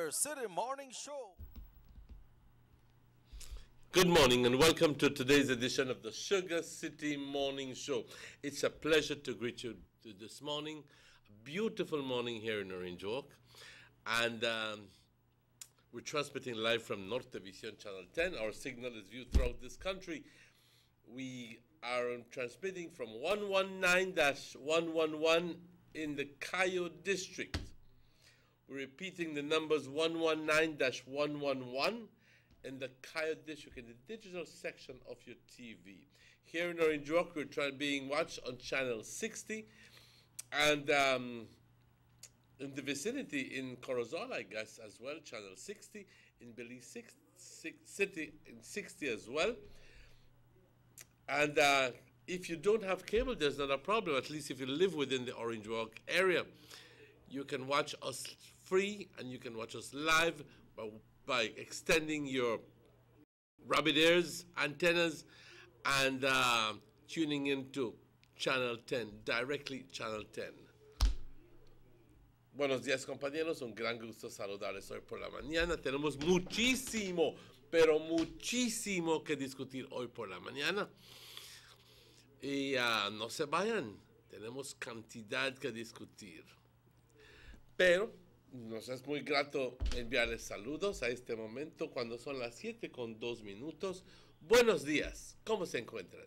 Sugar City Morning Show. Good morning and welcome to today's edition of the Sugar City Morning Show. It's a pleasure to greet you this morning. A beautiful morning here in Orange Walk. And we're transmitting live from Norte Vision Channel 10. Our signal is viewed throughout this country. We are transmitting from 119-111 in the Cayo district. We're repeating the numbers 119-111 in the Cayo district, in the digital section of your TV. Here in Orange Walk, we're being watched on channel 60, and in the vicinity in Corozal, I guess, as well, channel 60, in Belize City, in 60 as well. And if you don't have cable, there's not a problem. At least if you live within the Orange Walk area, you can watch us free and you can watch us live by extending your rabbit ears, antennas, and tuning into Channel 10, directly Channel 10. Buenos días, compañeros. Un gran gusto saludarles hoy por la mañana. Tenemos muchísimo, pero muchísimo que discutir hoy por la mañana. Y no se vayan. Tenemos cantidad que discutir. Pero nos es muy grato enviarles saludos a este momento cuando son las 7:02. Buenos días, ¿cómo se encuentran?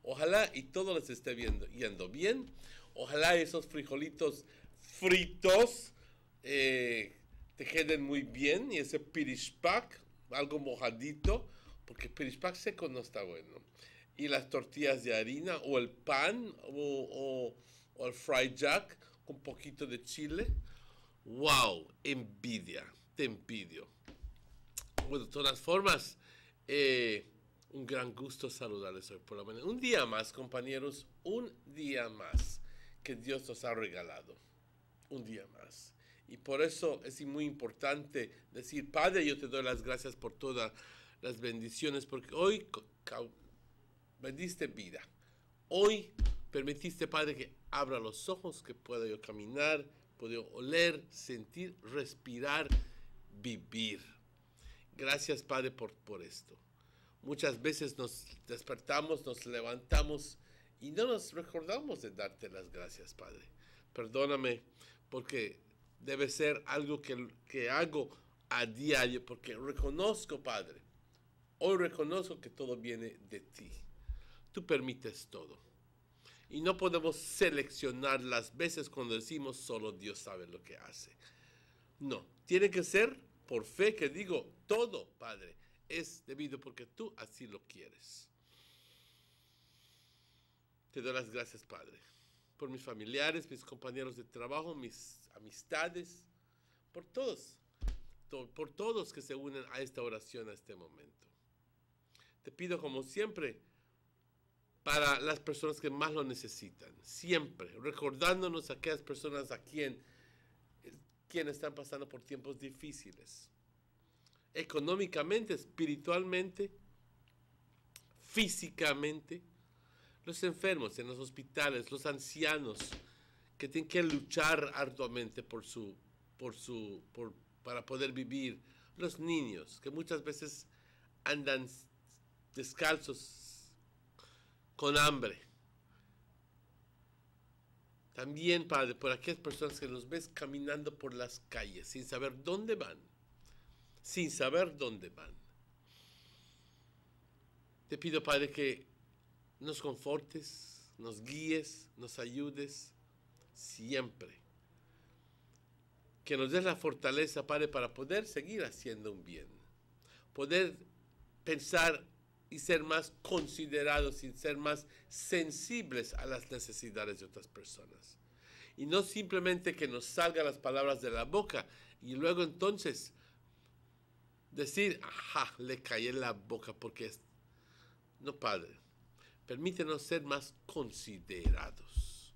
Ojalá y todo les esté yendo bien. Ojalá esos frijolitos fritos te queden muy bien y ese pirishpak, algo mojadito, porque pirishpak seco no está bueno. Y las tortillas de harina o el pan o el fried jack con un poquito de chile. ¡Wow! Envidia, te envidio. Bueno, de todas formas, un gran gusto saludarles hoy por la mañana. Un día más, compañeros, un día más que Dios nos ha regalado. Un día más. Y por eso es muy importante decir, Padre, yo te doy las gracias por todas las bendiciones, porque hoy me diste vida. Hoy permitiste, Padre, que abra los ojos, que pueda yo caminar, puedo oler, sentir, respirar, vivir. Gracias, Padre, por esto. Muchas veces nos despertamos, nos levantamos y no nos recordamos de darte las gracias, Padre. Perdóname, porque debe ser algo que hago a diario, porque reconozco, Padre, hoy reconozco que todo viene de ti. Tú permites todo. Y no podemos seleccionar las veces cuando decimos solo Dios sabe lo que hace. No, tiene que ser por fe que digo todo, Padre, es debido porque tú así lo quieres. Te doy las gracias, Padre, por mis familiares, mis compañeros de trabajo, mis amistades, por todos que se unen a esta oración a este momento. Te pido como siempre para las personas que más lo necesitan, siempre recordándonos a aquellas personas a quien están pasando por tiempos difíciles, económicamente, espiritualmente, físicamente, los enfermos en los hospitales, los ancianos que tienen que luchar arduamente para poder vivir, los niños que muchas veces andan descalzos, con hambre. También, Padre, por aquellas personas que nos ves caminando por las calles sin saber dónde van. Sin saber dónde van. Te pido, Padre, que nos confortes, nos guíes, nos ayudes siempre. Que nos des la fortaleza, Padre, para poder seguir haciendo un bien. Poder pensar y ser más considerados y ser más sensibles a las necesidades de otras personas. Y no simplemente que nos salgan las palabras de la boca y luego entonces decir, ajá, le caí en la boca porque es... No, Padre, permítenos ser más considerados.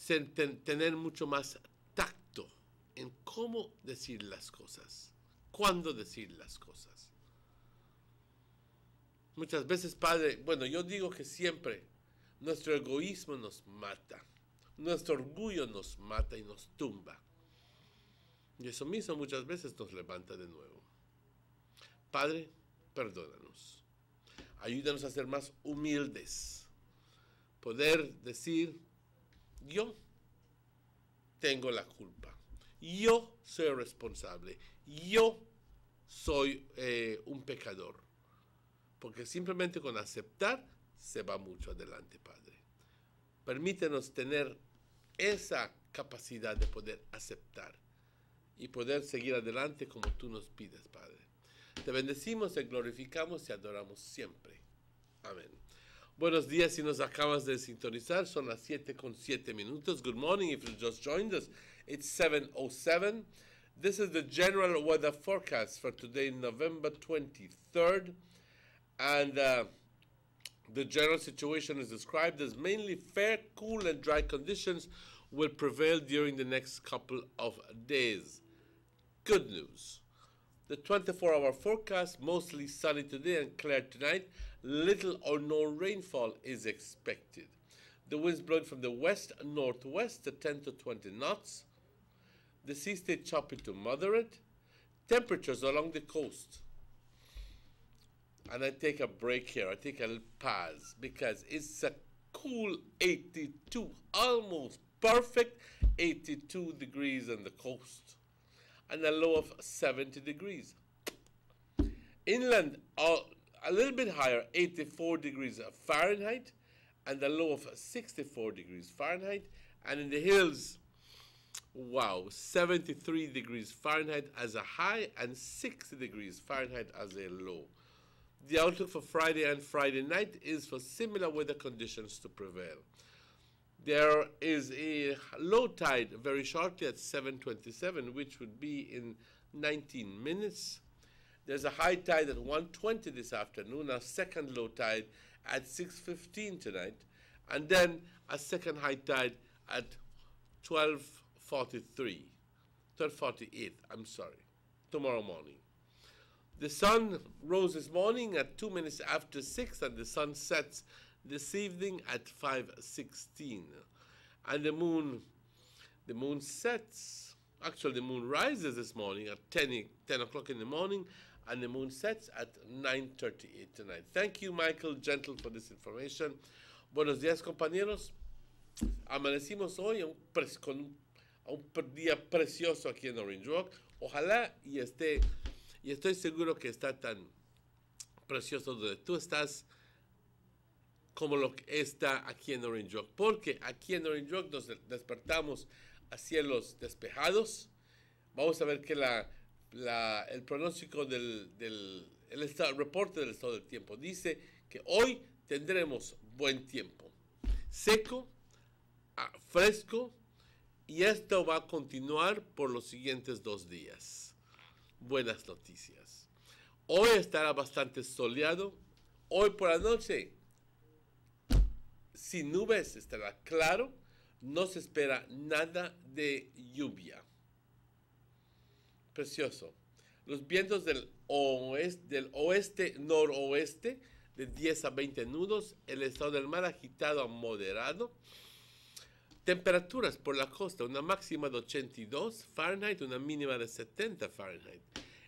Tener mucho más tacto en cómo decir las cosas, cuándo decir las cosas. Muchas veces, Padre, bueno, yo digo que siempre nuestro egoísmo nos mata, nuestro orgullo nos mata y nos tumba. Y eso mismo muchas veces nos levanta de nuevo. Padre, perdónanos. Ayúdanos a ser más humildes. Poder decir, yo tengo la culpa. Yo soy responsable. Yo soy un pecador. Porque simplemente con aceptar se va mucho adelante, Padre. Permítenos tener esa capacidad de poder aceptar y poder seguir adelante como tú nos pides, Padre. Te bendecimos, te glorificamos y te adoramos siempre. Amén. Buenos días si nos acabas de sintonizar. Son las 7:07. Good morning if you just joined us. It's 7:07. This is the general weather forecast for today, November 23rd. And the general situation is described as mainly fair, cool, and dry conditions will prevail during the next couple of days. Good news. The 24-hour forecast, mostly sunny today and clear tonight. Little or no rainfall is expected. The winds blowing from the west-northwest at 10 to 20 knots. The sea stayed choppy to moderate. Temperatures along the coast. And I take a break here. I take a little pause because it's a cool 82, almost perfect 82 degrees on the coast. And a low of 70 degrees. Inland, a little bit higher, 84 degrees Fahrenheit, and a low of 64 degrees Fahrenheit. And in the hills, wow, 73 degrees Fahrenheit as a high and 60 degrees Fahrenheit as a low. The outlook for Friday and Friday night is for similar weather conditions to prevail. There is a low tide very shortly at 7:27, which would be in 19 minutes. There's a high tide at 1:20 this afternoon, a second low tide at 6:15 tonight, and then a second high tide at 12:48, tomorrow morning. The sun rose this morning at 2 minutes after 6, and the sun sets this evening at 5:16. And the moon sets, actually the moon rises this morning at 10 o'clock in the morning, and the moon sets at 9:38 tonight. Thank you, Michael Gentle, for this information. Buenos días, compañeros. Amanecimos hoy con un día precioso aquí en Orange Rock. Ojalá y estoy seguro que está tan precioso donde tú estás como lo que está aquí en Orange Rock. Porque aquí en Orange Rock nos despertamos a cielos despejados. Vamos a ver que el pronóstico el reporte del estado del tiempo dice que hoy tendremos buen tiempo. Seco, fresco, y esto va a continuar por los siguientes 2 días. Buenas noticias. Hoy estará bastante soleado. Hoy por la noche, sin nubes, estará claro. No se espera nada de lluvia. Precioso. Los vientos del oeste-noroeste de 10 a 20 nudos. El estado del mar agitado a moderado. Temperaturas por la costa, una máxima de 82 Fahrenheit, una mínima de 70 Fahrenheit.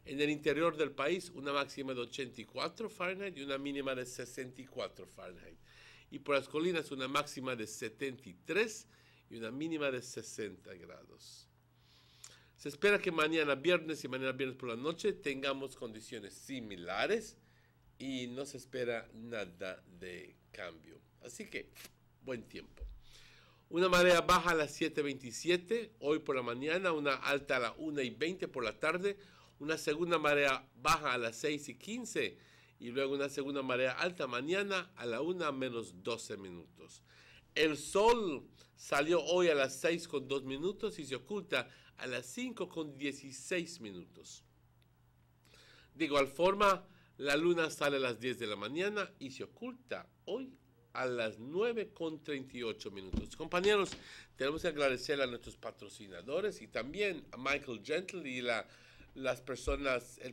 En el interior del país, una máxima de 84 Fahrenheit y una mínima de 64 Fahrenheit. Y por las colinas, una máxima de 73 y una mínima de 60 grados. Se espera que mañana viernes por la noche tengamos condiciones similares y no se espera nada de cambio. Así que, buen tiempo. Una marea baja a las 7:27 hoy por la mañana, una alta a las 1:20 por la tarde, una segunda marea baja a las 6:15 y luego una segunda marea alta mañana a la 1:12. El sol salió hoy a las 6:02 y se oculta a las 5:16. De igual forma, la luna sale a las 10 de la mañana y se oculta hoy a las 9:38. Compañeros, tenemos que agradecer a nuestros patrocinadores y también a Michael Gentle y el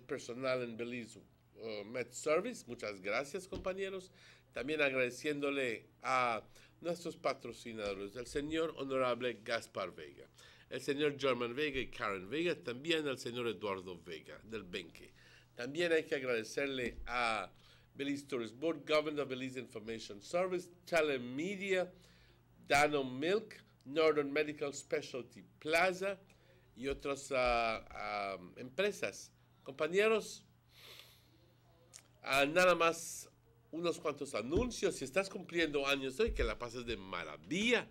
personal en Belize Med Service. Muchas gracias, compañeros. También agradeciéndole a nuestros patrocinadores, el señor Honorable Gaspar Vega, el señor German Vega y Karen Vega, también al señor Eduardo Vega del Benque. También hay que agradecerle a Belize Tourist Board, Government of Belize Information Service, Telemedia, Dano Milk, Northern Medical Specialty Plaza y otras empresas. Compañeros, nada más unos cuantos anuncios. Si estás cumpliendo años hoy, que la pases de maravilla.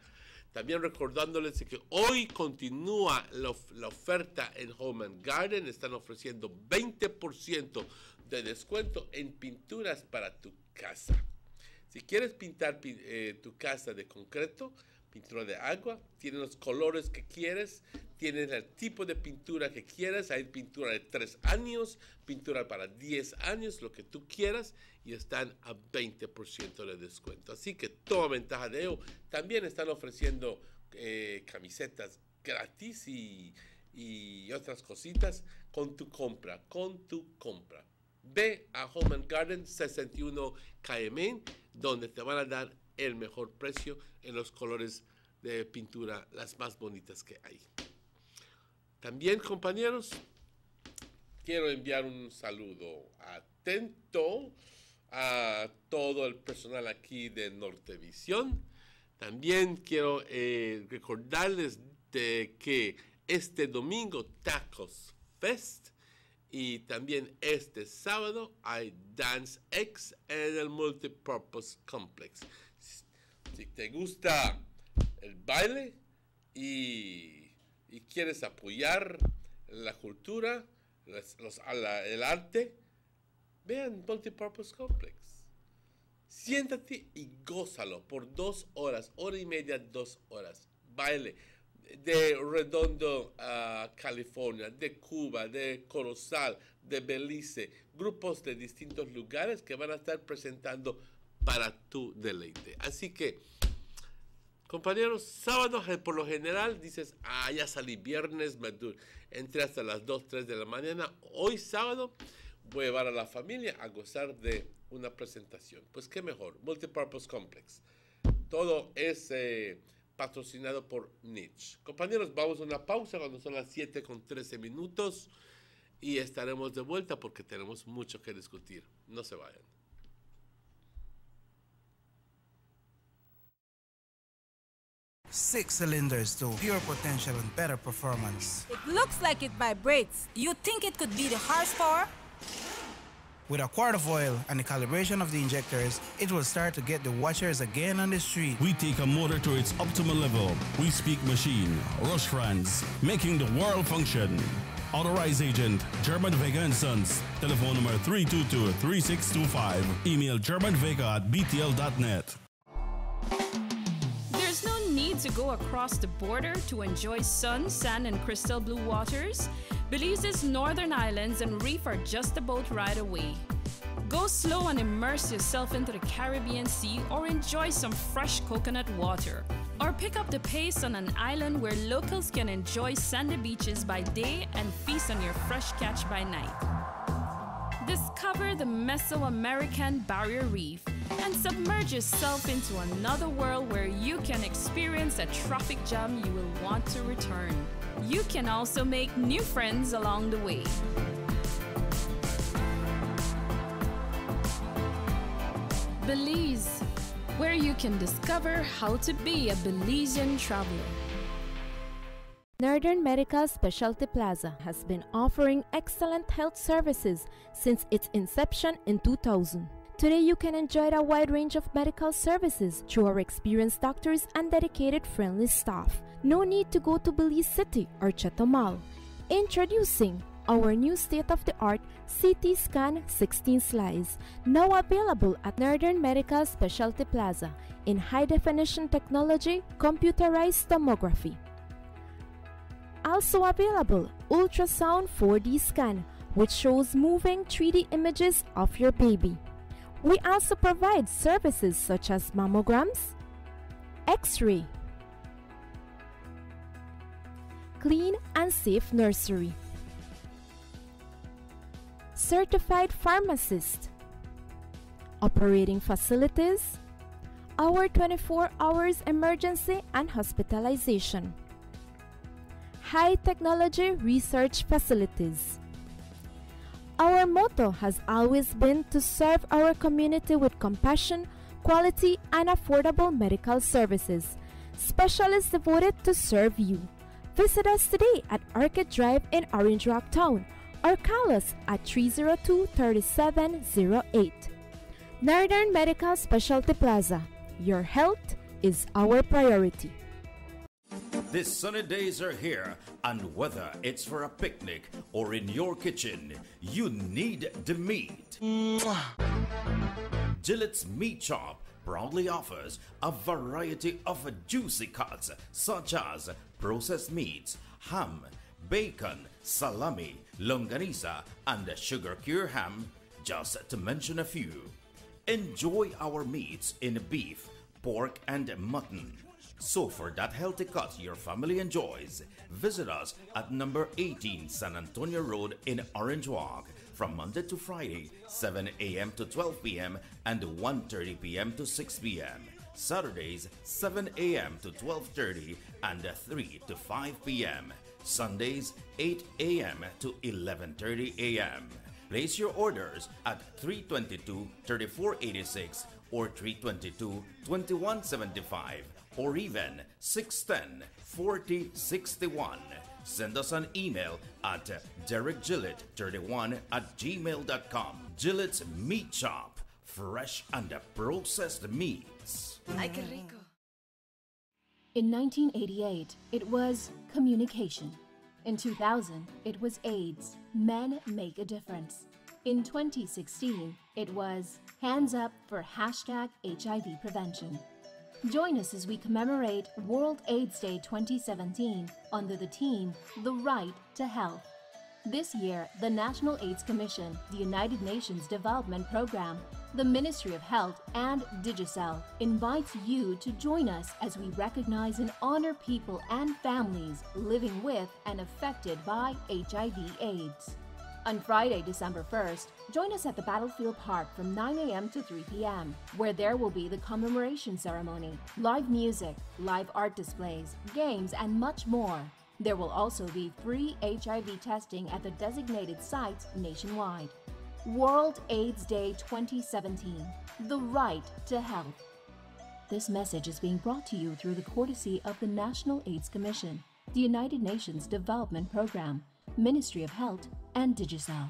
También recordándoles que hoy continúa la oferta en Home and Garden. Están ofreciendo 20% de descuento en pinturas para tu casa. Si quieres pintar tu casa de concreto, pintura de agua, tienen los colores que quieres, tienes el tipo de pintura que quieras. Hay pintura de 3 años, pintura para 10 años, lo que tú quieras, y están a 20% de descuento. Así que toma ventaja de ello. También están ofreciendo camisetas gratis y otras cositas con tu compra, Ve a Home and Garden 61 KM, donde te van a dar el mejor precio en los colores de pintura, las más bonitas que hay. También, compañeros, quiero enviar un saludo atento a todo el personal aquí de Nortevisión. También quiero recordarles de que este domingo Tacos Fest, y también este sábado hay Dance X en el Multipurpose Complex. Si te gusta el baile y quieres apoyar la cultura, el arte, vean Multipurpose Complex. Siéntate y gózalo por 2 horas, hora y media, 2 horas. Baile de Redondo, California, de Cuba, de Corozal, de Belice, grupos de distintos lugares que van a estar presentando para tu deleite. Así que, compañeros, sábado por lo general dices, ya salí viernes, entré hasta las 2, 3 de la mañana. Hoy sábado voy a llevar a la familia a gozar de una presentación. Pues qué mejor, Multipurpose Complex. Todo es patrocinado por Niche. Compañeros, vamos a una pausa cuando son las 7:13 y estaremos de vuelta porque tenemos mucho que discutir. No se vayan. Six cylinders to pure potential and better performance. It looks like it vibrates. You think it could be the horsepower? With a quart of oil and the calibration of the injectors, it will start to get the watchers again on the street. We take a motor to its optimal level. We speak machine, Rush France, making the world function. Authorized agent, German Vega & Sons. Telephone number 322-3625. Email germanvega@btl.net. There's no need to go across the border to enjoy sun, sand, and crystal blue waters. Belize's northern islands and reef are just about right away. Go slow and immerse yourself into the Caribbean Sea or enjoy some fresh coconut water. Or pick up the pace on an island where locals can enjoy sandy beaches by day and feast on your fresh catch by night. Discover the Mesoamerican Barrier Reef and submerge yourself into another world where you can experience a traffic jam you will want to return. You can also make new friends along the way. Belize, where you can discover how to be a Belizean traveler. Northern Medical Specialty Plaza has been offering excellent health services since its inception in 2000. Today you can enjoy a wide range of medical services through our experienced doctors and dedicated friendly staff. No need to go to Belize City or Chetumal. Introducing our new state-of-the-art CT scan 16 slice, now available at Northern Medical Specialty Plaza in high-definition technology, computerized tomography. Also available, ultrasound 4D scan, which shows moving 3D images of your baby. We also provide services such as mammograms, X-ray, clean and safe nursery, certified pharmacist, operating facilities, our 24 hours emergency and hospitalization. high technology research facilities. Our motto has always been to serve our community with compassion, quality, and affordable medical services. Specialists devoted to serve you. Visit us today at Orchid Drive in Orange Rock Town or call us at 302-3708. Northern Medical Specialty Plaza. Your health is our priority. These sunny days are here, and whether it's for a picnic or in your kitchen, you need the meat. Gillette's Meat Shop proudly offers a variety of juicy cuts such as processed meats, ham, bacon, salami, longaniza, and sugar cure ham, just to mention a few. Enjoy our meats in beef, pork, and mutton. So for that healthy cut your family enjoys, visit us at number 18 San Antonio Road in Orange Walk from Monday to Friday, 7 a.m. to 12 p.m. and 1:30 p.m. to 6 p.m. Saturdays, 7 a.m. to 12:30 and 3 to 5 p.m. Sundays, 8 a.m. to 11:30 a.m. Place your orders at 322-3486 or 322-2175 or even 610-4061. Send us an email at derekgillett31@gmail.com. Gillette's Meat Shop, fresh and processed meats. Ay, qué rico. In 1988, it was communication. In 2000, it was AIDS. Men make a difference. In 2016, it was hands up for #HIV prevention. Join us as we commemorate World AIDS Day 2017 under the theme, The Right to Health. This year, the National AIDS Commission, the United Nations Development Program, the Ministry of Health, and Digicel invites you to join us as we recognize and honor people and families living with and affected by HIV/AIDS. On Friday, December 1st, join us at the Battlefield Park from 9 a.m. to 3 p.m., where there will be the commemoration ceremony, live music, live art displays, games, and much more. There will also be free HIV testing at the designated sites nationwide. World AIDS Day 2017, The Right to Health. This message is being brought to you through the courtesy of the National AIDS Commission, the United Nations Development Program, Ministry of Health, and Digicel.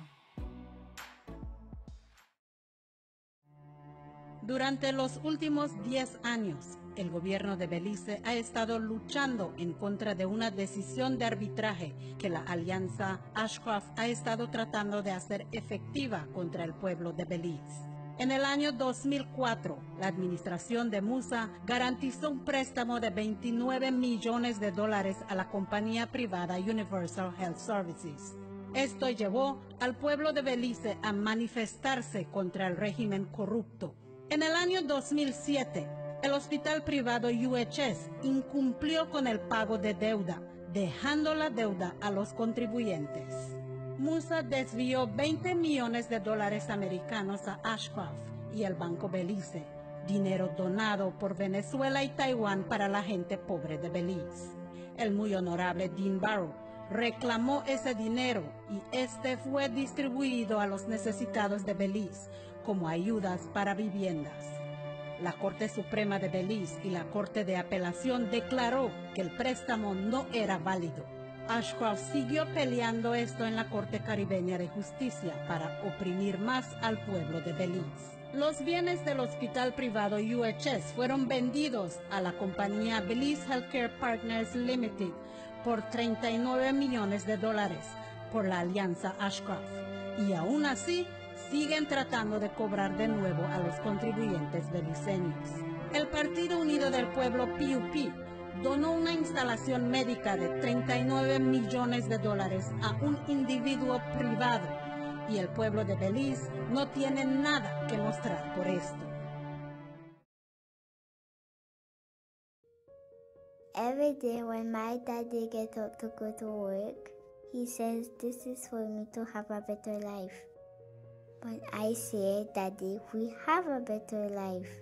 Durante los últimos 10 años, el gobierno de Belice ha estado luchando en contra de una decisión de arbitraje que la Alianza Ashcroft ha estado tratando de hacer efectiva contra el pueblo de Belice. En el año 2004, la administración de Musa garantizó un préstamo de $29 millones a la compañía privada Universal Health Services. Esto llevó al pueblo de Belice a manifestarse contra el régimen corrupto. En el año 2007, el hospital privado UHS incumplió con el pago de deuda, dejando la deuda a los contribuyentes. Musa desvió $20 millones americanos a Ashcroft y el Banco Belice, dinero donado por Venezuela y Taiwán para la gente pobre de Belice. El muy honorable Dean Barrow reclamó ese dinero y este fue distribuido a los necesitados de Belice como ayudas para viviendas. La Corte Suprema de Belice y la Corte de Apelación declaró que el préstamo no era válido. Ashcroft siguió peleando esto en la Corte Caribeña de Justicia para oprimir más al pueblo de Belice. Los bienes del hospital privado UHS fueron vendidos a la compañía Belize Healthcare Partners Limited por $39 millones por la alianza Ashcroft, y aún así siguen tratando de cobrar de nuevo a los contribuyentes beliceños. El Partido Unido del Pueblo PUP donó una instalación médica de $39 millones a un individuo privado, y el pueblo de Belice no tiene nada que mostrar por esto. Every day when my daddy gets up to go to work, he says this is for me to have a better life. But I say, Daddy, we have a better life.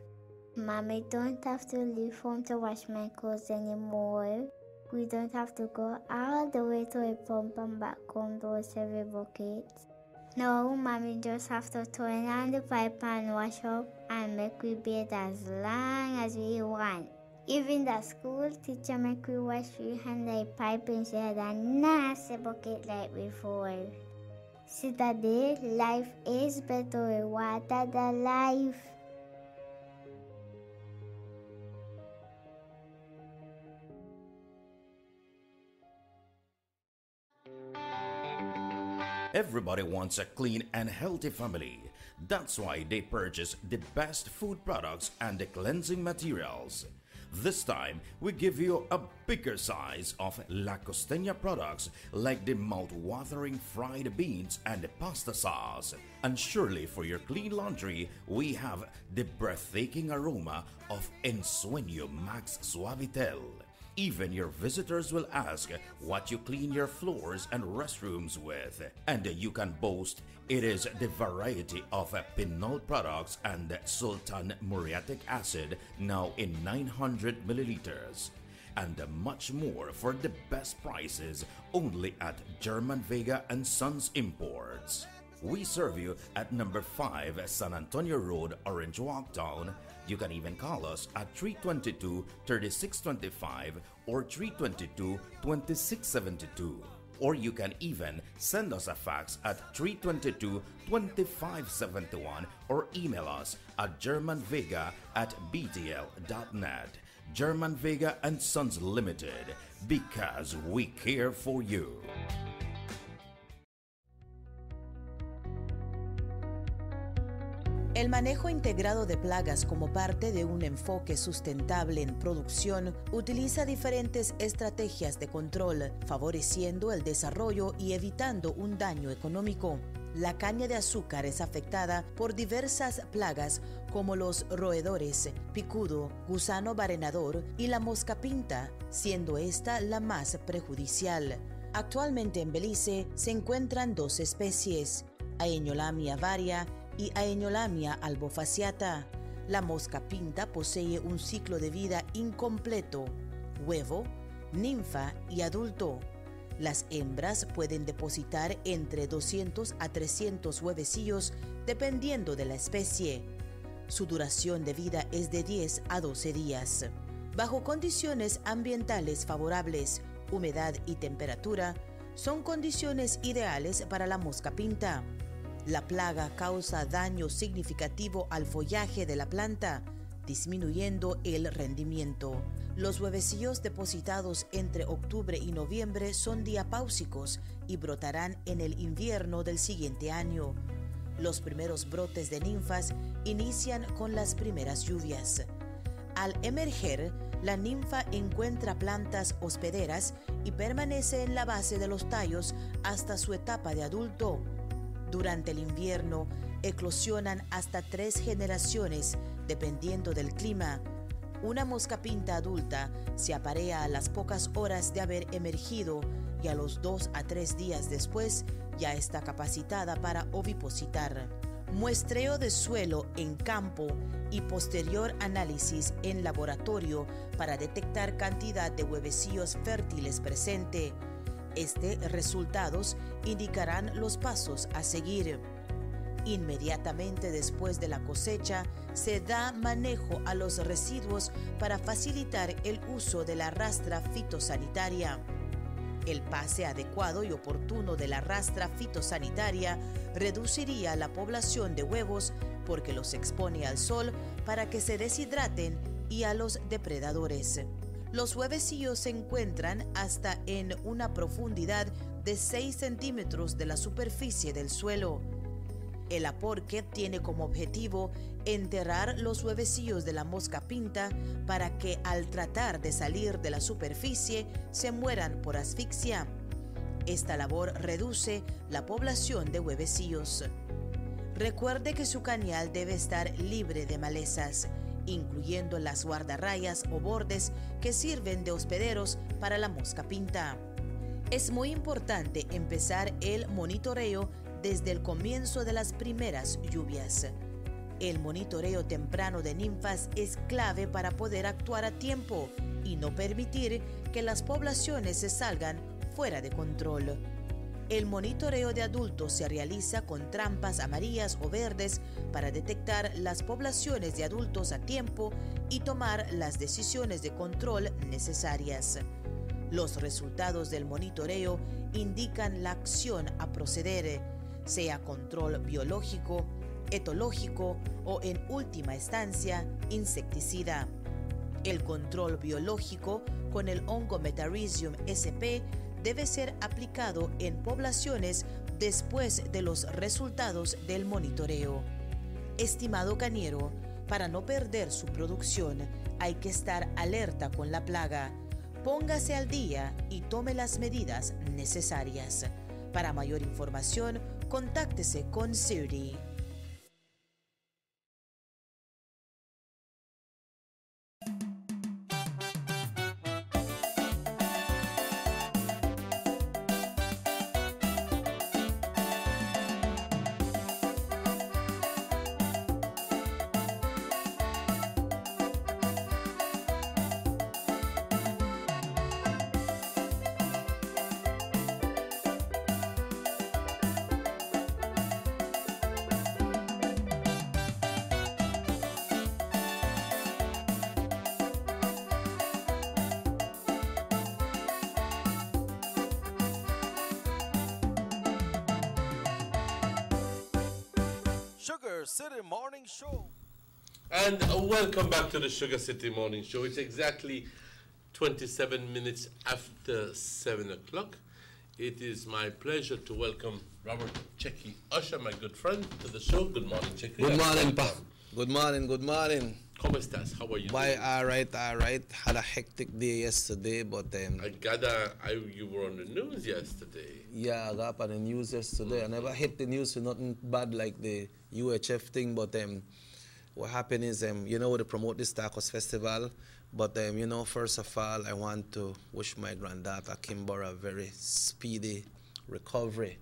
Mommy don't have to leave home to wash my clothes anymore. we don't have to go all the way to a pump and back home to wash every bucket. No, mommy just have to turn on the pipe and wash up and make we bathe as long as we want. Even the school teacher make we wash we hand the pipe instead of a nasty bucket like before. See today, life is better with water than life. Everybody wants a clean and healthy family. That's why they purchase the best food products and the cleansing materials. This time, we give you a bigger size of La Costeña products like the mouth-watering fried beans and the pasta sauce. And surely for your clean laundry, we have the breathtaking aroma of Ensueño Max Suavitel. Even your visitors will ask what you clean your floors and restrooms with. And you can boast it is the variety of Pinol products and Sultan muriatic acid now in 900 milliliters. And much more for the best prices only at German Vega and Sons Imports. We serve you at number 5 San Antonio Road, Orange Walk Town. You can even call us at 322-3625 or 322-2672. Or you can even send us a fax at 322-2571 or email us at germanvega@btl.net. German Vega and Sons Limited, because we care for you. El manejo integrado de plagas como parte de un enfoque sustentable en producción utiliza diferentes estrategias de control, favoreciendo el desarrollo y evitando un daño económico. La caña de azúcar es afectada por diversas plagas como los roedores, picudo, gusano barenador y la mosca pinta, siendo esta la más perjudicial. Actualmente en Belice se encuentran 2 especies, Aeñolamia varia y Aeñolamia albofasciata. La mosca pinta posee un ciclo de vida incompleto: huevo, ninfa y adulto. Las hembras pueden depositar entre 200 a 300 huevecillos dependiendo de la especie. Su duración de vida es de 10 a 12 días. Bajo condiciones ambientales favorables, humedad y temperatura, son condiciones ideales para la mosca pinta. La plaga causa daño significativo al follaje de la planta, disminuyendo el rendimiento. Los huevecillos depositados entre octubre y noviembre son diapáusicos y brotarán en el invierno del siguiente año. Los primeros brotes de ninfas inician con las primeras lluvias. Al emerger, la ninfa encuentra plantas hospederas y permanece en la base de los tallos hasta su etapa de adulto. Durante el invierno, eclosionan hasta 3 generaciones, dependiendo del clima. Una mosca pinta adulta se aparea a las pocas horas de haber emergido y a los 2 a 3 días después ya está capacitada para ovipositar. Muestreo de suelo en campo y posterior análisis en laboratorio para detectar cantidad de huevecillos fértiles presente. Resultados indicarán los pasos a seguir. Inmediatamente después de la cosecha, se da manejo a los residuos para facilitar el uso de la rastra fitosanitaria. El pase adecuado y oportuno de la rastra fitosanitaria reduciría la población de huevos porque los expone al sol para que se deshidraten y a los depredadores. Los huevecillos se encuentran hasta en una profundidad de 6 centímetros de la superficie del suelo. El aporque tiene como objetivo enterrar los huevecillos de la mosca pinta para que al tratar de salir de la superficie se mueran por asfixia. Esta labor reduce la población de huevecillos. Recuerde que su cañal debe estar libre de malezas, incluyendo las guardarrayas o bordes que sirven de hospederos para la mosca pinta. Es muy importante empezar el monitoreo desde el comienzo de las primeras lluvias. El monitoreo temprano de ninfas es clave para poder actuar a tiempo y no permitir que las poblaciones se salgan fuera de control. El monitoreo de adultos se realiza con trampas amarillas o verdes para detectar las poblaciones de adultos a tiempo y tomar las decisiones de control necesarias. Los resultados del monitoreo indican la acción a proceder, sea control biológico, etológico o, en última instancia, insecticida. El control biológico con el hongo Metarhizium sp debe ser aplicado en poblaciones después de los resultados del monitoreo. Estimado cañero, para no perder su producción, hay que estar alerta con la plaga. Póngase al día y tome las medidas necesarias. Para mayor información, contáctese con CIRDI. Sugar City Morning Show. And welcome back to the Sugar City Morning Show. It's exactly 27 minutes after 7 o'clock. It is my pleasure to welcome Robert Checky Usher, my good friend, to the show. Good morning, Checky. Good morning, Pa. Good morning, good morning. ¿Cómo estás? How are you Why, doing? all right. Had a hectic day yesterday, but I gather you were on the news yesterday. yeah, I got up on the news yesterday. I never hit the news with nothing bad like the UHF thing, but what happened is, you know, they promote this Tacos Festival, but you know, first of all, I want to wish my granddaughter Kimbora a very speedy recovery.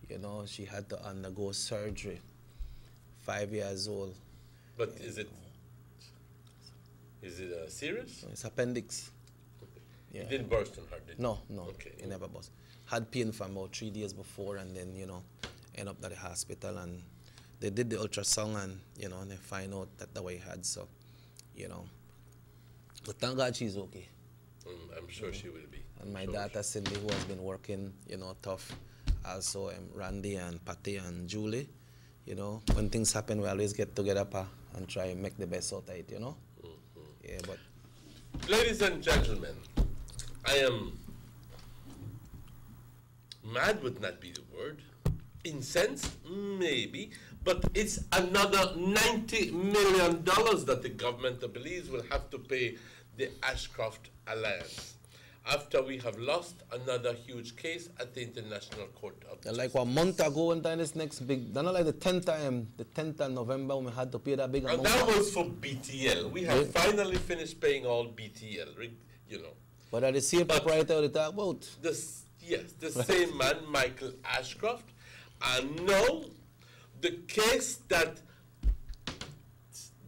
You know, she had to undergo surgery, 5 years old. But is it serious? It's appendix. Okay. Yeah. It didn't burst on her, did it? No, Okay. it never was. Had pain for about 3 days before, and then, you know, end up at the hospital, and they did the ultrasound, and, you know, and they find out that what he had, so, you know. But thank God she's okay. I'm sure she will be. And my daughter Cindy, who has been working, you know, tough, also Randy and Patty and Julie, you know, when things happen, we always get together, Pa, and try and make the best out of it, you know. Yeah, but... Ladies and gentlemen, I am... mad would not be the word. Incensed? Maybe. But it's another $90 million that the government of Belize will have to pay the Ashcroft Alliance after we have lost another huge case at the International Court of Justice. Like 1 month ago, one time this next big, not like the 10th of November when we had to pay that big amount. And that was for BTL. We have finally finished paying all BTL, you know. But are the same proprietor we talk about? Yes, the same man, Michael Ashcroft. And now, the case that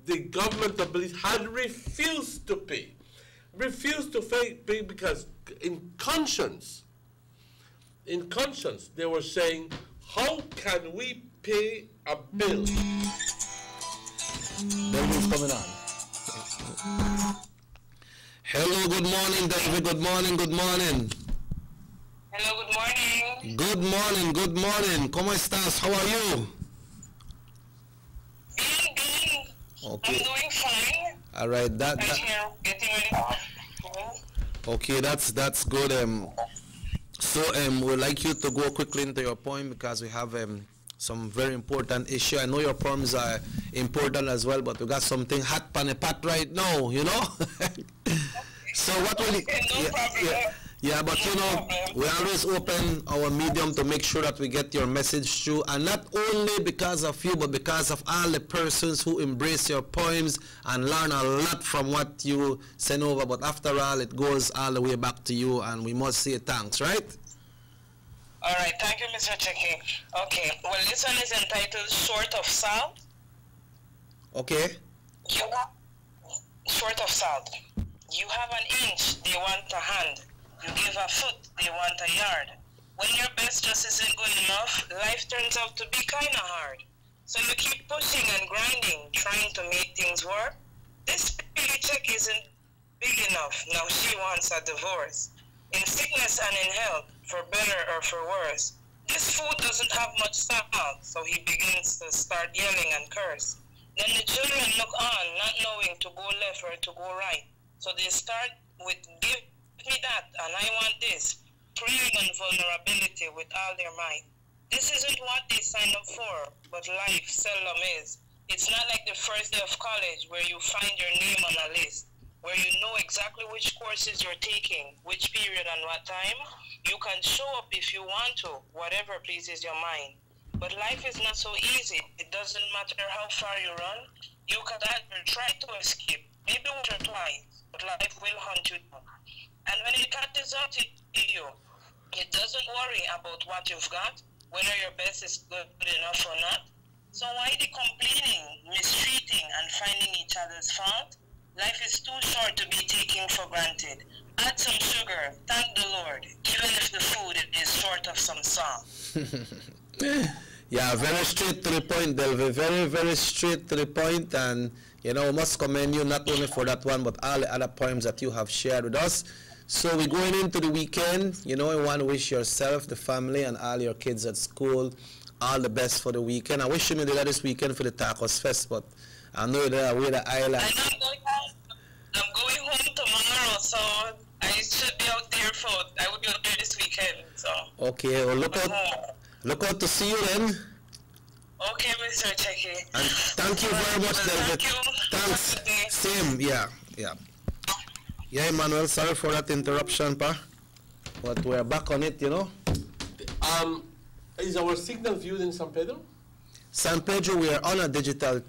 the government of Belize had refused to pay because in conscience, they were saying, how can we pay a bill? David's coming on. Hello, good morning, David. Good morning, good morning. Hello, good morning. Good morning, good morning. ¿Cómo estás? How are you? Bien. Okay. I'm doing fine. All right, I'm here getting ready for school. Okay, that's good. So we'd like you to go quickly into your point because we have some very important issue. I know your poems are important as well, but we got something hot on the pot right now, you know. So what will you? Yeah, but you know, we always open our medium to make sure that we get your message through, and not only because of you, but because of all the persons who embrace your poems and learn a lot from what you send over. But after all, it goes all the way back to you, and we must say thanks, right? All right, thank you, Mr. Checking. Okay, well, this one is entitled Short of Salt. Okay. Short of Salt. You have an inch, they want a hand. You give a foot, they want a yard. When your best just isn't good enough, life turns out to be kind of hard. So you keep pushing and grinding, trying to make things work. This paycheck isn't big enough. Now she wants a divorce. In sickness and in health, for better or for worse. This food doesn't have much salt, so he begins to start yelling and curse. Then the children look on, not knowing to go left or to go right. So they start with, give me that, and I want this, praying on vulnerability with all their might. This isn't what they signed up for, but life seldom is. It's not like the first day of college where you find your name on a list, where you know exactly which courses you're taking, which period and what time. You can show up if you want to, whatever pleases your mind. But life is not so easy. It doesn't matter how far you run. You can either try to escape, maybe once or twice, but life will hunt you down. And when it catches up to you, it doesn't worry about what you've got, whether your best is good enough or not. So why the complaining, mistreating, and finding each other's fault? Life is too short to be taken for granted. Add some sugar, thank the Lord, even if the food is short of some salt. Yeah, very straight to the point, Delve. Very, very straight to the point, and you know, must commend you not only for that one, but all the other poems that you have shared with us. So we're going into the weekend. You know, I want to wish yourself, the family, and all your kids at school all the best for the weekend. I wish you did that this weekend for the Tacos Fest, but I know that we're the island. I'm going home tomorrow, so I should be out there I will be out there this weekend. So. Okay, well look out to see you then. Okay, Mr. Checky. And thank you very much, David. Thanks. Same, yeah. Yeah, Emmanuel, sorry for that interruption, pa. But we're back on it, you know. Is our signal viewed in San Pedro? San Pedro, we are on a digital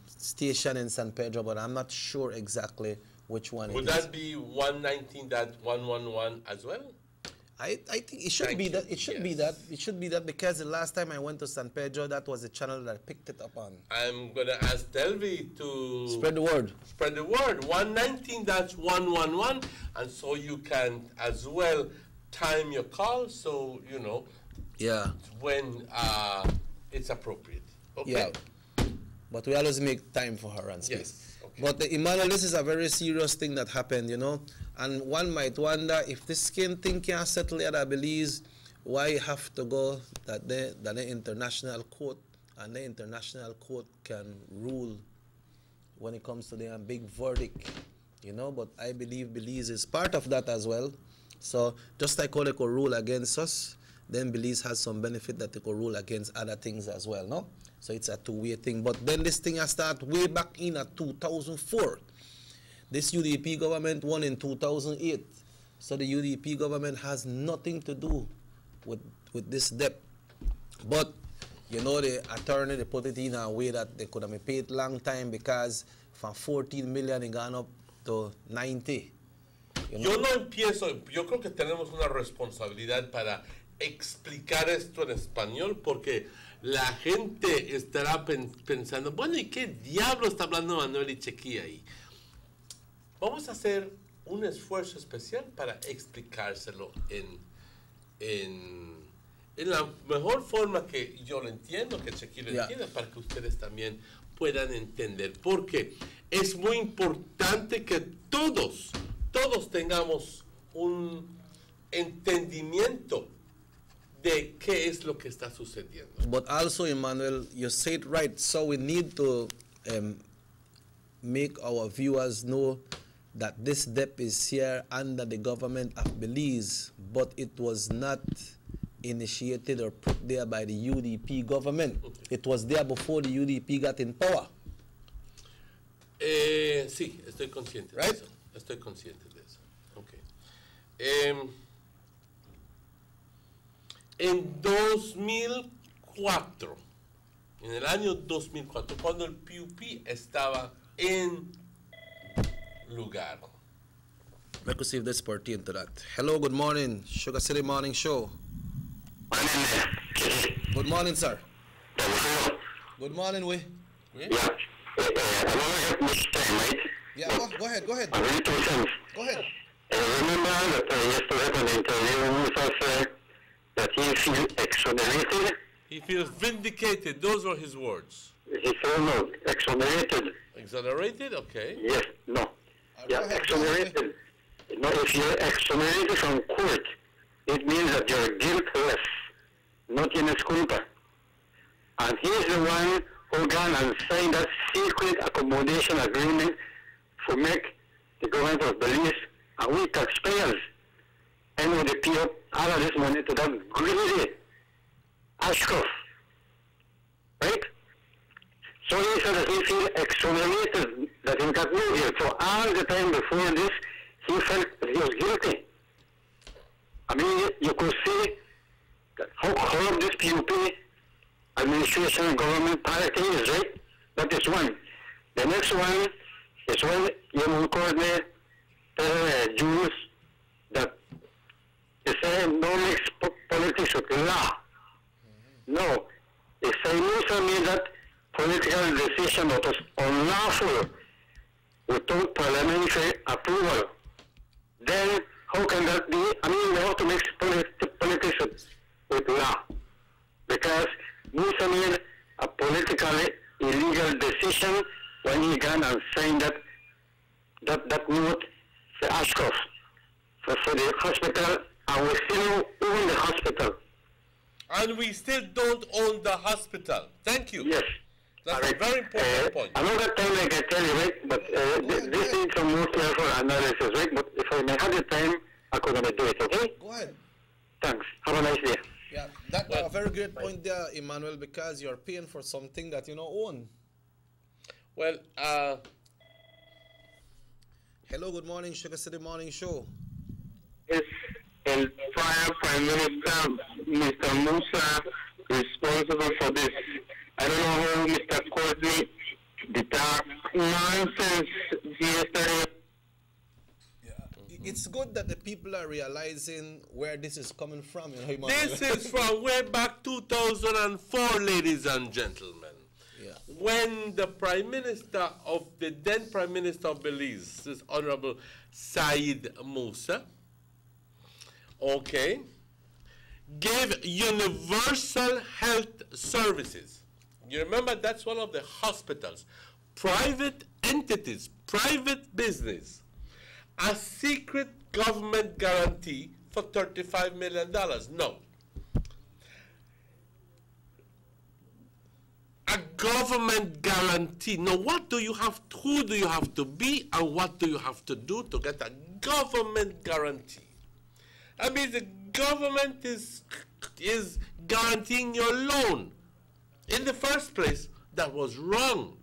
station in San Pedro, but I'm not sure exactly which one Would that be 119.111 as well? I think it should be that. It should be that. It should be that because the last time I went to San Pedro, that was the channel that I picked it up on. I'm going to ask Delvi to spread the word. Spread the word. 119.111, and so you can as well time your call, so you know. Yeah. When it's appropriate. Okay. Yeah. But we always make time for her and space. Yes. Okay. But Emmanuel, this is a very serious thing that happened, you know. And one might wonder if this skin thing can't settle it at Belize, why have to go that the international court, and the international court can rule when it comes to the big verdict, you know. But I believe Belize is part of that as well. So just like how they could rule against us, then Belize has some benefit that they could rule against other things as well, no? So it's a two-way thing. But then this thing has started way back in 2004. This UDP government won in 2008. So the UDP government has nothing to do with this debt. But, you know, the attorney, they put it in a way that they could have been paid long time because from 14 million it gone up to 90. You know? Yo no empiezo, yo creo que tenemos una responsabilidad para explicar esto en español porque la gente estará pensando, bueno, ¿y qué diablo está hablando Manuel y Chequi ahí? Vamos a hacer un esfuerzo especial para explicárselo en la mejor forma que yo lo entiendo, que Chequi lo entienda, para que ustedes también puedan entender. Porque es muy importante que todos tengamos un entendimiento de qué es lo que está sucediendo. But also, Emmanuel, you said right. So we need to make our viewers know that this debt is here under the government of Belize, but it was not initiated or put there by the UDP government. Okay. It was there before the UDP got in power. Sí, estoy consciente de eso. Estoy consciente de eso. Okay. En 2004, en el año 2004, cuando el PUP estaba en lugar. Let us see if this pertains to that. Hello, good morning, Sugar City Morning Show. Good morning, sir. Good morning, we. Yeah. I don't have much time, right? Yeah, go ahead. Go ahead. Remember that yesterday on the interview, Musa said that he feels exonerated. He feels vindicated. Those were his words. He said no, exonerated. Exonerated? Okay. Yes, no. Exonerated. No, if you're exonerated from court, it means that you're guiltless, not tienes culpa. And he's the one who gone and signed that secret accommodation agreement to make the government of Belize and we taxpayers and with the pay all of this money to that greedy Ashcroft. Right? So he said that he feels exonerated, that he got no guilt. So all the time before this, he felt that he was guilty. I mean, you could see how corrupt this PUP administration and government party is, right? That is one. The next one is when you record Jews that they say no mix politics with law. No. They say Musa made that political decision that was unlawful without parliamentary approval. Then how can that be? I mean, we have to mix politics with law. Because Musa made a politically illegal decision when he gone and signed that note for Ashcroft for the hospital, and we still own the hospital. And we still don't own the hospital. Thank you. Yes. That's a very important point. Another time I can tell you, right, but this needs some more careful analysis, right? But if I may have the time, I could gonna do it, okay? Go ahead. Thanks. Have a nice day. Yeah, that's a very great point there, Emmanuel, because you're paying for something that you don't own. Well, hello, good morning, Sugar City Morning Show. Yes, and prior Prime Minister, Mr. Musa, responsible for this. I don't know how Mr. Courtney did that nonsense yesterday. It's good that the people are realizing where this is coming from. You know, Emmanuel. This is from way back 2004, ladies and gentlemen. Yeah. When the Prime Minister of the then Prime Minister of Belize, this Honorable Said Musa, okay, gave universal health services. You remember that's one of the hospitals, private entities, private business, a secret government guarantee for $35 million. No. A government guarantee. Now, what do you have, who do you have to be, and what do you have to do to get a government guarantee? I mean, the government is guaranteeing your loan. In the first place, that was wrong.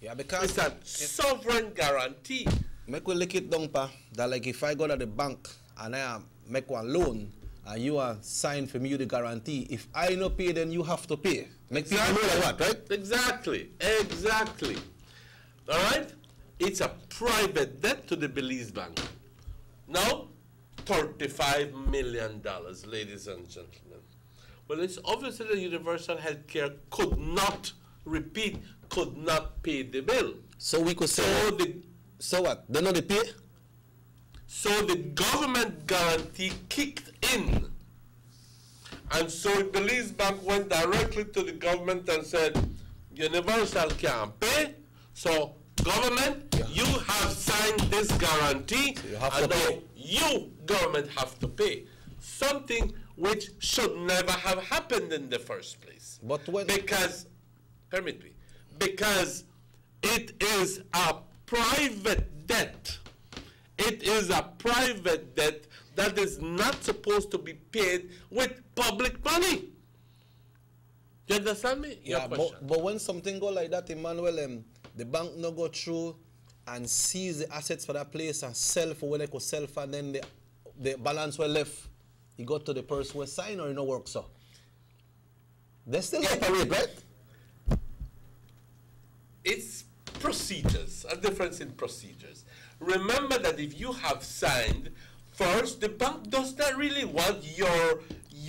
Yeah, because it's a sovereign guarantee. Make we lick it down, pa. That like if I go to the bank and I make one loan and you are signed for me the guarantee, if I no pay, then you have to pay. Make people know like what, right? Exactly. Exactly. All right? It's a private debt to the Belize Bank. Now, $35 million, ladies and gentlemen. Well, it's obvious that universal health care could not pay the bill. So we could say, so what? They know they pay? So the government guarantee kicked in. And so Belize Bank went directly to the government and said, Universal can't pay, so government, you have signed this guarantee, so you have and to now pay. You, government, have to pay. Something which should never have happened in the first place. But when... Because, permit me, because it is a private debt. It is a private debt that is not supposed to be paid with public money. You understand me? Yeah, but when something go like that, Emmanuel, the bank no go through and seize the assets for that place and sell for what they could sell for, and then the balance were left. He got to the person who signed, or it no work so. They still operate, right? It's procedures, a difference in procedures. Remember that if you have signed, first, the bank does not really want your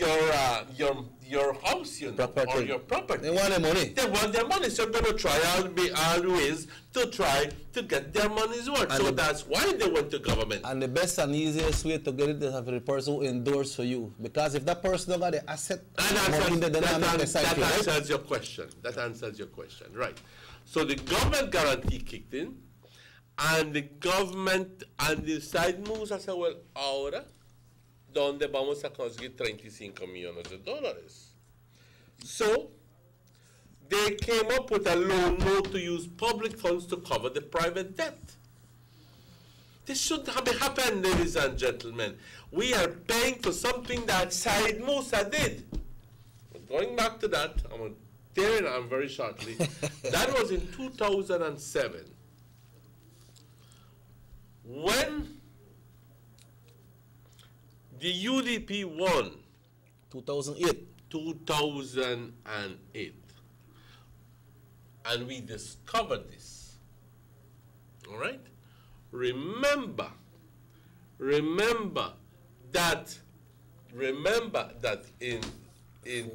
your house, you know, or your property. They want their money. They want their money, so they're going to try all ways to try to get their money's worth. And so that's why they went to government. And the best and easiest way to get it is have the person who endorse for you. Because if that person don't got the asset, that answers your question. That answers your question, right? So the government guarantee kicked in, and the government and the side moves as well ahora, donde vamos a conseguir $35 millones. So they came up with a loan note to use public funds to cover the private debt. This shouldn't have happened, ladies and gentlemen. We are paying for something that Said Musa did. Going back to that, I'm going to tear it on very shortly. That was in 2007. When the UDP won 2008. And we discovered this. All right? Remember that in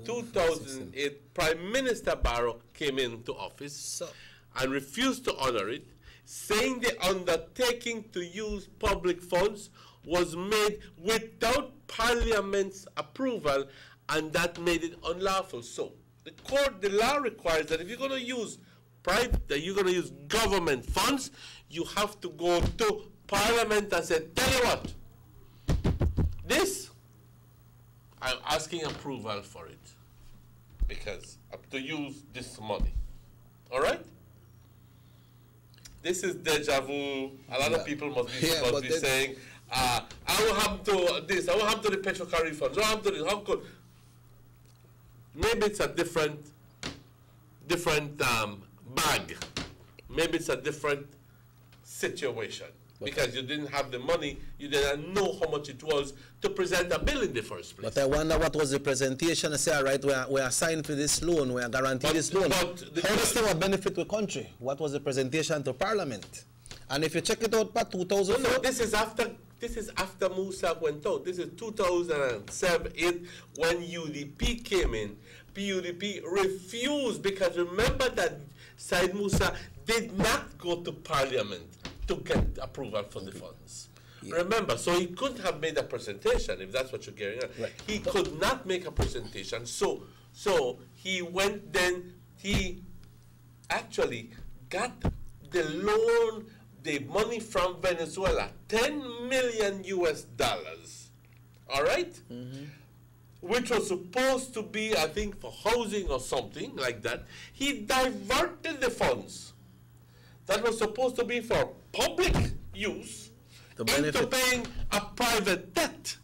2008, Prime Minister Barrow came into office and refused to honor it, saying the undertaking to use public funds was made without Parliament's approval, and that made it unlawful. So the law requires that if you're going to use government funds, you have to go to Parliament and say, tell you what, this, I'm asking approval for it, because I have to use this money. All right? This is deja vu. A lot of people must be saying, I will have to this, I will have to the petrol car refunds, I will have to this, how could? Maybe it's a different bag. Maybe it's a different situation. Because you didn't have the money, you didn't know how much it was to present a bill in the first place. But I wonder what was the presentation. I say, all right, we are signed for this loan, we are guaranteed this loan. How does it benefit the country? What was the presentation to Parliament? And if you check it out, by 2004. No, this is after Musa went out. This is 2007, 8, when UDP came in. PUDP refused, because remember that Said Musa did not go to Parliament to get approval for the funds. Yeah. Remember, so he couldn't have made a presentation, if that's what you're getting at. Right. He could not make a presentation. So he went then, he actually got the loan, the money from Venezuela, $10 million US. All right? Mm-hmm. Which was supposed to be, I think, for housing or something like that. He diverted the funds that was supposed to be for public use into paying a private debt.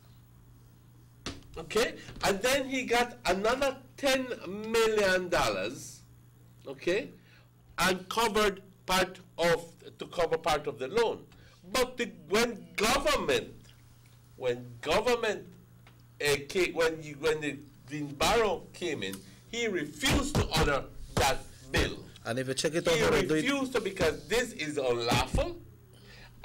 Okay? And then he got another $10 million, okay, and cover part of the loan. But when the Barrow came in, he refused to honor that bill. And if you check it out, he refused to, because this is unlawful,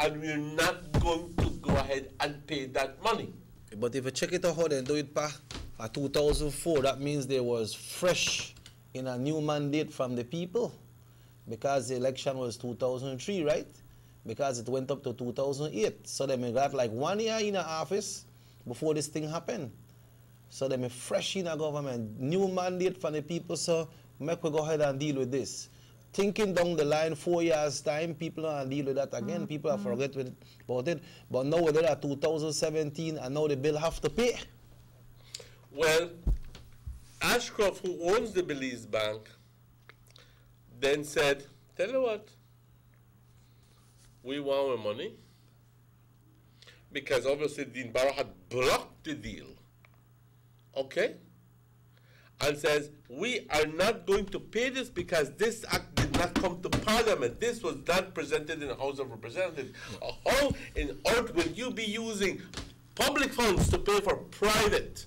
and we're not going to go ahead and pay that money. But if you check it out how they do it for 2004, that means there was fresh in a new mandate from the people, because the election was 2003, right? Because it went up to 2008. So they may got like 1 year in the office before this thing happened. So they may fresh in a government, new mandate from the people, so make we go ahead and deal with this. Thinking down the line, 4 years time, people are deal with that again. People are forget about it. But now we're at 2017, and now the bill have to pay. Well, Ashcroft, who owns the Belize Bank, then said, tell you what, we want our money, because obviously Dean Barrow had blocked the deal, okay? And says, we are not going to pay this because this act did not come to Parliament. This was not presented in the House of Representatives. How in earth will you be using public funds to pay for private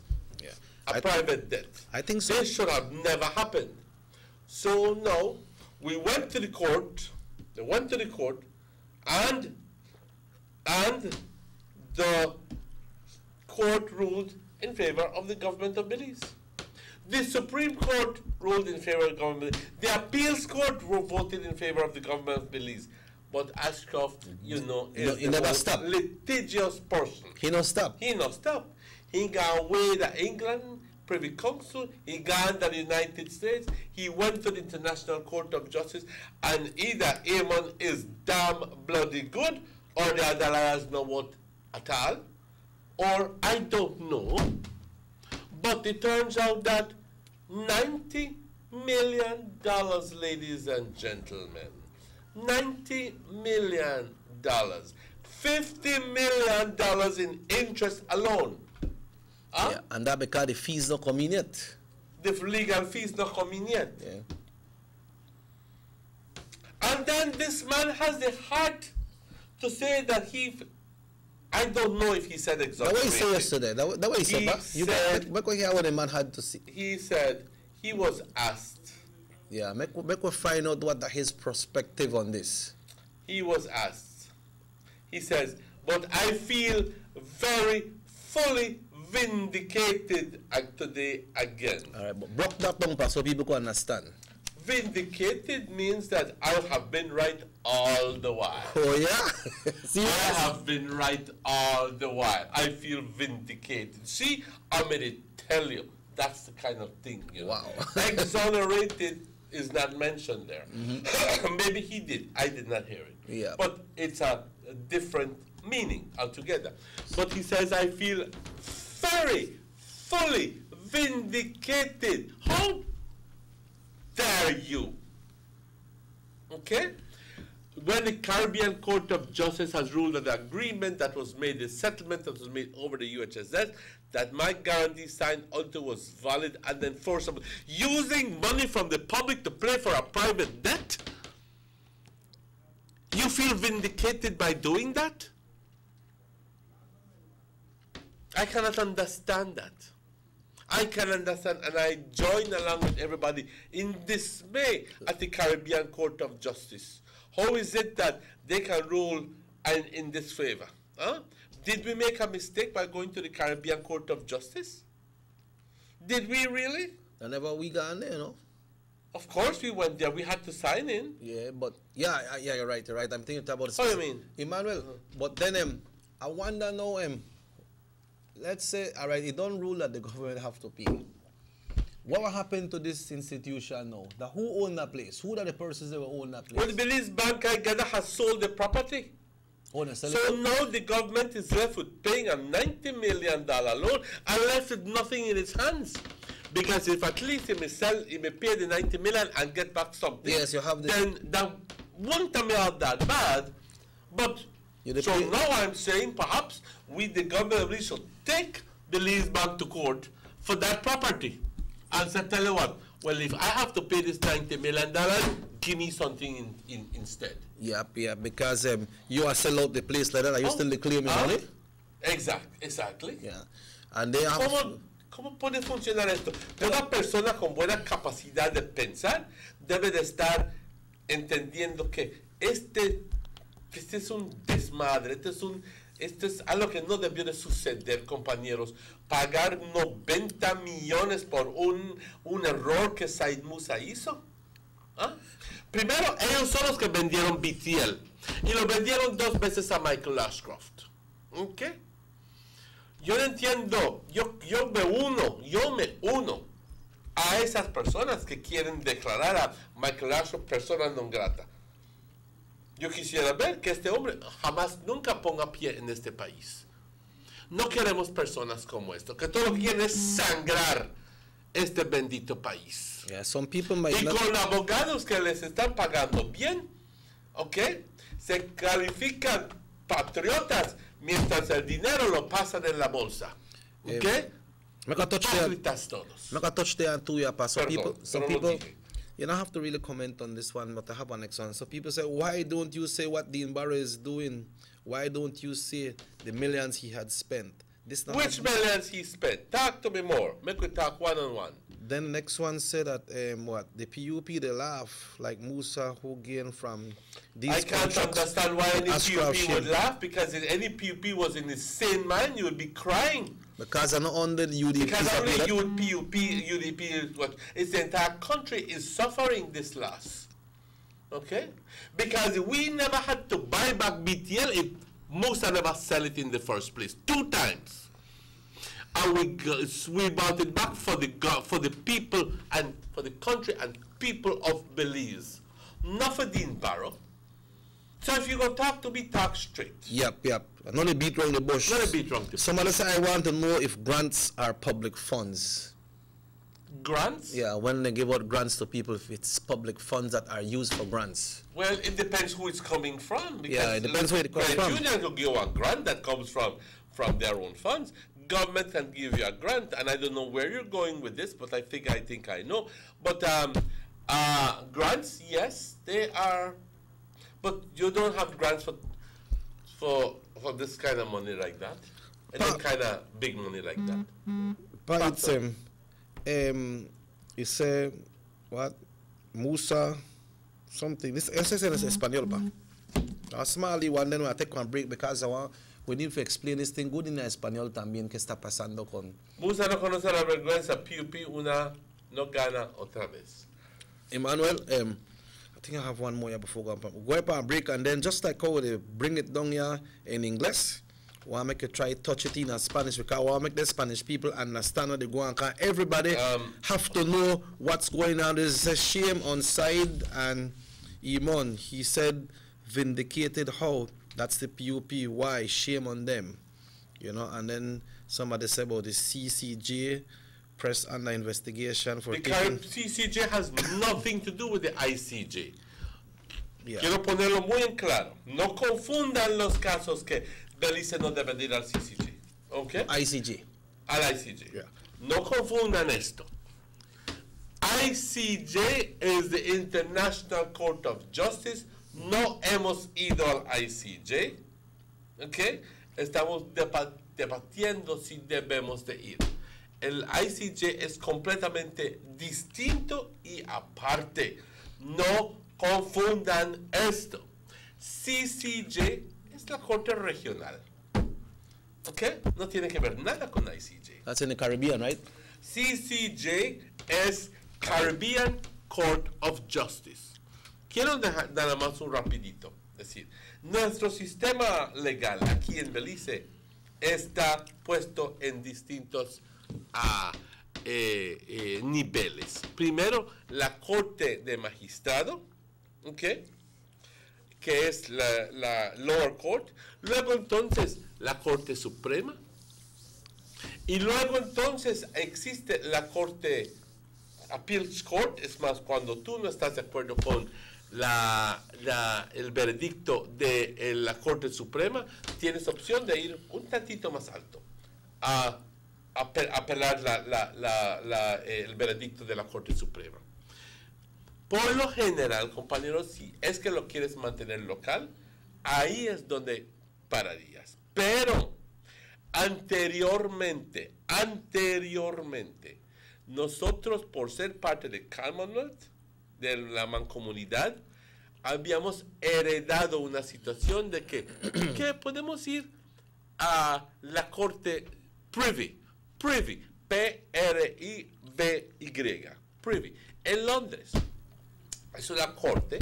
debt? I think so. This should have never happened. So now, we went to the court, they went to the court, and the court ruled, in favor of the government of Belize. The Supreme Court ruled in favor of the government. The appeals court voted in favor of the government of Belize. But Ashcroft, you know, is he the never most stopped. litigious person. He no stop. He no stop. He got away to England, Privy Council. He got to the United States. He went to the International Court of Justice. And either Amon is damn bloody good, or the other liars know what at all, or I don't know. But it turns out that $90 million, ladies and gentlemen, $90 million, $50 million in interest alone. Huh? Yeah, and that because the fees not coming yet. The legal fees not coming yet. Yeah. And then this man has the heart to say that I don't know if he said exactly. That way he said yesterday. That way he said, make we hear what the man had to say. He said he was asked. Yeah, make we find out what his perspective on this. He was asked. He says, but I feel very fully vindicated today again. All right, but broke that down so people can understand. Vindicated means that I have been right all the while. Oh, yeah? I have been right all the while. I feel vindicated. See, I'm going to tell you, that's the kind of thing, you know. Wow. Exonerated is not mentioned there. Mm-hmm. Maybe he did. I did not hear it. Yeah. But it's a different meaning altogether. But he says, I feel very fully vindicated. How dare you? Okay? When the Caribbean Court of Justice has ruled that the agreement that was made, the settlement that was made over the UHSS, that my guarantee signed onto was valid and enforceable, using money from the public to pay for a private debt? You feel vindicated by doing that? I cannot understand that. I can understand, and I join along with everybody in dismay at the Caribbean Court of Justice. How is it that they can rule in this favor? Huh? Did we make a mistake by going to the Caribbean Court of Justice? Did we really? Whenever we got in there, you know. Of course we went there. We had to sign in. Yeah, but yeah, you're right. You're right. I'm thinking about this. What do you mean? Emmanuel, but then I wonder now, let's say, all right, it don't rule that the government have to pay. What will happen to this institution now? Who own that place? Who are the persons that will own that place? Well, the Belize Bank, I gather, has sold the property. So now the government is left with paying a $90 million loan and left with nothing in its hands. Because if at least he may pay the $90 million and get back something, yes, you have this. Then that won't come out that bad. But so now I'm saying perhaps we, the government, we should take the Belize Bank to court for that property. And say, tell you what, well, if I have to pay this $90 million, give me something instead. Yeah, because you are sell out the place like that, and you still claim your money? Exactly. Yeah. And they have... ¿Cómo puede funcionar esto? Toda persona con buena capacidad de pensar debe de estar entendiendo que este es un desmadre, este es algo que no debió de suceder, compañeros. Pagar 90 millones por un error que Said Musa hizo. ¿Ah? Primero, ellos son los que vendieron BTL y lo vendieron 2 veces a Michael Ashcroft. ¿Ok? Yo no entiendo, yo me uno a esas personas que quieren declarar a Michael Ashcroft persona non grata. Yo quisiera ver que este hombre jamás, nunca ponga pie en este país. No queremos personas como esto, que todo lo que quieren es sangrar este bendito país. Yeah, some people might y con abogados que les están pagando bien, ¿ok? Se califican patriotas mientras el dinero lo pasan en la bolsa. ¿Ok? Hipócritas todos. I'm going to touch there too, yeah, Some people, you don't have to really comment on this one, but I have one next one. So people say, why don't you say what Dean Barrow is doing? Why don't you say the millions he had spent? Which millions he spent? Talk to me more. Make we talk one-on-one. Then the next one said that what the PUP they laugh like Musa who gained from these. I can't understand why any PUP would laugh, because if any PUP was in his sane mind, you would be crying. Because not only UDP. Because only UDP, what it's the entire country is suffering this loss. Okay, because we never had to buy back BTL if Musa never sell it in the first place 2 times. And we bought it back for the people and for the country and people of Belize, not for Dean Barrow. So if you go talk to me, talk straight. Yep. Not a beat around the bush. Not a beat around the bush. Somebody say, I want to know if grants are public funds. Grants? Yeah, when they give out grants to people, if it's public funds that are used for grants. Well, it depends who it's coming from. Because yeah, it depends where it comes from. Union will give a grant that comes from their own funds. Government can give you a grant, and I don't know where you're going with this, but I think I know. But grants, yes, they are. But you don't have grants for this kind of money like that, and this kind of big money like that. But it's you say what Musa something. This is in Espanol, pa. A small one, then we take one break because we need to explain this thing good in Espanol también que está pasando con. Musa no conoce la vergüenza. PUP una no gana otra vez. Emmanuel, I think I have one more here before go up and break, and then just like how they bring it down here in English, I want to make you try touch it in Spanish, because I want to make the Spanish people understand what they go on. Because everybody have to know what's going on. There's a shame on side, and Imon, he said, vindicated how. That's the PUP. Why? Shame on them. You know, and then somebody said about the CCJ press under investigation for because CCJ has nothing to do with the ICJ. Yeah. Quiero ponerlo muy en claro. No confundan los casos que Belice no debe ir al CCJ. ¿Ok? ICJ. Al ICJ. Yeah. No confundan esto. ICJ is the International Court of Justice. No hemos ido al ICJ. ¿Ok? Estamos debatiendo si debemos de ir. El ICJ es completamente distinto y aparte. No confundan esto. CCJ es la Corte Regional. ¿Ok? No tiene que ver nada con ICJ. That's in the Caribbean, right? CCJ es Caribbean Court of Justice. Quiero dejar nada más un rapidito. Es decir, nuestro sistema legal aquí en Belice está puesto en distintos niveles. Primero, la Corte de Magistrado, ¿okay? Que es la lower court. Luego, entonces, la Corte Suprema. Y luego, entonces, existe la Corte Appeals Court. Es más, cuando tú no estás de acuerdo con el veredicto de la Corte Suprema, tienes opción de ir un tantito más alto a apelar el veredicto de la Corte Suprema. Por lo general, compañeros, si es que lo quieres mantener local, ahí es donde pararías. Pero anteriormente, nosotros, por ser parte de Commonwealth, de la mancomunidad, habíamos heredado una situación de que podemos ir a la Corte Privy, P-R-I-V-Y, Privy, en Londres. Es una corte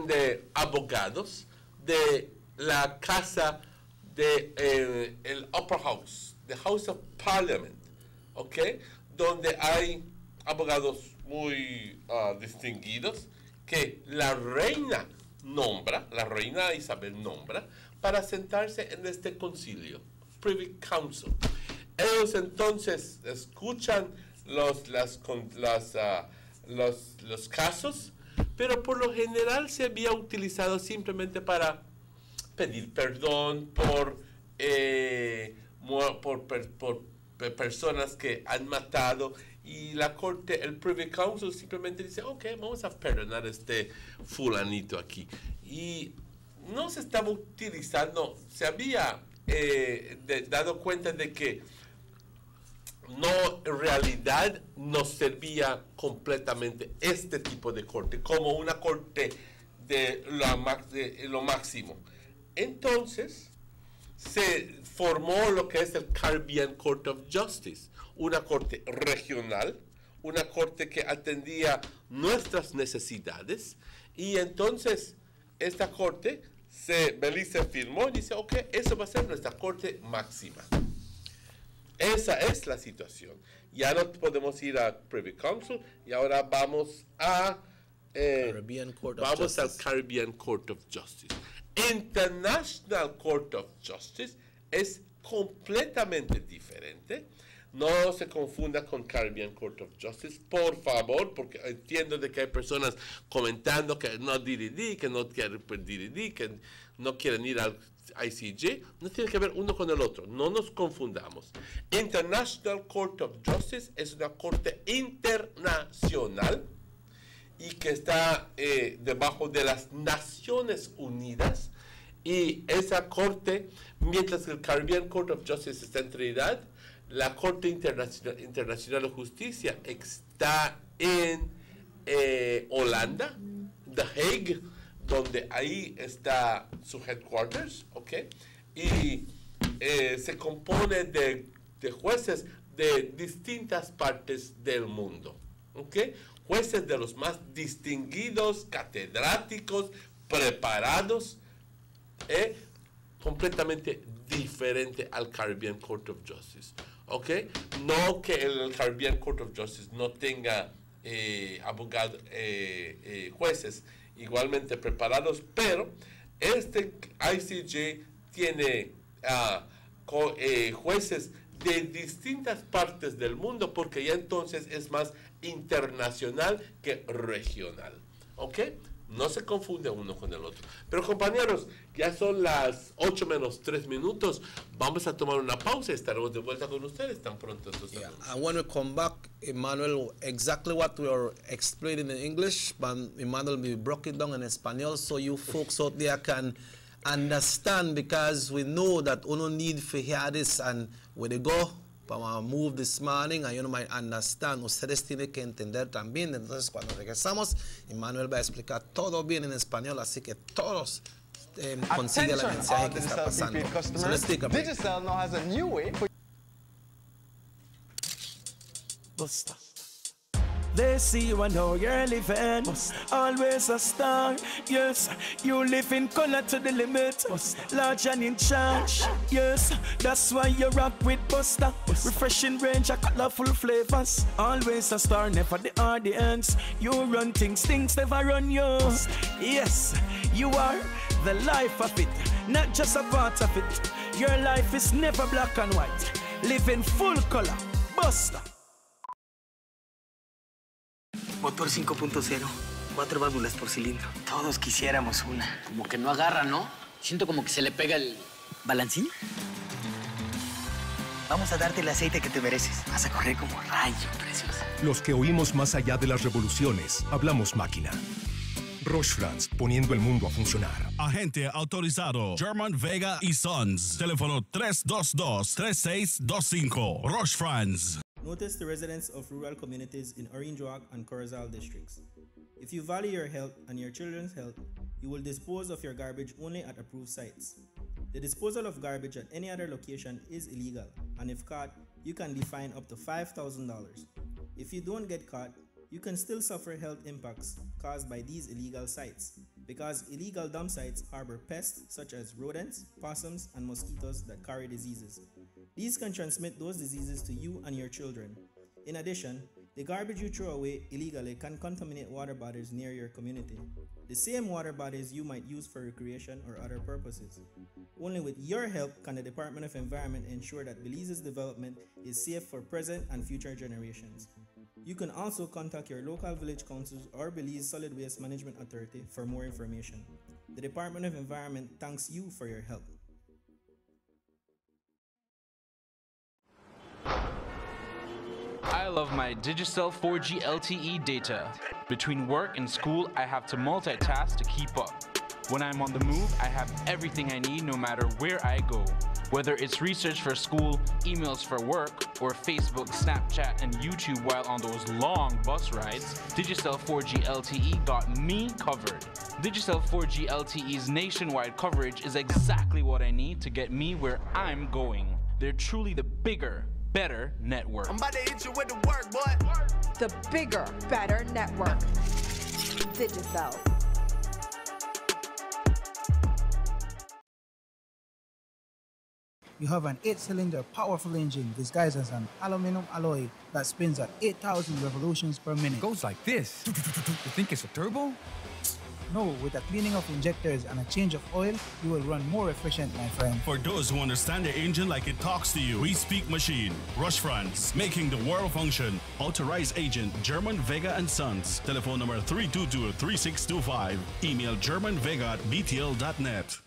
de abogados de la casa de el Upper House, the House of Parliament, ¿ok? Donde hay abogados muy distinguidos que la reina Isabel nombra para sentarse en este concilio, Privy Council. Ellos entonces escuchan los casos, pero por lo general se había utilizado simplemente para pedir perdón por personas que han matado, y la corte, el Privy Council simplemente dice, ok, vamos a perdonar a este fulanito aquí. Y no se estaba utilizando, se había dado cuenta de que no, en realidad nos servía completamente este tipo de corte, como una corte de lo máximo. Entonces, se formó lo que es el Caribbean Court of Justice, una corte regional, una corte que atendía nuestras necesidades, y entonces esta corte, Belice firmó y dice, ok, eso va a ser nuestra corte máxima. Esa es la situación. Ya no podemos ir a Privy Council y ahora vamos a al Caribbean Court of Justice. International Court of Justice es completamente diferente. No se confunda con Caribbean Court of Justice, por favor, porque entiendo de que hay personas comentando que no DDD, que no quieren DDD, que no quieren ir al ICJ. No tiene que ver uno con el otro, no nos confundamos. International Court of Justice es una corte internacional y que está debajo de las Naciones Unidas, y esa corte, mientras que el Caribbean Court of Justice está en Trinidad, la Corte Internacional de Justicia está en Holanda, The Hague, donde ahí está su headquarters, ¿ok? Y se compone de jueces de distintas partes del mundo, ¿ok? Jueces de los más distinguidos, catedráticos, preparados, completamente diferente al Caribbean Court of Justice, ¿ok? No que el Caribbean Court of Justice no tenga abogados, jueces igualmente preparados, pero este ICJ tiene jueces de distintas partes del mundo, porque ya entonces es más internacional que regional, ¿ok? No se confunde uno con el otro. Pero compañeros, ya son las 8 menos 3 minutos. Vamos a tomar una pausa y estaremos de vuelta con ustedes tan pronto. And when we come back, Emmanuel, exactly what we are explaining in English, but Emmanuel will break it down in Espanol so you folks out there can understand, because we know that we don't need to hear this, and when they go para move this morning, and you might understand, ustedes tienen que entender también. Entonces, cuando regresamos, Emmanuel va a explicar todo bien en español, así que todos consiguen el mensaje que está pasando. So let's take a break. Digicel now has a new way for Buster. They see you and how you're living. Always a star. Yes, you live in color to the limit. Large and in charge. Yes, that's why you rock with Buster. Refreshing range of colorful flavors. Always a star, never the audience. You run things never run you. Yes, you are the life of it, not just a part of it. Your life is never black and white. Live in full color. Buster. Motor 5.0, 4 válvulas por cilindro. Todos quisiéramos una. Como que no agarra, ¿no? Siento como que se le pega el balancín. Vamos a darte el aceite que te mereces. Vas a correr como rayo, preciosa. Los que oímos más allá de las revoluciones, hablamos máquina. Roche France, poniendo el mundo a funcionar. Agente autorizado German Vega y Sons. Teléfono 322-3625. Roche France. Notice the residents of rural communities in Orange Walk and Corozal districts. If you value your health and your children's health, you will dispose of your garbage only at approved sites. The disposal of garbage at any other location is illegal, and if caught, you can be fined up to $5,000. If you don't get caught, you can still suffer health impacts caused by these illegal sites, because illegal dump sites harbor pests such as rodents, possums, and mosquitoes that carry diseases. These can transmit those diseases to you and your children. In addition, the garbage you throw away illegally can contaminate water bodies near your community, the same water bodies you might use for recreation or other purposes. Only with your help can the Department of Environment ensure that Belize's development is safe for present and future generations. You can also contact your local village councils or Belize Solid Waste Management Authority for more information. The Department of Environment thanks you for your help. I love my Digicel 4G LTE data. Between work and school, I have to multitask to keep up. When I'm on the move, I have everything I need no matter where I go. Whether it's research for school, emails for work, or Facebook, Snapchat, and YouTube while on those long bus rides, Digicel 4G LTE got me covered. Digicel 4G LTE's nationwide coverage is exactly what I need to get me where I'm going. They're truly the bigger, better network. I'm about to hit you with the work, boy. The bigger, better network. Digicel. You have an 8-cylinder powerful engine disguised as an aluminum alloy that spins at 8,000 revolutions per minute. Goes like this. You think it's a turbo? No, with a cleaning of injectors and a change of oil, you will run more efficient, my friend. For those who understand the engine like it talks to you, we speak machine. Rush France, making the world function. Authorized agent, German Vega & Sons. Telephone number 322-3625. Email germanvega@btl.net.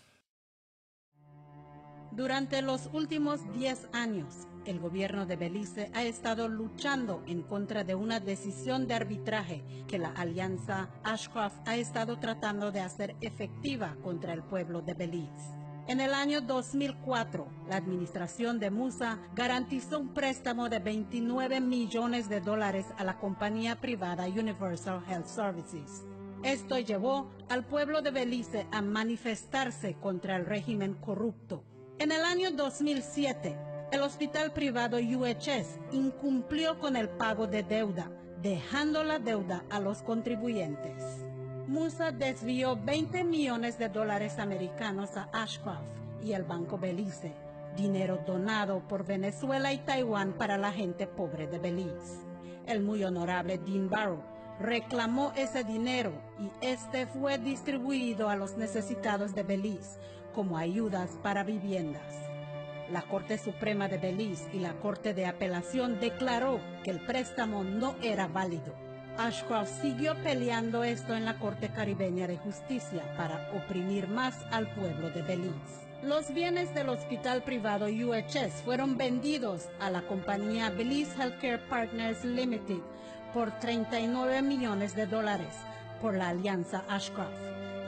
Durante los últimos 10 años, el gobierno de Belice ha estado luchando en contra de una decisión de arbitraje que la alianza Ashcroft ha estado tratando de hacer efectiva contra el pueblo de Belice. En el año 2004, la administración de Musa garantizó un préstamo de $29 millones a la compañía privada Universal Health Services. Esto llevó al pueblo de Belice a manifestarse contra el régimen corrupto. En el año 2007, el hospital privado UHS incumplió con el pago de deuda, dejando la deuda a los contribuyentes. Musa desvió $20 millones americanos a Ashcroft y el Banco Belice, dinero donado por Venezuela y Taiwán para la gente pobre de Belice. El muy honorable Dean Barrow reclamó ese dinero y este fue distribuido a los necesitados de Belice como ayudas para viviendas. La Corte Suprema de Belice y la Corte de Apelación declaró que el préstamo no era válido. Ashcroft siguió peleando esto en la Corte Caribeña de Justicia para oprimir más al pueblo de Belice. Los bienes del hospital privado UHS fueron vendidos a la compañía Belize Healthcare Partners Limited por $39 millones por la alianza Ashcroft.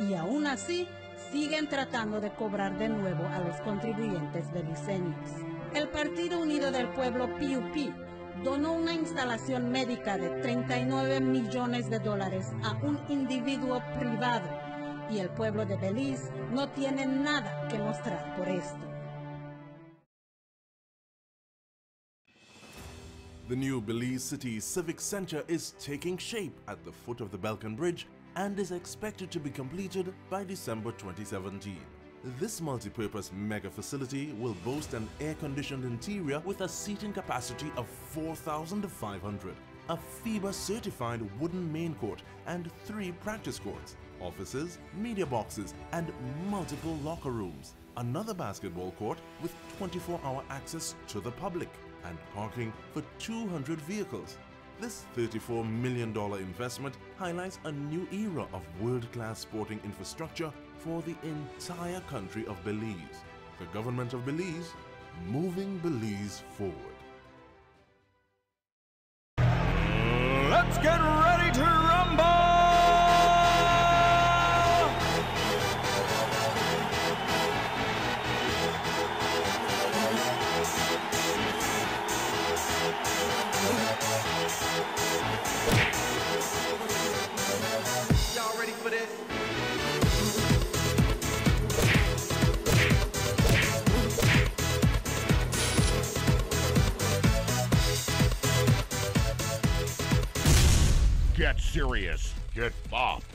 Y aún así, siguen tratando de cobrar de nuevo a los contribuyentes beliceños. El Partido Unido del Pueblo PUP donó una instalación médica de $39 millones a un individuo privado y el pueblo de Belice no tiene nada que mostrar por esto. The new Belize City Civic Center is taking shape at the foot of the Balkan Bridge and is expected to be completed by December 2017. This multi-purpose mega facility will boast an air-conditioned interior with a seating capacity of 4,500, a FIBA-certified wooden main court and 3 practice courts, offices, media boxes and multiple locker rooms, another basketball court with 24-hour access to the public, and parking for 200 vehicles. This $34 million investment highlights a new era of world-class sporting infrastructure for the entire country of Belize. The government of Belize, moving Belize forward. Let's get ready to rumble! Y'all ready for this? Get serious. Get bopped.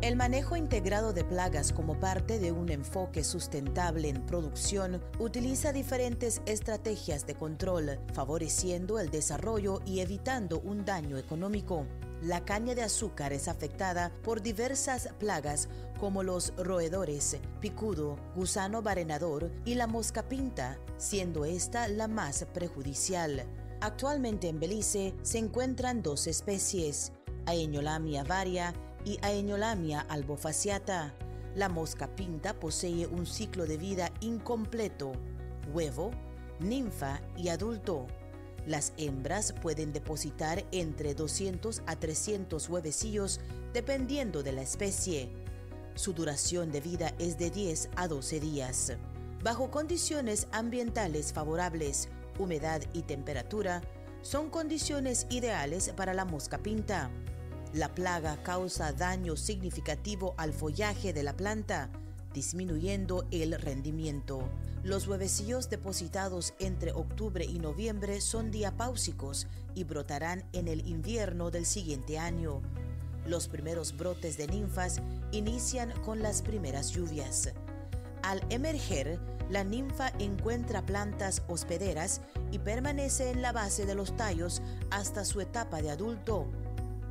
El manejo integrado de plagas como parte de un enfoque sustentable en producción utiliza diferentes estrategias de control, favoreciendo el desarrollo y evitando un daño económico. La caña de azúcar es afectada por diversas plagas como los roedores, picudo, gusano barenador y la mosca pinta, siendo esta la más perjudicial. Actualmente en Belice se encuentran 2 especies, Aeñolamia varia y Aeñolamia albofasciata. La mosca pinta posee un ciclo de vida incompleto, huevo, ninfa y adulto. Las hembras pueden depositar entre 200 a 300 huevecillos dependiendo de la especie. Su duración de vida es de 10 a 12 días. Bajo condiciones ambientales favorables, humedad y temperatura, son condiciones ideales para la mosca pinta. La plaga causa daño significativo al follaje de la planta, disminuyendo el rendimiento. Los huevecillos depositados entre octubre y noviembre son diapáusicos y brotarán en el invierno del siguiente año. Los primeros brotes de ninfas inician con las primeras lluvias. Al emerger, la ninfa encuentra plantas hospederas y permanece en la base de los tallos hasta su etapa de adulto.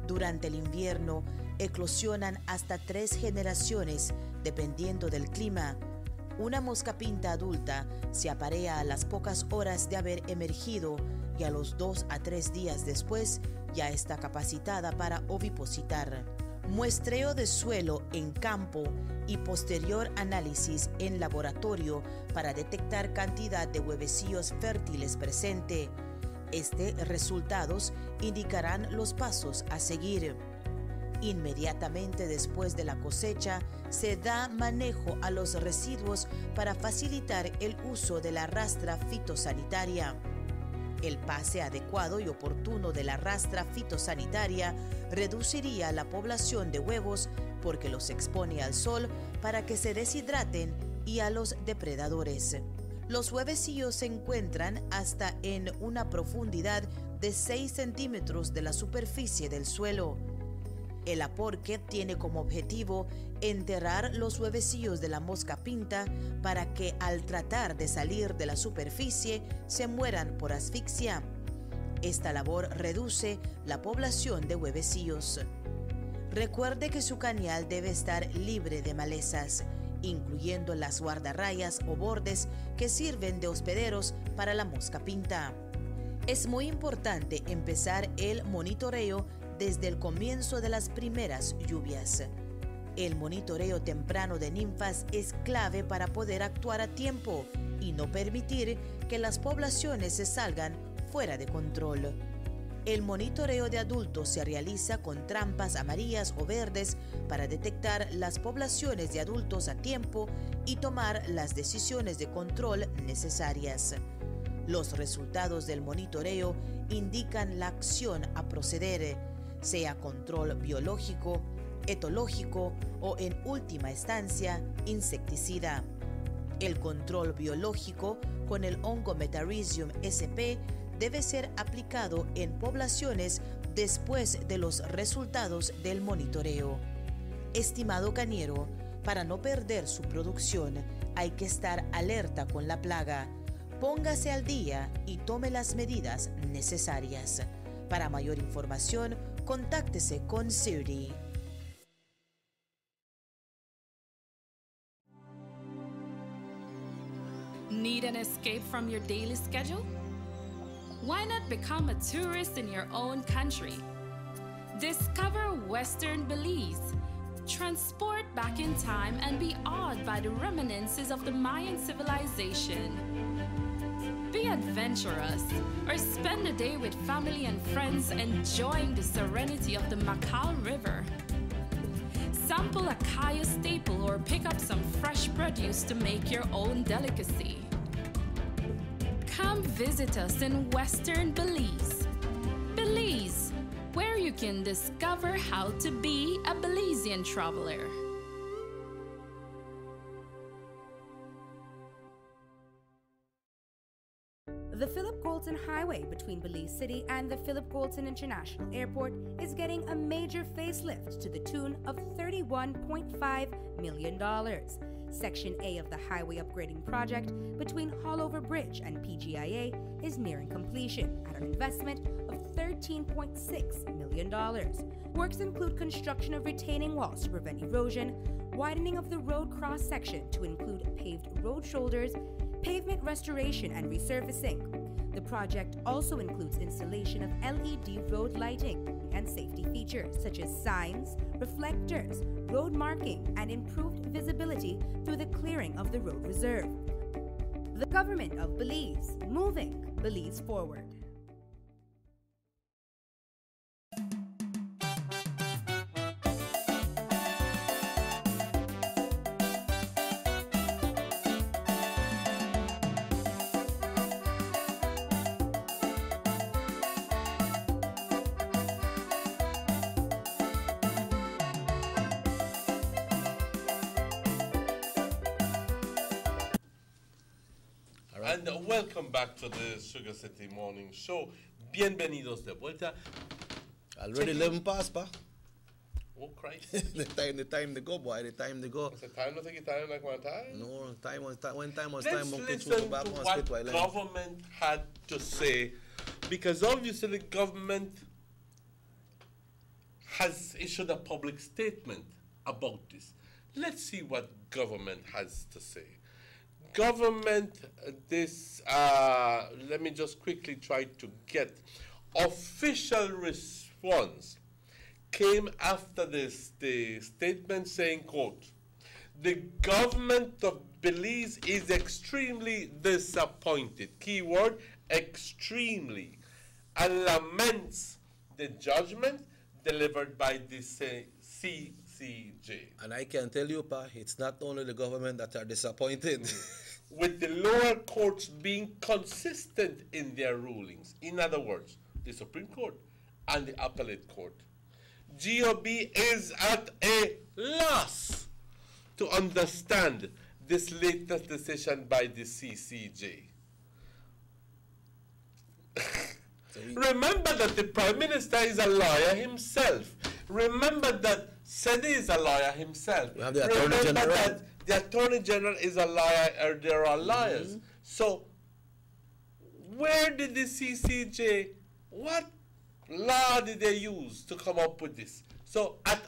Durante el invierno, eclosionan hasta 3 generaciones, dependiendo del clima. Una mosca pinta adulta se aparea a las pocas horas de haber emergido y a los 2 a 3 días después ya está capacitada para ovipositar. Muestreo de suelo en campo y posterior análisis en laboratorio para detectar cantidad de huevecillos fértiles presente. Resultados indicarán los pasos a seguir. Inmediatamente después de la cosecha, se da manejo a los residuos para facilitar el uso de la rastra fitosanitaria. El pase adecuado y oportuno de la rastra fitosanitaria reduciría la población de huevos porque los expone al sol para que se deshidraten y a los depredadores. Los huevecillos se encuentran hasta en una profundidad de 6 centímetros de la superficie del suelo. El aporque tiene como objetivo enterrar los huevecillos de la mosca pinta para que al tratar de salir de la superficie se mueran por asfixia. Esta labor reduce la población de huevecillos. Recuerde que su cañal debe estar libre de malezas, incluyendo las guardarrayas o bordes que sirven de hospederos para la mosca pinta. Es muy importante empezar el monitoreo desde el comienzo de las primeras lluvias. El monitoreo temprano de ninfas es clave para poder actuar a tiempo y no permitir que las poblaciones se salgan fuera de control. El monitoreo de adultos se realiza con trampas amarillas o verdes para detectar las poblaciones de adultos a tiempo y tomar las decisiones de control necesarias. Los resultados del monitoreo indican la acción a proceder, sea control biológico, etológico o, en última instancia, insecticida. El control biológico con el hongo Metarhizium sp debe ser aplicado en poblaciones después de los resultados del monitoreo. Estimado cañero, para no perder su producción, hay que estar alerta con la plaga. Póngase al día y tome las medidas necesarias. Para mayor información, contáctese con CIRDI. Need an escape from your daily schedule? Why not become a tourist in your own country? Discover Western Belize. Transport back in time and be awed by the reminiscences of the Mayan civilization. Be adventurous or spend a day with family and friends enjoying the serenity of the Macau River. Sample a Kaya staple or pick up some fresh produce to make your own delicacy. Come visit us in Western Belize. Belize, where you can discover how to be a Belizean traveler. The Philip Goulton Highway between Belize City and the Philip Goulton International Airport is getting a major facelift to the tune of $31.5 million. Section A of the highway upgrading project between Hollover Bridge and PGIA is nearing completion at an investment of $13.6 million. Works include construction of retaining walls to prevent erosion, widening of the road cross-section to include paved road shoulders, pavement restoration and resurfacing. The project also includes installation of LED road lighting and safety features such as signs, reflectors, road marking, and improved visibility through the clearing of the road reserve. The government of Belize, moving Belize forward. And welcome back to the Sugar City Morning Show. Bienvenidos de vuelta. Already 11 past, pa. Oh, Christ. the time to go, boy. The time to go. The time to take time like one time? No, time was time. When time was Let's time, listen to what government had to say, because obviously the government has issued a public statement about this. Let's see what government has to say. Government, let me just quickly try to get official response. Came after this, the statement saying, quote, the government of Belize is extremely disappointed, keyword, extremely, and laments the judgment delivered by the CCJ. And I can tell you, pa, it's not only the government that are disappointed. With the lower courts being consistent in their rulings. In other words, the Supreme Court and the Appellate Court. GOB is at a loss to understand this latest decision by the CCJ. Remember that the Prime Minister is a lawyer himself. Remember that Sedi is a lawyer himself. We have the Attorney General. That the Attorney General is a lawyer, or there are lawyers. So, where did the CCJ, what law did they use to come up with this? So, at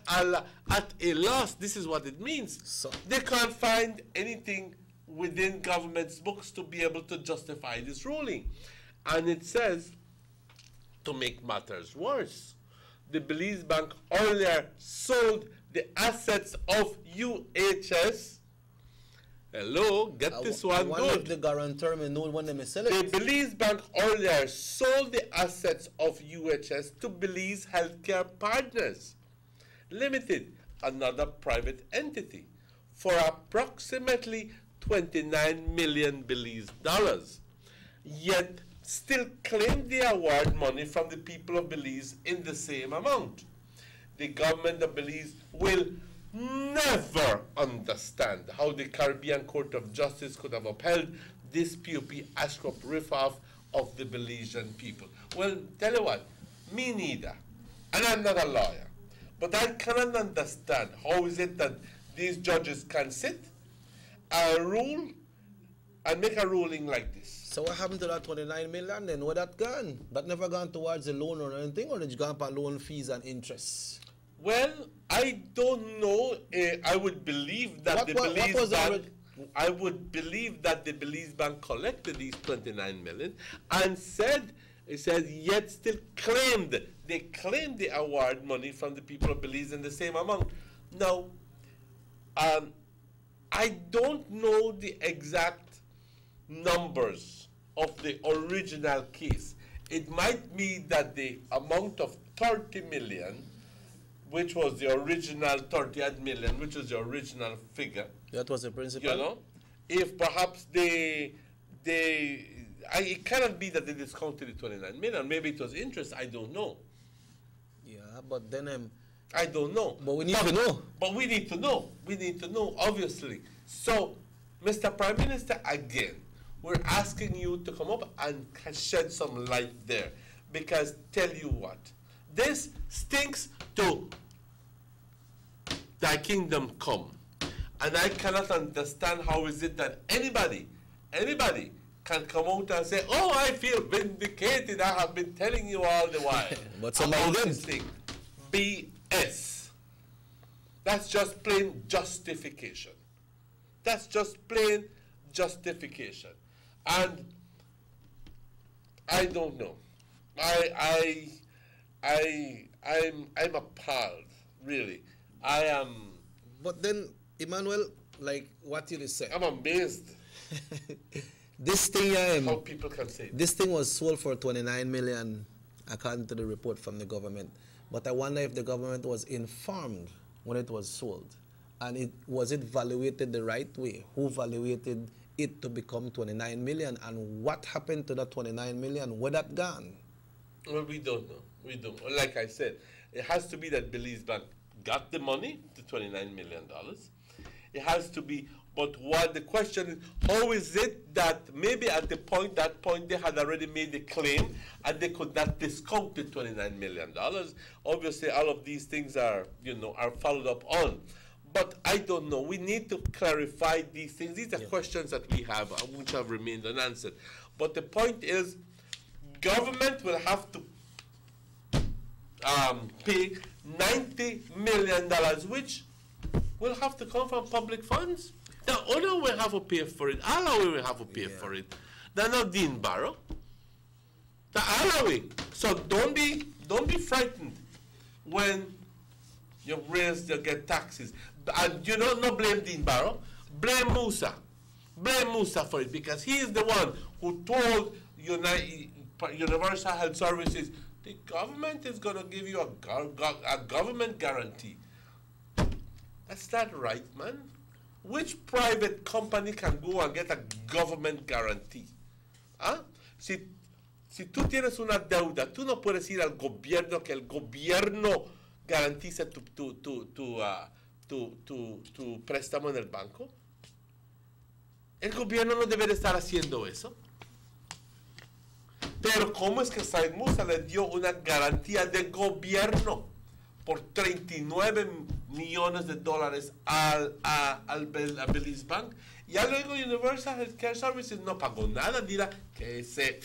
a loss, this is what it means. So, they can't find anything within government's books to be able to justify this ruling. And it says, to make matters worse, the Belize Bank earlier sold the assets of UHS. Hello, get this one good. The guarantor may know when they sell it. The Belize Bank earlier sold the assets of UHS to Belize Healthcare Partners Limited, another private entity, for approximately 29 million Belize dollars. Yet still claimed the award money from the people of Belize in the same amount. The government of Belize will never understand how the Caribbean Court of Justice could have upheld this POP Ashcroft riff-off of the Belizean people. Well, tell you what, me neither. And I'm not a lawyer. But I cannot understand how is it that these judges can sit and rule and make a ruling like this. So what happened to that 29 million then? Where that gone? That never gone towards the loan or anything, or did you gone for loan fees and interest? Well, I don't know. I would believe that the Belize Bank. I would believe that the Belize Bank collected these 29 million and said, it says, yet still claimed. They claimed the award money from the people of Belize in the same amount. Now, I don't know the exact numbers of the original case. It might be that the amount of 30 million, which was the original 30 million, which was the original figure. That was the principal. You know, if perhaps it cannot be that they discounted the 29 million. Maybe it was interest. I don't know. Yeah, but then I don't know. But we need to know. But we need to know. We need to know, obviously. So, Mr. Prime Minister, again, we're asking you to come up and shed some light there. Because tell you what, this stinks to thy kingdom come. And I cannot understand how is it that anybody can come out and say, oh, I feel vindicated. I have been telling you all the while. But somebody didn't. BS. That's just plain justification. That's just plain justification. And I don't know. I'm appalled, really. I am. But then, Emmanuel, like what you just said. I'm amazed. This thing, how people can say this thing was sold for 29 million, according to the report from the government. But I wonder if the government was informed when it was sold, and was it valuated the right way? Who valuated it to become 29 million, and what happened to that 29 million? Where that gone? Well, we don't know. We don't. Like I said, it has to be that Belize Bank got the money, the $29 million. It has to be, But what the question is, how is it that maybe at that point they had already made the claim and they could not discount the $29 million? Obviously, all of these things are, are followed up on. But I don't know. We need to clarify these things. These are questions that we have, which have remained unanswered. But the point is, government will have to pay $90 million, which will have to come from public funds. The owner will have to pay for it. Alawi will have to pay for it. They're not Dean Barrow. The Alawi. So don't be frightened when you get taxes. And not blame Dean Barrow. Blame Musa. Blame Musa for it, because he is the one who told Universal Health Services, the government is going to give you a government guarantee. That's not right, man. Which private company can go and get a government guarantee? ¿Ah? Si tú tienes una deuda, tú no puedes ir al gobierno que el gobierno garantice tu préstamo en el banco. El gobierno no debe de estar haciendo eso. Pero ¿cómo es que Said Musa le dio una garantía de gobierno por $39 millones a Belize Bank? Y luego Universal Healthcare Services no pagó nada, dirá que ese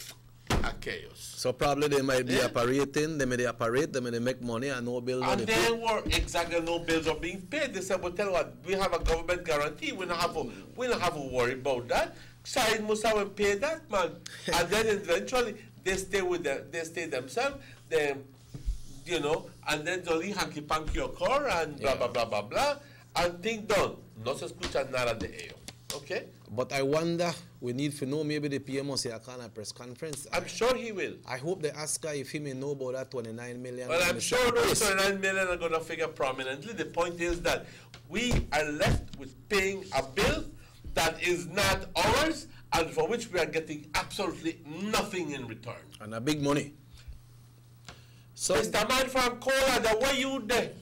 aquellos. So probably they might be operating, they may make money and no bills. And they were exactly no bills are being paid. They said, well, tell you what, we have a government guarantee. We don't have to worry about that. Said Musa will pay that, man. And then eventually they stay themselves. Then, and then Dolly hanky panky occur and blah blah blah blah blah, and thing done. No se escucha nada de ello. Okay? But I wonder, we need to know, maybe the PM will say a kind of press conference. I'm sure he will. I hope they ask her if he may know about that $29 million. Well, I'm sure those $29 million are going to figure prominently. The point is that we are left with paying a bill that is not ours and for which we are getting absolutely nothing in return. And a big money. So, Mr. Man from Kola, the way you there?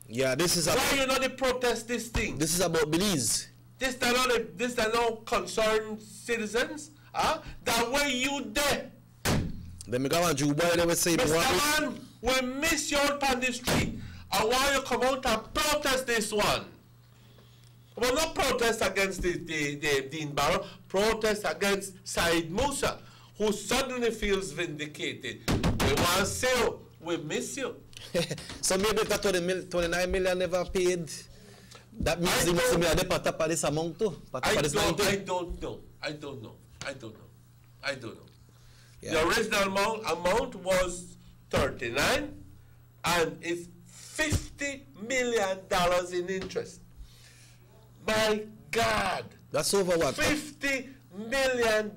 Yeah, this is about... Why you not protest this thing? This is about Belize. This are not concerned citizens. The way you there? They make a Jew boy, they will say... Mr. Man, we miss you out on the street. I want you to come out and protest this one. Well, not protest against the Dean Barrow, protest against Said Musa, who suddenly feels vindicated. We want to say, we miss you. So maybe if that $29 million never paid, that means they must be at the this amount too. I don't know. Yeah. The original amount was 39, and it's $50 million in interest. My God. That's over what? $50 million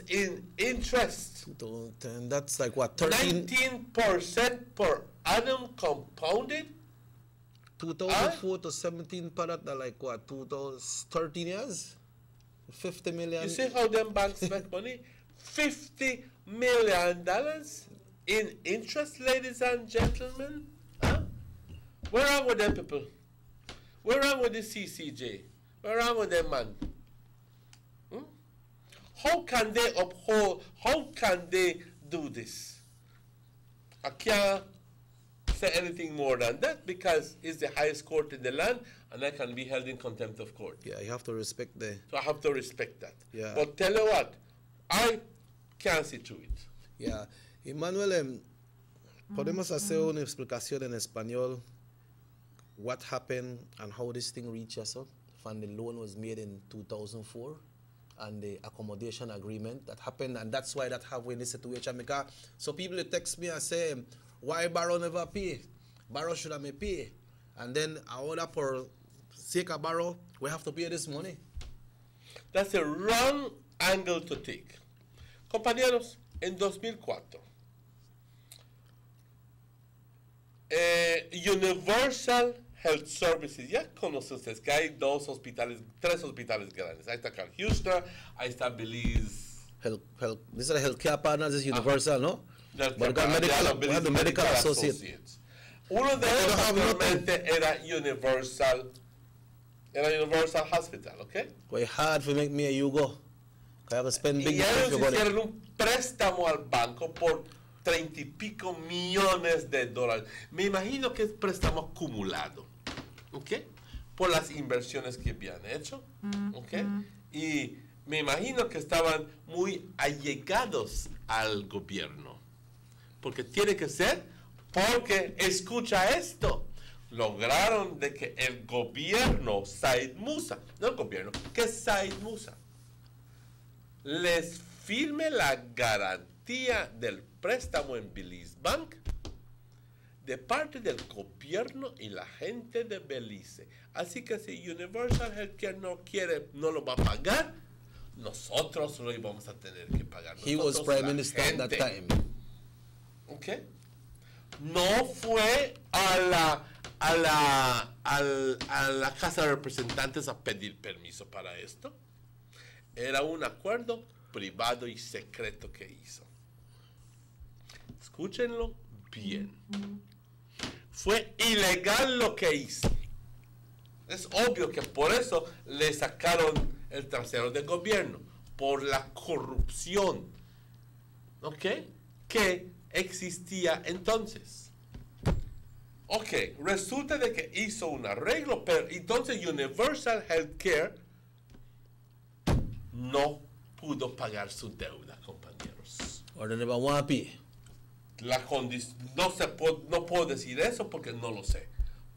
in interest. That's like what? 19% per annum compounded? 2004 to 17 per that, like what? 13 years? 50 million. You see how them banks make money? $50 million in interest, ladies and gentlemen? Huh? Where are with them people? Where are with the CCJ? Where are with them, man? How can they uphold, how can they do this? I can't say anything more than that because it's the highest court in the land and I can be held in contempt of court. Yeah, you have to respect the... So I have to respect that. Yeah. But tell you what, I can't see through it. Yeah. Emmanuel, podemos hacer una explicación en español what happened and how this thing reached us up? And the loan was made in 2004 and the accommodation agreement that happened, and that's why that have in this situation. Because so people text me and say, why Barrow never pay? Barrow should have pay. And then ahora por sake of Barrow, we have to pay this money. That's a wrong angle to take. Compañeros, en 2004, Universal Health Services, ya conocen ustedes que hay tres hospitales grandes. Ahí está Carl Houston, ahí está Belize. These are the healthcare partners, this is Universal, ¿no? But we have the medical associates. Uno de ellos actualmente era Universal Era Universal Hospital, ¿ok? Quite hard for make me a you go. I have to spend big Y ellos money. hicieron un préstamo al banco por 30 y pico millones de dólares. Me imagino que es préstamo acumulado, ¿ok? Por las inversiones que habían hecho, ¿ok? Y me imagino que estaban muy allegados al gobierno. Porque tiene que ser, porque escucha esto. Lograron de que el gobierno, Said Musa, no el gobierno, que Said Musa, les firme la garantía del préstamo en Belize Bank de parte del gobierno y la gente de Belice. Así que si Universal Healthcare no quiere, no lo va a pagar, nosotros lo íbamos a tener que pagar. He was prime minister at that time. ¿Ok? No fue a la Casa de Representantes a pedir permiso para esto. Era un acuerdo privado y secreto que hizo. Escúchenlo bien. Fue ilegal lo que hizo. Es obvio que por eso le sacaron el trasero del gobierno, por la corrupción, ¿ok?, que existía entonces. Ok, resulta de que hizo un arreglo, pero entonces Universal Healthcare no pudo pagar su deuda, compañeros. Or they never want to pay. No puedo decir eso porque no lo sé,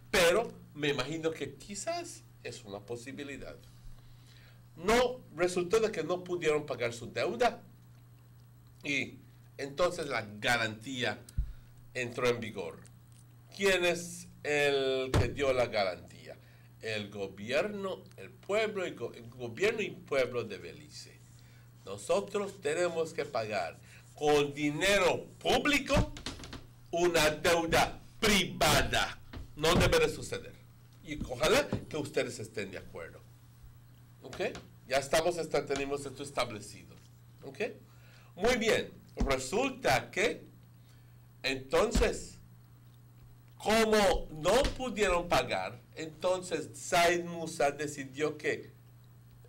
pero me imagino que quizás es una posibilidad. No, resultó de que no pudieron pagar su deuda y entonces la garantía entró en vigor. ¿Quién es el que dio la garantía? El gobierno, el pueblo, el gobierno y pueblo de Belice. Nosotros tenemos que pagar con dinero público una deuda privada. No debe de suceder. Y ojalá que ustedes estén de acuerdo. ¿Ok? Ya tenemos esto establecido. ¿Ok? Muy bien. Resulta que entonces, como no pudieron pagar, entonces Said Musa decidió que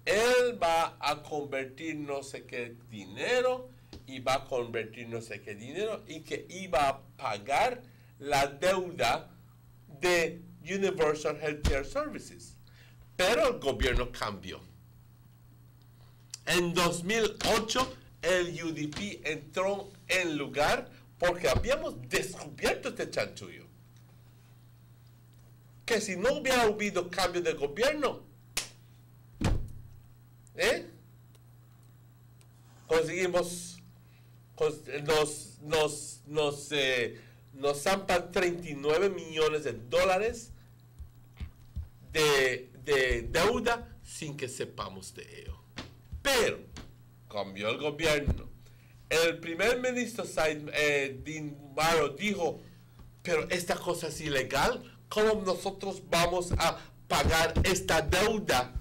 él va a convertir no sé qué dinero y va a convertir no sé qué dinero y que iba a pagar la deuda de Universal Healthcare Services. Pero el gobierno cambió. En 2008 el UDP entró en lugar porque habíamos descubierto este chanchullo. Que si no hubiera habido cambio de gobierno, conseguimos, nos zampan 39 millones de dólares de deuda sin que sepamos de ello. Pero cambió el gobierno. El primer ministro Dean Barrow dijo, pero esta cosa es ilegal. ¿Cómo nosotros vamos a pagar esta deuda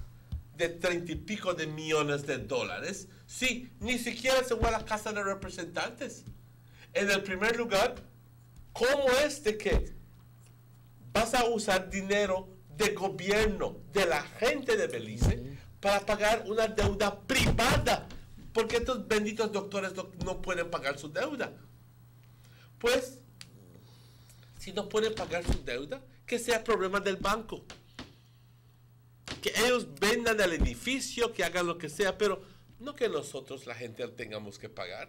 de 30 y pico de millones de dólares? Sí, ni siquiera se fue a la Casa de Representantes. En el primer lugar, ¿cómo es de que vas a usar dinero de gobierno, de la gente de Belice, para pagar una deuda privada? Porque estos benditos doctores no pueden pagar su deuda. Pues, si no pueden pagar su deuda, que sea problema del banco. Que ellos vendan el edificio, que hagan lo que sea, pero no que nosotros, la gente, tengamos que pagar.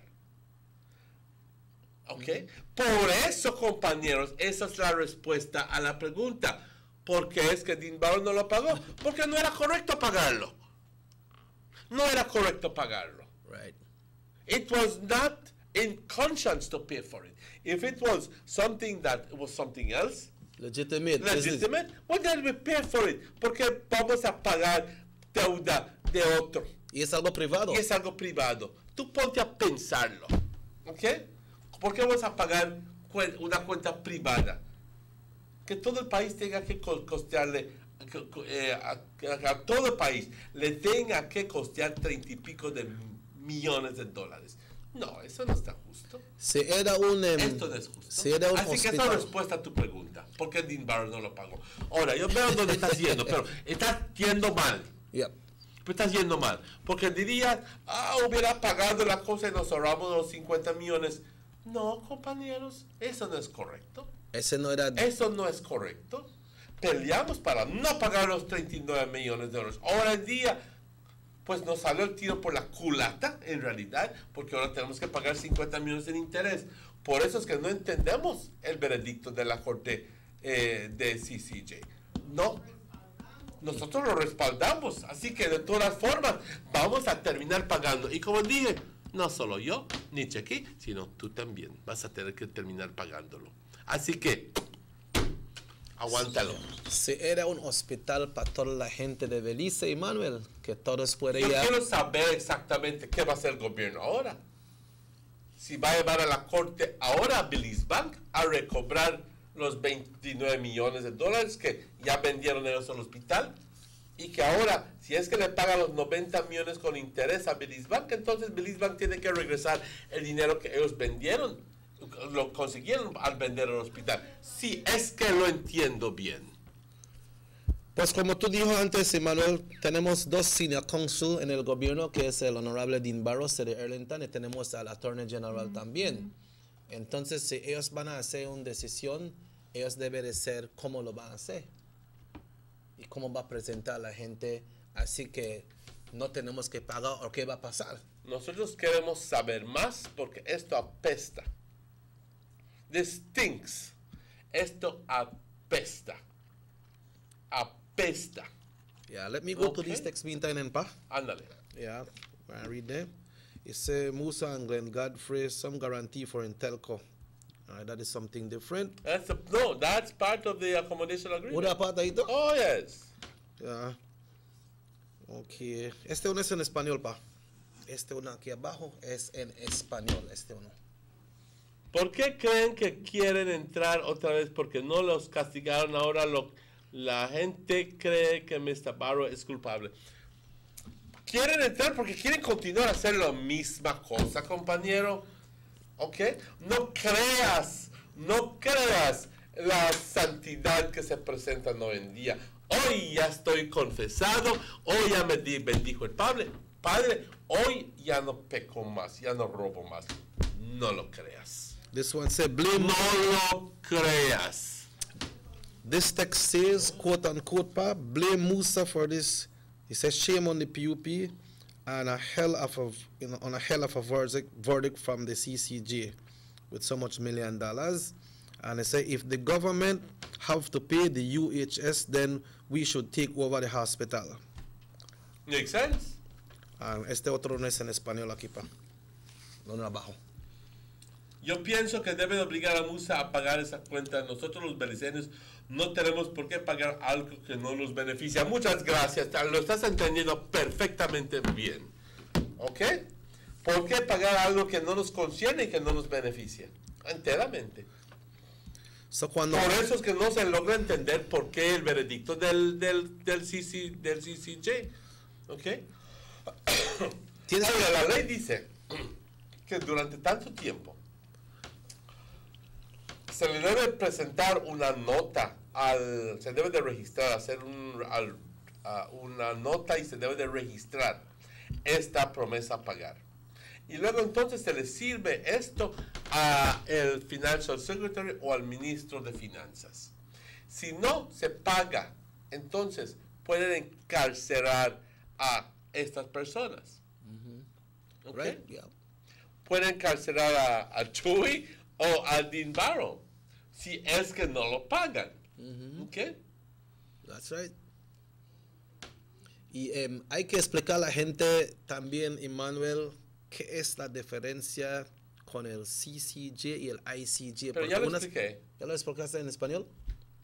¿Ok? Por eso, compañeros, esa es la respuesta a la pregunta. ¿Por qué es que Dean Barrow no lo pagó? Porque no era correcto pagarlo. No era correcto pagarlo. Right. It was not in conscience to pay for it. If it was something that was something else, legitimate, well then we pay for it. Porque vamos a pagar deuda de otro. Y es algo privado. Y es algo privado. Tú ponte a pensarlo. ¿Ok? ¿Por qué vamos a pagar una cuenta privada? Que todo el país tenga que costearle, a todo el país le tenga que costear 30 y pico de millones de dólares. No, eso no está justo. Si era un, Esto no es justo. si era un Así que esa es la respuesta a tu pregunta. ¿Por qué Dean no lo pagó? Ahora, yo veo dónde estás yendo, pero estás yendo mal. Pues estás yendo mal. Porque dirías, hubiera pagado la cosa y nos ahorramos los 50 millones. No, compañeros, eso no es correcto. Eso no es correcto. Peleamos para no pagar los 39 millones de euros. Ahora en día, pues nos salió el tiro por la culata, en realidad, porque ahora tenemos que pagar 50 millones en interés. Por eso es que no entendemos el veredicto de la Corte de CCJ. No, nosotros lo respaldamos, así que de todas formas vamos a terminar pagando. Y como dije, no solo yo, ni Chequi, sino tú también vas a tener que terminar pagándolo. Así que, aguántalo. Si era un hospital para toda la gente de Belice y Manuel, que todos pueden ir. Yo quiero saber exactamente qué va a hacer el gobierno ahora. Si va a llevar a la corte ahora a Belize Bank a recobrar los 29 millones de dólares que ya vendieron ellos al hospital, y que ahora, si es que le pagan los 90 millones con interés a Belize Bank, entonces Belize Bank tiene que regresar el dinero que ellos vendieron, lo consiguieron al vender el hospital. Si es que lo entiendo bien. Pues como tú dijo antes, Emmanuel, tenemos dos senior counsel en el gobierno, que es el honorable Dean Barros de Arlington, y tenemos al Attorney General también. Entonces, si ellos van a hacer una decisión, ellos deben de ser cómo lo van a hacer y cómo va a presentar a la gente. Así que no tenemos que pagar o qué va a pasar. Nosotros queremos saber más porque esto apesta. This stinks. Esto apesta. Apesta. Yeah, let me go to this text meantime and pa. Ándale. Yeah, I read there. It says Musa and Glenn Godfrey, some guarantee for Intelco. That is something different. That's part of the accommodation agreement. ¿Una parte ahí? Oh, yes. Yeah. Okay. Este uno es en español, pa. Este uno aquí abajo es en español, este uno. ¿Por qué creen que quieren entrar otra vez? Porque no los castigaron ahora. La gente cree que Mr. Barrow es culpable. Quieren entrar porque quieren continuar a hacer la misma cosa, compañero. ¿Ok? No creas la santidad que se presenta hoy en día. Hoy ya estoy confesado, hoy ya me bendijo el Padre, hoy ya no peco más, ya no robo más. No lo creas. This one says, blame. No lo creas. This text says, quote unquote, pa, blame Musa for this. He says, shame on the PUP and a hell of a verdict from the CCJ with so much $1 million. And they say, if the government have to pay the UHS, then we should take over the hospital. Makes sense. Este otro no es en español aquí, pa. No abajo. Yo pienso que deben obligar a Musa a pagar esa cuenta. Nosotros los beliceños no tenemos por qué pagar algo que no nos beneficia. Muchas gracias. Lo estás entendiendo perfectamente bien. ¿Ok? ¿Por qué pagar algo que no nos concierne y que no nos beneficia? Enteramente. Por eso es que no se logra entender por qué el veredicto del CCJ. ¿Ok? Ahora, la ley dice que durante tanto tiempo se le debe presentar una nota se debe de registrar, hacer una nota y se debe de registrar esta promesa a pagar. Y luego entonces se le sirve esto al Financial Secretary o al Ministro de Finanzas. Si no se paga, entonces pueden encarcelar a estas personas. ¿Okay? Right? Yeah. Pueden encarcelar a Chewy o a Dean Barrow si es que no lo pagan. ¿Ok? That's right. Y hay que explicar a la gente también, Emmanuel, qué es la diferencia con el CCJ y el ICJ. Pero ya lo expliqué. ¿Ya lo explicaste en español?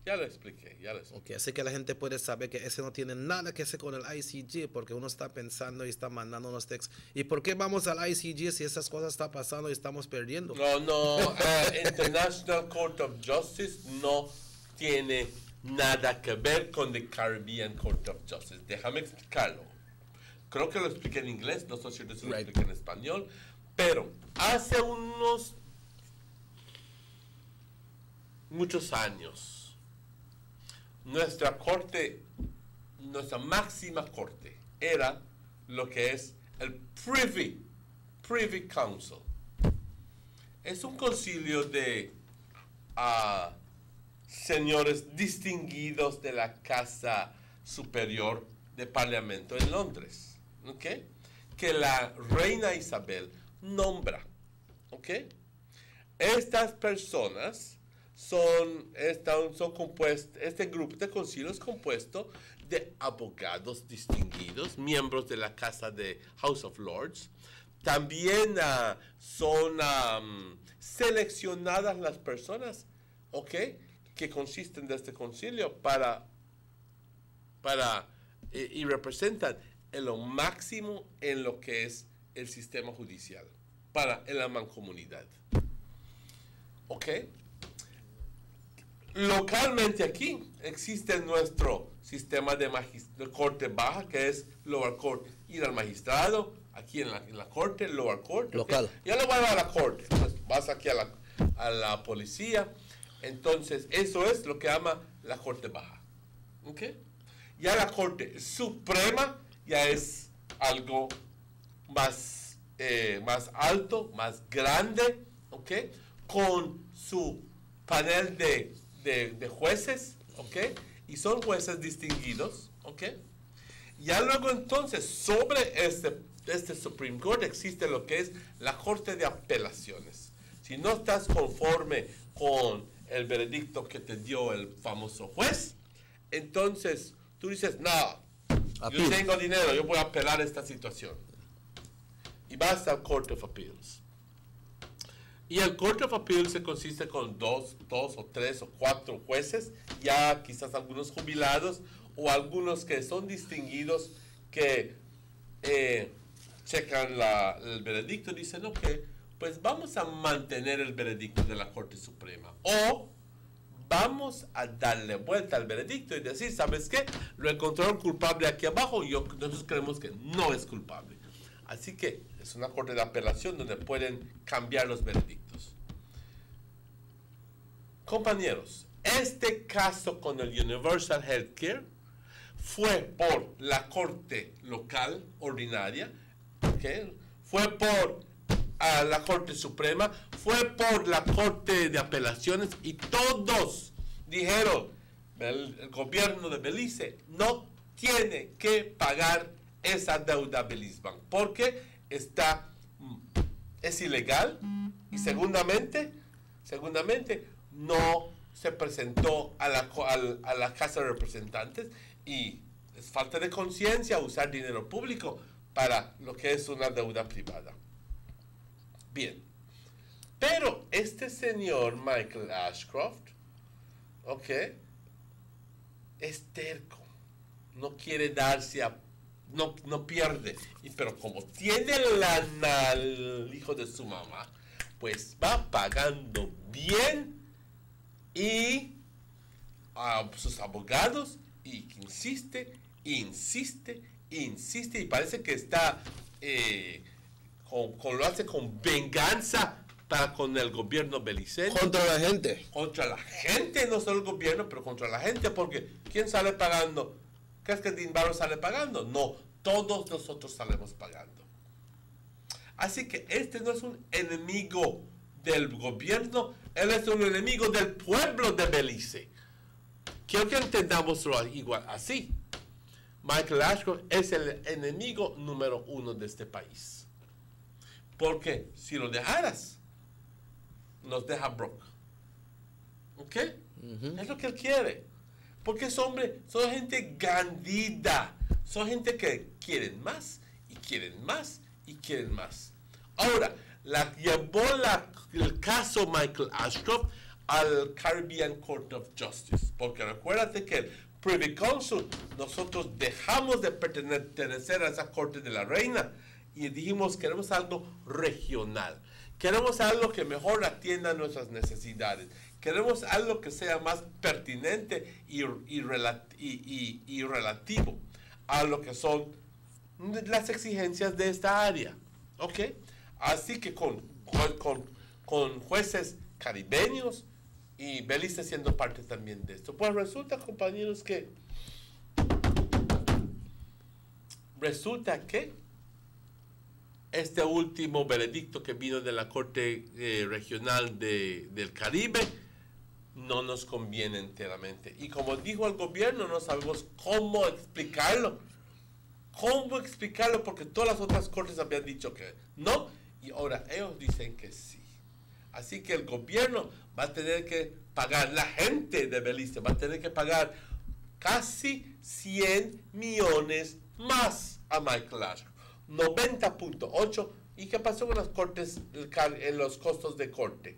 Ya lo expliqué. Okay, así que la gente puede saber que ese no tiene nada que hacer con el ICJ, porque uno está pensando y está mandando unos textos. ¿Y por qué vamos al ICJ si esas cosas están pasando y estamos perdiendo? No. International Court of Justice no tiene nada que ver con the Caribbean Court of Justice. Déjame explicarlo. Creo que lo expliqué en inglés, no sé si lo expliqué en español, Pero hace muchos años, nuestra máxima corte era lo que es el Privy Council. Es un concilio de señores distinguidos de la Casa Superior de Parlamento en Londres, ¿ok? Que la reina Isabel nombra, ¿ok? Estas personas este grupo de concilio es compuesto de abogados distinguidos, miembros de la Casa de House of Lords. También son seleccionadas las personas, ¿ok?, que consisten de este concilio y representan en lo máximo en lo que es el sistema judicial, en la mancomunidad. ¿Ok? Localmente aquí existe nuestro sistema de corte baja, que es lower court, ir al magistrado, aquí en la corte, lower court. Local. ¿Okay? Ya lo voy a dar a la corte, pues vas aquí a la policía. Entonces, eso es lo que llama la corte baja. ¿Ok? Ya la corte suprema ya es algo más alto, más grande, ¿ok? Con su panel de jueces, ¿ok? Y son jueces distinguidos, ¿ok? Ya luego entonces, sobre este Supreme Court existe lo que es la Corte de Apelaciones. Si no estás conforme con el veredicto que te dio el famoso juez, entonces tú dices, no, yo tengo dinero, yo voy a apelar esta situación. Y vas al Court of Appeals. Y el Court of Appeals se consiste con dos o tres o cuatro jueces, ya quizás algunos jubilados o algunos que son distinguidos que checan el veredicto y dicen, ok, pues vamos a mantener el veredicto de la Corte Suprema. O vamos a darle vuelta al veredicto y decir, ¿sabes qué? Lo encontraron culpable aquí abajo y nosotros creemos que no es culpable. Así que es una corte de apelación donde pueden cambiar los veredictos. Compañeros, este caso con el Universal Healthcare fue por la corte local ordinaria, ¿okay? Fue por la Corte Suprema, fue por la Corte de Apelaciones y todos dijeron, el gobierno de Belice no tiene que pagar esa deuda a Belize Bank porque es ilegal y segundamente no se presentó a la Casa de Representantes y es falta de conciencia usar dinero público para lo que es una deuda privada. Bien, pero este señor Michael Ashcroft, ¿ok?, es terco, no quiere darse no pierde, pero como tiene lana el hijo de su mamá, pues va pagando bien y a sus abogados y insiste y parece que está lo hace con venganza con el gobierno beliceño. Contra la gente. Contra la gente, no solo el gobierno, pero contra la gente, porque ¿quién sale pagando? ¿Crees que Dinbaro sale pagando? No, todos nosotros salimos pagando. Así que este no es un enemigo del gobierno, él es un enemigo del pueblo de Belice. Quiero que entendamoslo igual así. Michael Ashcroft es el enemigo número 1 de este país. Porque si lo dejaras, nos deja broke. ¿Ok? Es lo que él quiere. Porque son gente gandida. Son gente que quieren más, y quieren más, y quieren más. Ahora, llevó el caso Michael Ashcroft al Caribbean Court of Justice. Porque recuérdate que el Privy Council, nosotros dejamos de pertenecer a esa Corte de la Reina y dijimos, queremos algo regional. Queremos algo que mejor atienda nuestras necesidades. Queremos algo que sea más pertinente y relativo a lo que son las exigencias de esta área. ¿Ok? Así que con jueces caribeños y Belice siendo parte también de esto. Pues resulta, compañeros, que este último veredicto que vino de la Corte Regional del Caribe no nos conviene enteramente. Y como dijo el gobierno, no sabemos cómo explicarlo. Porque todas las otras cortes habían dicho que no, y ahora ellos dicen que sí. Así que el gobierno va a tener que pagar, la gente de Belice va a tener que pagar casi 100 millones más a Michael Ashcroft. 90.8. ¿Y qué pasó con las cortes, en los costos de corte?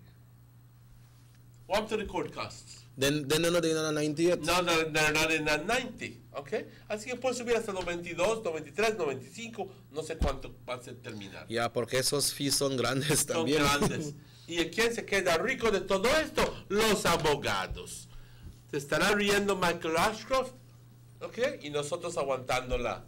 What to the court costs? Then they're not in the 90 yet? No, they're not in the 90, ¿ok? Así que puede subir hasta 92, 93, 95, no sé cuánto va a terminar. Ya, porque esos fees son grandes también. Son grandes. ¿Y quién se queda rico de todo esto? Los abogados. Se estará riendo Michael Ashcroft, ¿ok? Y nosotros aguantándola.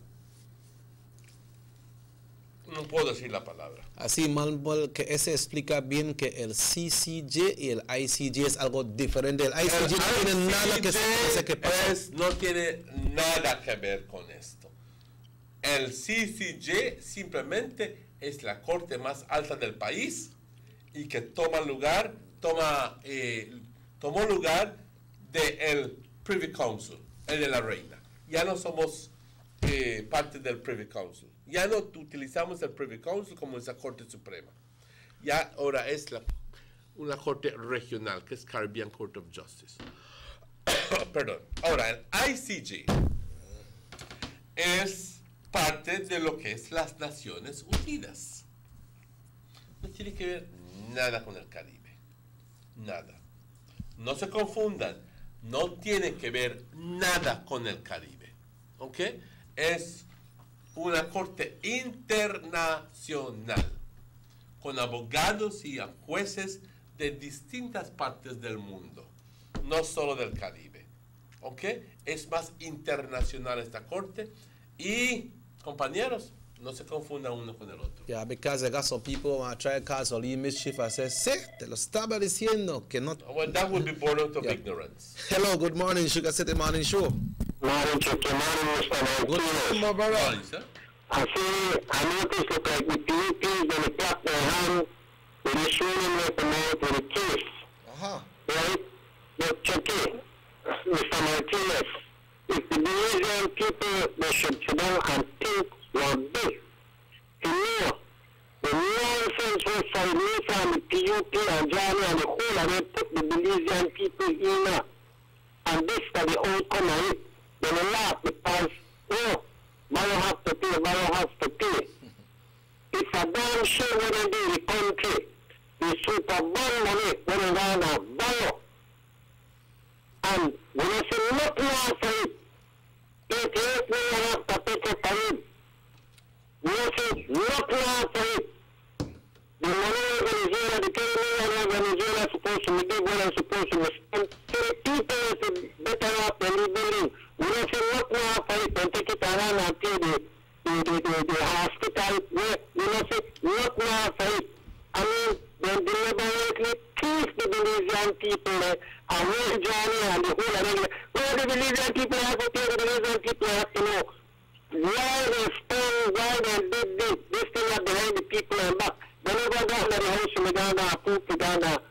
No puedo decir la palabra. Así, mal que ese explica bien que el CCJ y el ICJ es algo diferente. El ICJ no tiene nada que ver que pasa. No tiene nada que ver con esto. El CCJ simplemente es la corte más alta del país y que tomó lugar del Privy Council, el de la reina. Ya no somos parte del Privy Council. Ya no utilizamos el Privy Council como esa Corte Suprema. Ya ahora es una corte regional, que es Caribbean Court of Justice. Perdón. Ahora, el ICJ es parte de lo que es las Naciones Unidas. No tiene que ver nada con el Caribe. Nada. No se confundan. No tiene que ver nada con el Caribe. ¿Ok? Es una corte internacional con abogados y jueces de distintas partes del mundo, no solo del Caribe. ¿Ok? Es más internacional esta corte y, compañeros, no se confundan uno con el otro. Yeah, because I got some people when I try to cause all mischief, I say, sí, te lo estaba diciendo que no. Well, that would be born out of ignorance. Hello, good morning, Sugar City Morning Show. Morning, Chucky. Morning, Mr. Martinez. Good morning, my brother. Morning, sir. I noticed look like the PUPs gonna clap their hand when they're showing them with the mouth with a kiss. Right? But Chucky, Mr. Martinez, if the Belizean people, they should sit down and think what this. You know, the nonsense was from Lisa and the PUP and Johnny and the whole, and they put the Belizean people in. And this is the outcome of it. They will laugh because, oh, Bio have to pay, Bio has to pay. It's a damn shame when they do the country. The super bond money when they go on Bio. And when I say nothing after it, 88 million have to pay for it. When I say nothing after it, the money organization, the 10 million organization supposed to be doing what I'm supposed to be spending. So the people is better off than the building. We don't say nothing after it and take it around and pay the hospital. We don't say nothing after it. I mean, when deliberately teach the Belizean people and where Johnny and the whole of them, where the Belizean people have to pay, the Belizean people have to know why they spend, why they did this. This thing are behind the people and back. They never got to the house in Uganda, approved Uganda,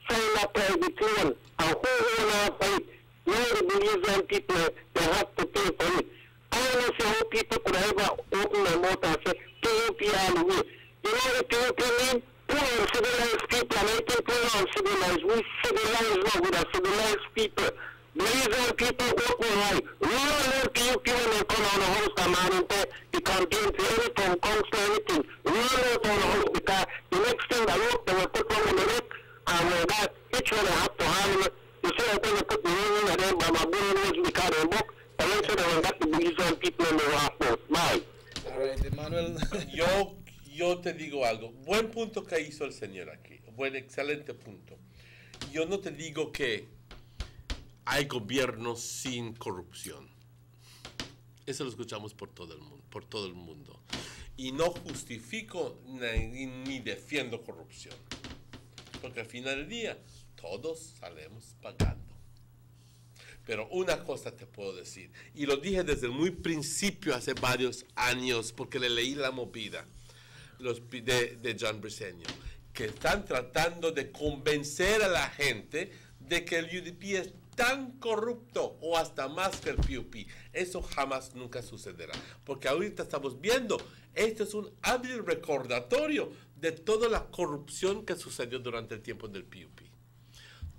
sign up private loan, and who own after it. Now the Belizean people, they have to pay for it. I don't see how people could ever open their mouth and say, PUP all the way. You know what PUP mean? Poor uncivilized people, and I think we're uncivilized. We civilized now with our civilized people. Belizean people open right. We don't know PUP when they come on the house and man the campaign to any from council anything. We don't know on the house because the next thing they look, they will put one on the neck, and when that each one have to handle it. You see, I think they put the ring in them by my brain because they book, and then so they will get the Belizean people in the house. Bye. All right, Emmanuel. Yo te digo algo. Buen punto que hizo el señor aquí. Buen, excelente punto. Yo no te digo que hay gobierno sin corrupción. Eso lo escuchamos por todo el mundo. Y no justifico ni defiendo corrupción. Porque al final del día, todos salimos pagando. Pero una cosa te puedo decir, y lo dije desde el muy principio, hace varios años, porque le leí la movida de John Briceño, que están tratando de convencer a la gente de que el UDP es tan corrupto o hasta más que el PUP. Eso jamás nunca sucederá, porque ahorita estamos viendo, esto es un hábil recordatorio de toda la corrupción que sucedió durante el tiempo del PUP.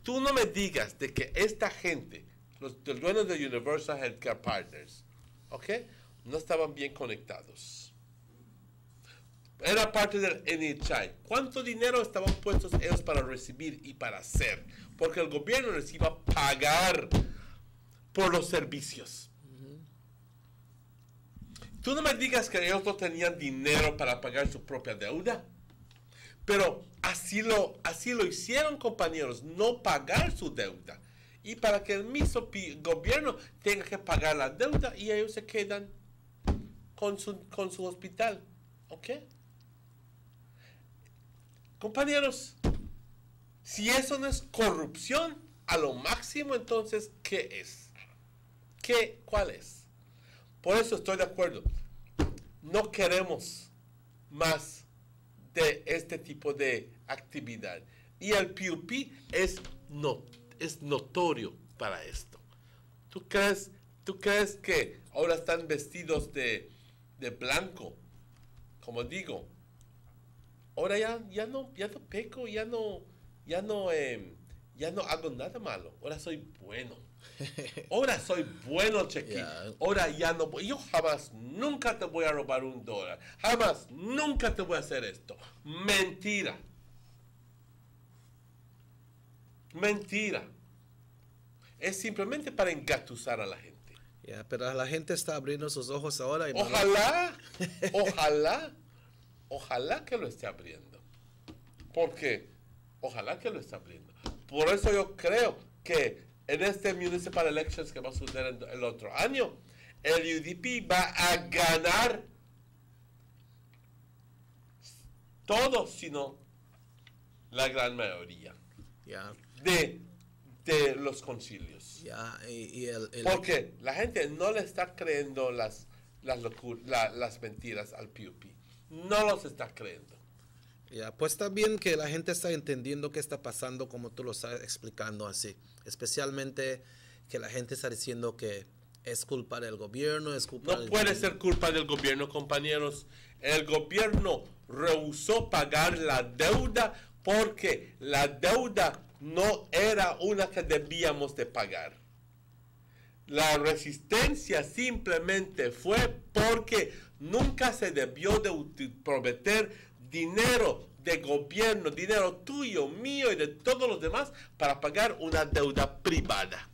Tú no me digas de que esta gente, los dueños de Universal Healthcare Partners, ¿ok?, no estaban bien conectados. Era parte del NHI. ¿Cuánto dinero estaban puestos ellos para recibir y para hacer? Porque el gobierno les iba a pagar por los servicios. Tú no me digas que ellos no tenían dinero para pagar su propia deuda. Pero así lo hicieron, compañeros, no pagar su deuda. Y para que el mismo gobierno tenga que pagar la deuda y ellos se quedan con su hospital. ¿Ok? Compañeros, si eso no es corrupción a lo máximo, entonces, ¿qué es? ¿Cuál es? Por eso estoy de acuerdo. No queremos más de este tipo de actividad. Y el PUP es notorio para esto. ¿Tú crees que ahora están vestidos de blanco? Como digo, ahora ya no peco, ya no hago nada malo. Ahora soy bueno. Ahora soy bueno, Chequi. Yeah. Ahora ya no voy. Yo jamás, nunca te voy a robar $1. Jamás, nunca te voy a hacer esto. Mentira. Mentira. Es simplemente para engatusar a la gente. Yeah, pero la gente está abriendo sus ojos ahora. Y Ojalá que lo esté abriendo. Porque ojalá que lo esté abriendo. Por eso yo creo que en este Municipal Elections que va a suceder el otro año, el UDP va a ganar todos, sino la gran mayoría de los concilios. Porque la gente no le está creyendo las mentiras al PUP. No los está creyendo. Pues está bien que la gente está entendiendo qué está pasando, como tú lo estás explicando así. Especialmente que la gente está diciendo que es culpa del gobierno, es culpa No puede ser culpa del gobierno, compañeros. El gobierno rehusó pagar la deuda porque la deuda no era una que debíamos de pagar. La resistencia simplemente fue porque nunca se debió de prometer dinero de gobierno, dinero tuyo, mío y de todos los demás para pagar una deuda privada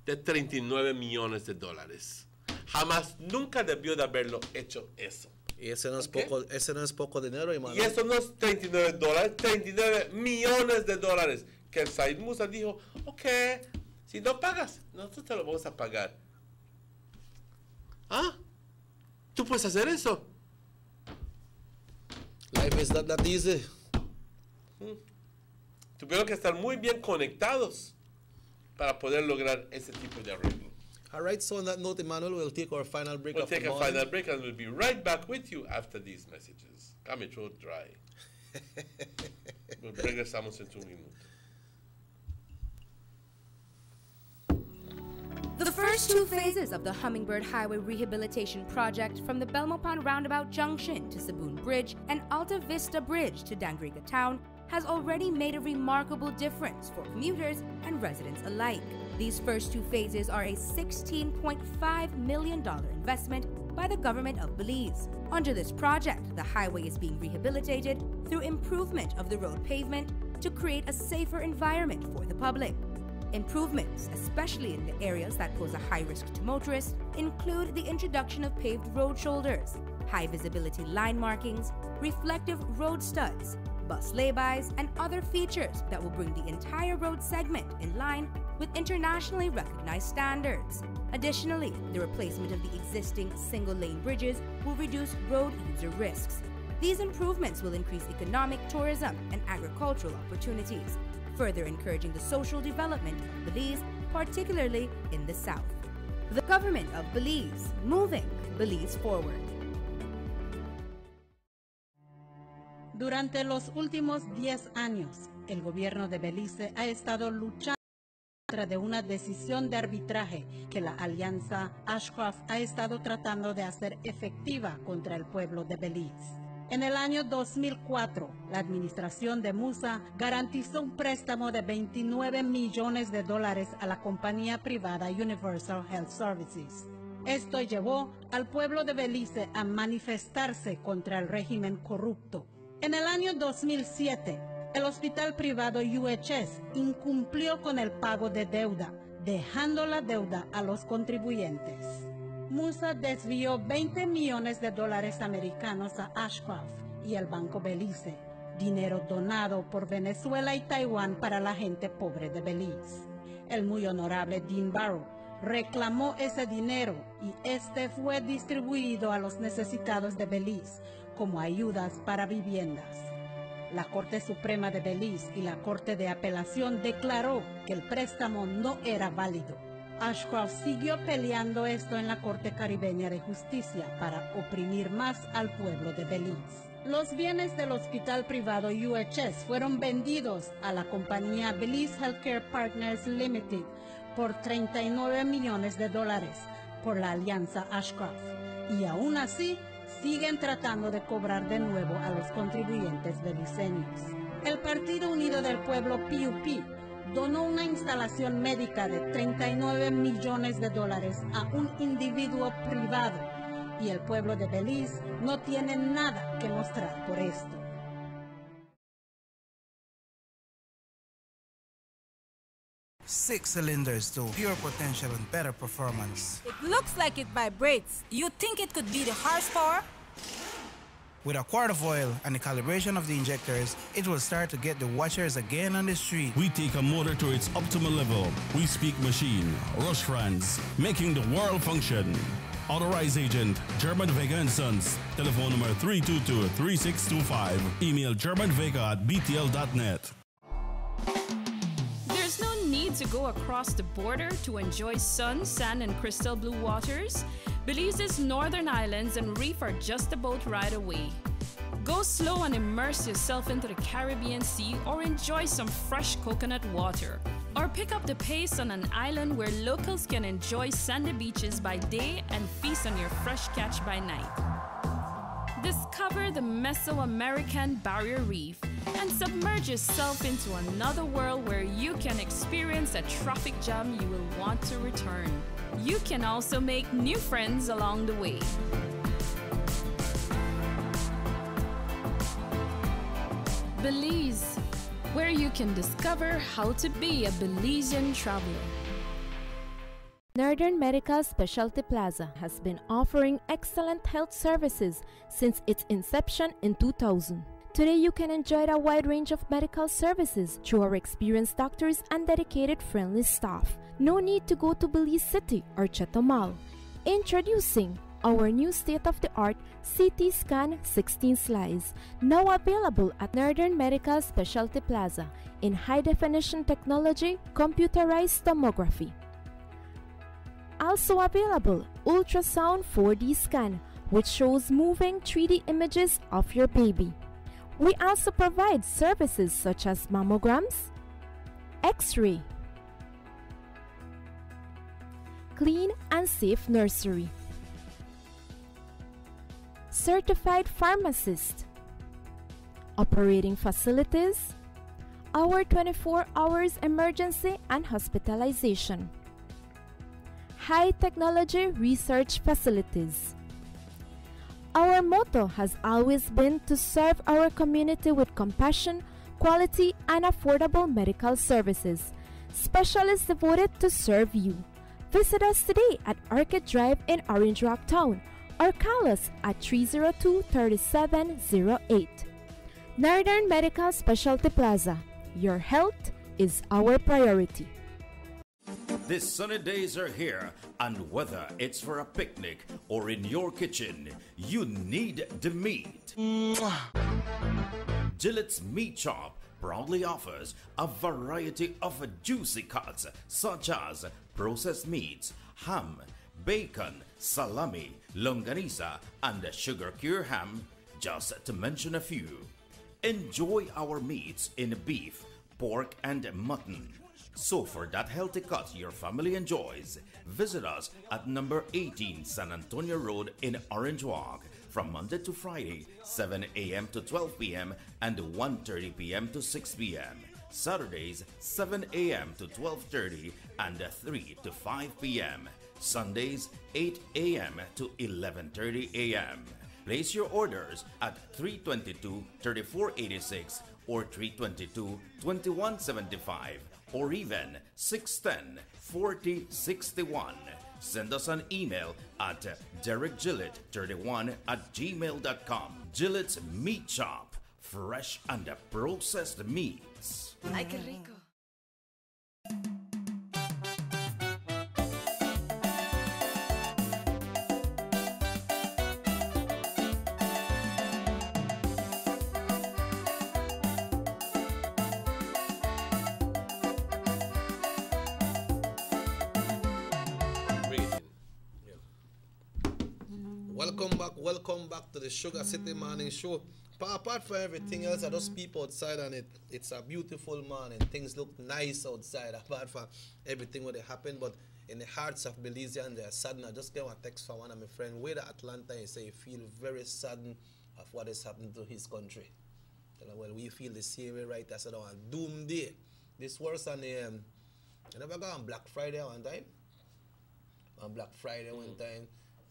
de $39 millones. Jamás, nunca debió de haberlo hecho eso. Y ese no es poco dinero, hermano. Y eso no es $39, $39 millones que el Said Musa dijo, ok, si no pagas, nosotros te lo vamos a pagar. ¿Ah? ¿Tú puedes hacer eso? Life is not that easy. Tuvieron que estar muy bien conectados para poder lograr ese tipo de arreglo. All right, so on that note, Emmanuel, we'll take our final break. We'll take a final break and we'll be right back with you after these messages. Got my throat dry. Regresamos en un minuto. The first two phases of the Hummingbird Highway Rehabilitation Project from the Belmopon Roundabout Junction to Saboon Bridge and Alta Vista Bridge to Dangriga Town has already made a remarkable difference for commuters and residents alike. These first two phases are a $16.5 million investment by the government of Belize. Under this project, the highway is being rehabilitated through improvement of the road pavement to create a safer environment for the public. Improvements, especially in the areas that pose a high risk to motorists, include the introduction of paved road shoulders, high visibility line markings, reflective road studs, bus laybys, and other features that will bring the entire road segment in line with internationally recognized standards. Additionally, the replacement of the existing single-lane bridges will reduce road user risks. These improvements will increase economic, tourism, and agricultural opportunities, further encouraging the social development of Belize, particularly in the south. The government of Belize, moving Belize forward. Durante los últimos 10 años, el gobierno de Belice ha estado luchando contra de una decisión de arbitraje que la alianza Ashcroft ha estado tratando de hacer efectiva contra el pueblo de Belice. En el año 2004, la administración de Musa garantizó un préstamo de $29 millones a la compañía privada Universal Health Services. Esto llevó al pueblo de Belice a manifestarse contra el régimen corrupto. En el año 2007, el hospital privado UHS incumplió con el pago de deuda, dejando la deuda a los contribuyentes. Musa desvió $20 millones americanos a Ashcroft y el Banco Belice, dinero donado por Venezuela y Taiwán para la gente pobre de Belice. El muy honorable Dean Barrow reclamó ese dinero y este fue distribuido a los necesitados de Belice como ayudas para viviendas. La Corte Suprema de Belice y la Corte de Apelación declaró que el préstamo no era válido. Ashcroft siguió peleando esto en la Corte Caribeña de Justicia para oprimir más al pueblo de Belice. Los bienes del hospital privado UHS fueron vendidos a la compañía Belize Healthcare Partners Limited por $39 millones por la alianza Ashcroft, y aún así siguen tratando de cobrar de nuevo a los contribuyentes beliceños. El Partido Unido del Pueblo PUP donó una instalación médica de $39 millones a un individuo privado, y el pueblo de Belice no tiene nada que mostrar por esto. Six cylinders to pure potential and better performance. It looks like it vibrates. You think it could be the horsepower? With a quart of oil and the calibration of the injectors, it will start to get the watchers again on the street. We take a motor to its optimal level. We speak machine, Rush Franz, making the world function. Authorized agent, German Vega & Sons. Telephone number 322-3625. Email germanvega@btl.net. There's no need to go across the border to enjoy sun, sand, and crystal blue waters. Belize's northern islands and reef are just a boat ride away. Go slow and immerse yourself into the Caribbean Sea, or enjoy some fresh coconut water. Or pick up the pace on an island where locals can enjoy sandy beaches by day and feast on your fresh catch by night. Discover the Mesoamerican Barrier Reef and submerge yourself into another world where you can experience a traffic jam you will want to return. You can also make new friends along the way. Belize, where you can discover how to be a Belizean traveler. Northern Medical Specialty Plaza has been offering excellent health services since its inception in 2000. Today you can enjoy a wide range of medical services through our experienced doctors and dedicated friendly staff. No need to go to Belize City or Chetumal. Introducing our new state-of-the-art CT scan 16 slice, now available at Northern Medical Specialty Plaza in high-definition technology, computerized tomography. Also available, ultrasound 4D scan, which shows moving 3D images of your baby. We also provide services such as mammograms, X-ray, clean and safe nursery, certified pharmacist, operating facilities, our 24 hours emergency and hospitalization, high technology research facilities. Our motto has always been to serve our community with compassion, quality, and affordable medical services. Specialists devoted to serve you. Visit us today at Orchid Drive in Orange Rock Town or call us at 302-3708. Northern Medical Specialty Plaza. Your health is our priority. These sunny days are here, and whether it's for a picnic or in your kitchen, you need the meat. Gillette's Meat Shop proudly offers a variety of juicy cuts such as processed meats, ham, bacon, salami, longaniza, and sugar cure ham, just to mention a few. Enjoy our meats in beef, pork, and mutton. So for that healthy cut your family enjoys, visit us at number 18 San Antonio Road in Orange Walk from Monday to Friday, 7 a.m. to 12 p.m. and 1:30 p.m. to 6 p.m. Saturdays, 7 a.m. to 12:30 and 3 to 5 p.m. Sundays, 8 a.m. to 11:30 a.m. Place your orders at 322-3486 or 322-2175 or even 610-4061. Send us an email at derekgillett31@gmail.com. Gillette's Meat Shop, fresh and processed meats. Ay, qué rico. Welcome back to the Sugar City Morning Show. Apart from everything else, I just peep outside and it's a beautiful morning. Things look nice outside apart from everything what happened. But in the hearts of Belizeans, they are saddened. I just got a text from one of my friends way to Atlanta. He say he feel very saddened of what is happening to his country. Well, we feel the same way, right? I said, oh, doomsday. This worse than the you never go on Black Friday one time? On Black Friday one time,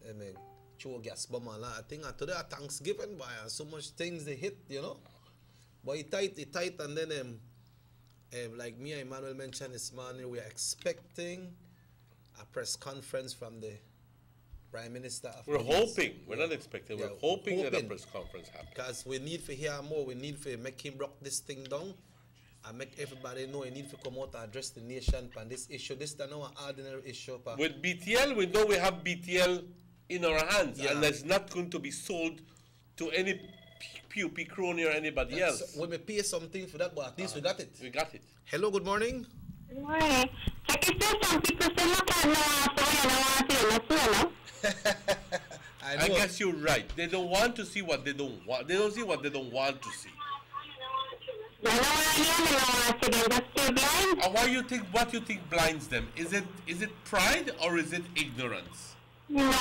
I mean, show gas bomb and I think today Thanksgiving by so much things they hit, you know. But it tight and then like me and Emmanuel mentioned this morning, we are expecting a press conference from the Prime Minister of We're Belize. hoping. We're not expecting. We're hoping that a press conference happens. Because we need to hear more. We need to make him rock this thing down and make everybody know he need to come out and address the nation on this issue. This is not an ordinary issue. With BTL, we know we have BTL in our hands, and it's not going to be sold to any PUP crony or anybody else. We may pay something for that, but at least we got it. We got it. Hello, good morning. Good morning. Some people say, look at I guess you're right. They don't want to see what they don't want. They don't see what they don't want to see. And what you think blinds them? Is it pride or is it ignorance? No,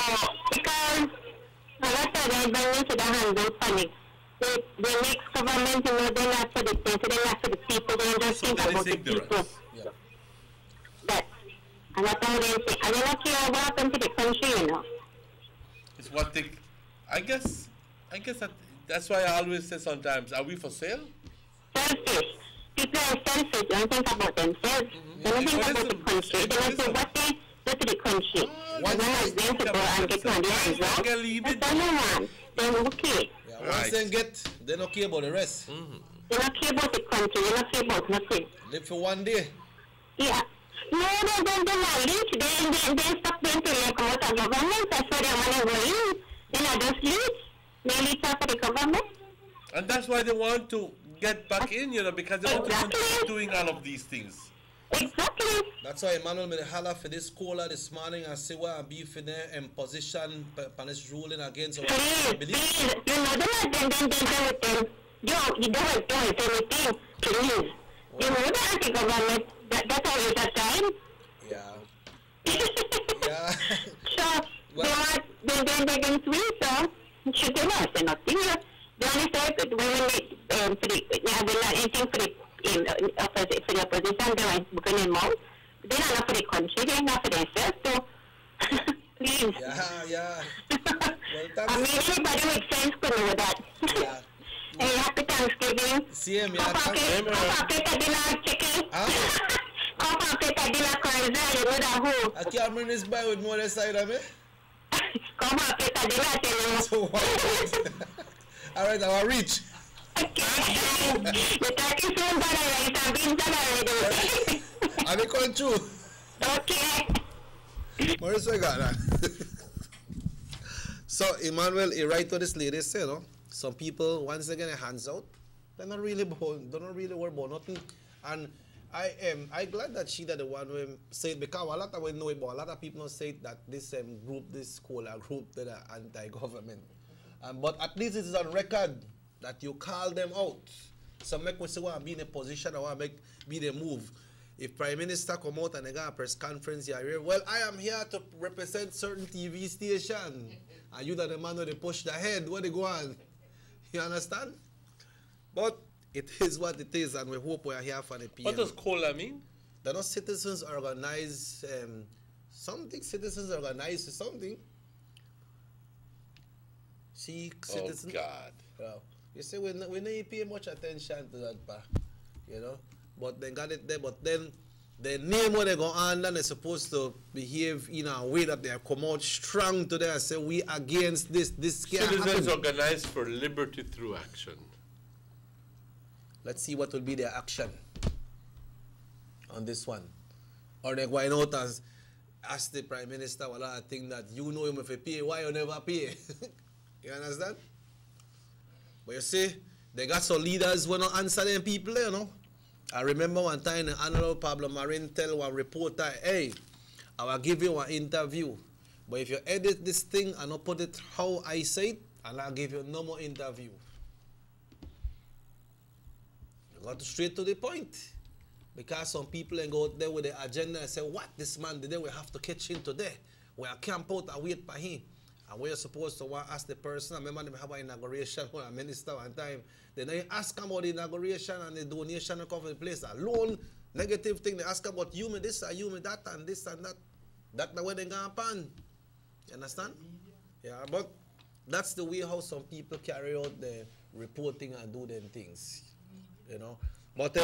because a lot of them bring into the hands of panic. They make government, they're not for the things, they're not for the people, they just think about the people. Yeah. And that's how they say, I don't care what happened to the country, It's what they, I guess that's why I always say sometimes, are we for sale? Selfish. People are selfish, they don't think about themselves. They don't think about the country. They don't say what they do to the country. Once they get to go and get on their hands, that's all no man. They're okay. Yeah, once they get, they don't care about the rest. They don't care about the country, they don't care about nothing. Live for one day. Yeah. No, they not leech. They stop them till they come out of government. That's why they want to go in. They're not just leech. They leech after the government. And that's why they want to get back in, because they want to continue doing all of these things. Exactly. That's why Emmanuel made a holler for this caller this morning and say what be for them in position punish ruling against our please, you know, then you don't say anything, please. You know the anti-government, that's all at that time. Yeah. So, they didn't win, so, she did not say nothing. The only say that we will have anything for the opposition, they were booking them out. They're not for the country, they're not for themselves, so please. Yeah. Well, I mean, everybody with sense could know that. Yeah. Hey, happy Thanksgiving. Same, yeah. Come on, dinner chicken. Come on, dinner curry, you know that who? I can't bring this by with more side of me. Come on, dinner, tell you. All right, I'll reach. Okay. The turkey soon done already, some beans done already. Are they going through? Okay. Maurice, I got that. So, Emmanuel, he write to this lady, say, you know, some people, once they get their hands out, they're not really worry about nothing. And I glad that she that the one who said, because a lot of we know it, but a lot of people say that this group, this cola group, that are anti-government. But at least it is on record that you call them out. So make me say, want to be in a position, I want to be the move. If Prime Minister come out and they got a press conference here, well, I am here to represent certain TV station. And you that the man who they push the head, where they go on. You understand? But it is what it is, and we hope we are here for the people. What does COLA mean? They're not citizens organized, something, citizens organized something. See, citizens. Oh, God. You see, we don't pay much attention to that, you know. But they got it there, but then the name what they go on, and they're supposed to behave in a way that they come out strong to there and say, we against this can't Citizens happen. Organized for Liberty Through Action. Let's see what will be their action on this one. Or they go out and ask the Prime Minister a lot of things that you know him if you pay, why you never pay? You understand? But you see, they got some leaders who don't answer them people, you know. I remember one time the Honorable Pablo Marin tell one reporter, hey, I will give you an interview. But if you edit this thing and not put it how I say it, I'll give you no more interview. You got straight to the point. Because some people ain't go out there with the agenda and say, what, this man today, we have to catch him today. We are camp out and wait for him. And we're supposed to ask the person, I remember them have an inauguration when a minister one time, then they ask about the inauguration and the donation to cover the place. Alone, negative thing, they ask about you, me this, or you, me that, and this and that. That's the way they go upon. You understand? Yeah, but that's the way how some people carry out the reporting and do them things. You know? But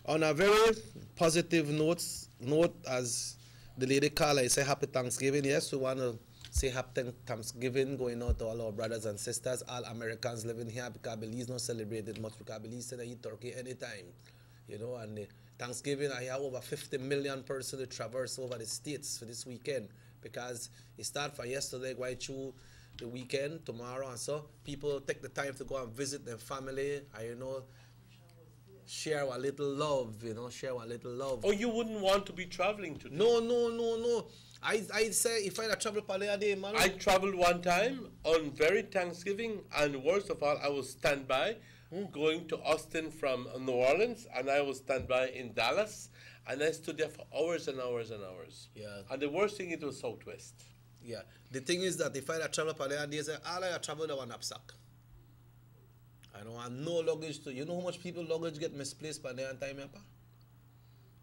on a very positive note, as the lady called, I say happy Thanksgiving. Yes, we want to say happy Thanksgiving going out to all our brothers and sisters, all Americans living here, because Belize not celebrated much, because Belize said they eat turkey anytime. You know, and Thanksgiving, I have over 50 million persons to traverse over the states for this weekend, because it started from yesterday, going through the weekend, tomorrow, and so people take the time to go and visit their family, and, you know, share a little love, you know, share a little love. Oh, you wouldn't want to be traveling today? No. I say if I travel per day, man. I traveled one time on very Thanksgiving, and worst of all, I was standby going to Austin from New Orleans, and I was standby in Dallas, and I stood there for hours and hours and hours. Yeah. And the worst thing, it was Southwest. Yeah. The thing is that if I travel per day, all I travel the one knapsack. I don't want no luggage to. You know how much people luggage get misplaced per day and time, Yapa?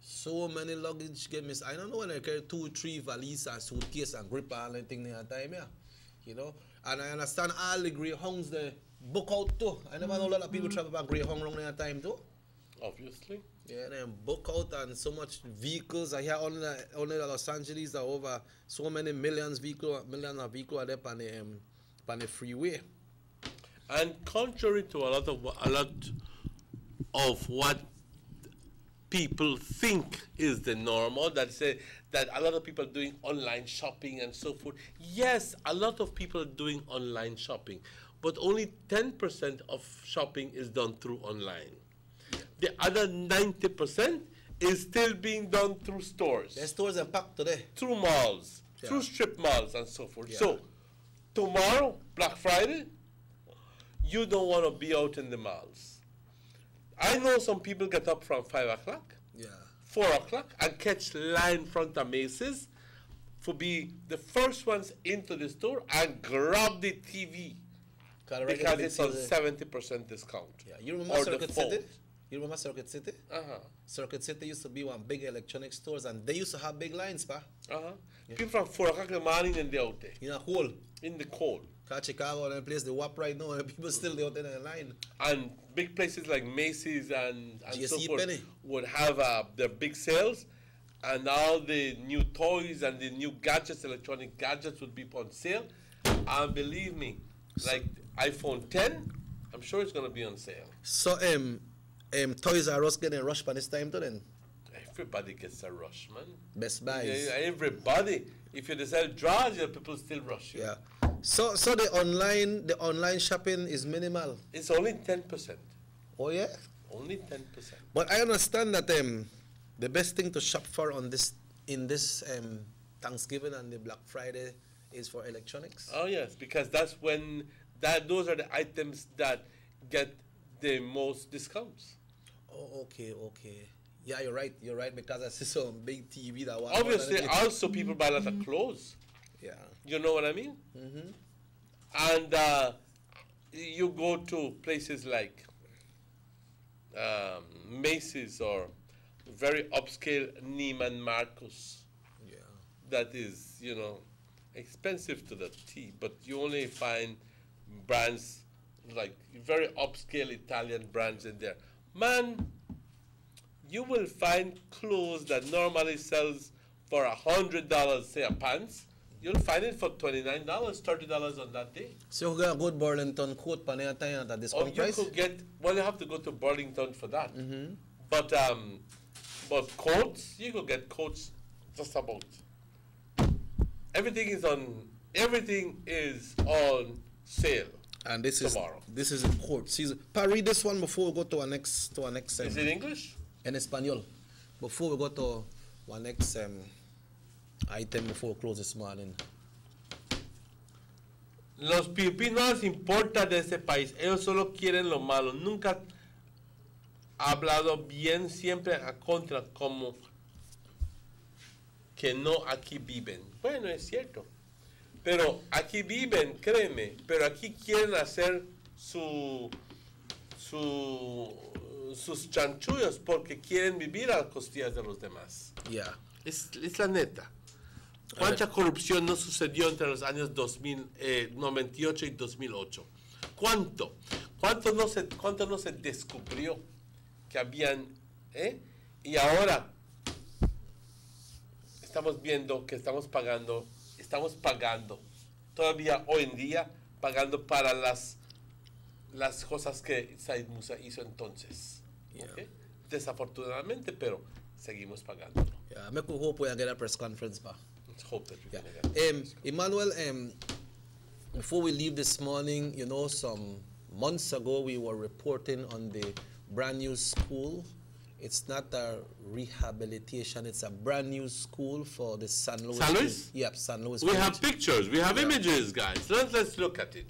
So many luggage get missed. I don't know when I carry 2, 3 valises and suitcase and grip and anything in that time, yeah. You know? And I understand all the Greyhounds they book out too. I never know a lot of people travel by Greyhound around that time too. Obviously. Yeah, they book out and so much vehicles. I hear only Los Angeles are over so many millions of vehicles are there on the freeway. And contrary to a lot of what people think is the normal, that say that a lot of people are doing online shopping and so forth. Yes, a lot of people are doing online shopping, but only 10% of shopping is done through online. The other 90% is still being done through stores. The stores are packed today. Through malls, through strip malls and so forth. So, tomorrow, Black Friday, you don't want to be out in the malls. I know some people get up from 5 o'clock, 4 o'clock, and catch line in front of Macy's for be the first ones into the store and grab the TV because it's on 70% discount. Yeah, you remember Circuit City? You remember Circuit City? Circuit City used to be one big electronic stores, and they used to have big lines, pa. People from 4 o'clock in the morning and they're out there. In a hole. In the cold. Because Chicago and place the WAP right now, and people still out there in the line. And big places like Macy's and so forth Penny would have their big sales, and all the new toys and the new gadgets, electronic gadgets, would be on sale. And believe me, like iPhone 10, I'm sure it's going to be on sale. So, Toys R Us getting rushed by this time too then? everybody gets a rush, man. Best Buys. Yeah, everybody. If you sell drugs, people still rush you. Yeah. So the online shopping is minimal. It's only 10%. Oh yeah. Only 10%. But I understand that the best thing to shop for in this Thanksgiving and the Black Friday is for electronics. Oh yes, because that's when those are the items that get the most discounts. Oh, okay. Yeah, you're right, because I see some big TV that was. Obviously, also people buy a lot of clothes. Yeah. You know what I mean? Mm-hmm. And you go to places like Macy's or very upscale Neiman Marcus. Yeah. That is, expensive to the T, but you only find brands like very upscale Italian brands in there. Man, you will find clothes that normally sells for $100, say a pants. You'll find it for $29, $30 on that day. So you get a good Burlington coat at a discount price? You could get, you have to go to Burlington for that. Mm-hmm. But coats, you could get coats just about. Everything is on sale. And this tomorrow. This is in court season. Read this one before we go to our next. Is it English? En español. Before we go to our next item before we close this morning. Los filipinos no les importa de ese país. Ellos solo quieren lo malo. Nunca ha hablado bien, siempre a contra, como que no aquí viven. Bueno, es cierto. Pero aquí viven, créeme, pero aquí quieren hacer sus chanchullos porque quieren vivir a las costillas de los demás. Yeah. Es la neta. ¿Cuánta corrupción no sucedió entre los años 98 y 2008? ¿Cuánto? ¿Cuánto no se descubrió que habían? Y ahora estamos viendo que estamos pagando todavía hoy en día, pagando para las cosas que Said Musa hizo entonces. Yeah. ¿Okay? Desafortunadamente, pero seguimos pagando. Yeah, I hope we get a press conference back. Let's hope that we can get a press conference. Emmanuel, before we leave this morning, some months ago we were reporting on the brand new school. It's not a rehabilitation, it's a brand new school for the San Luis. San Luis? Yep, San Luis. We have pictures, we have images, guys. Let's look at it.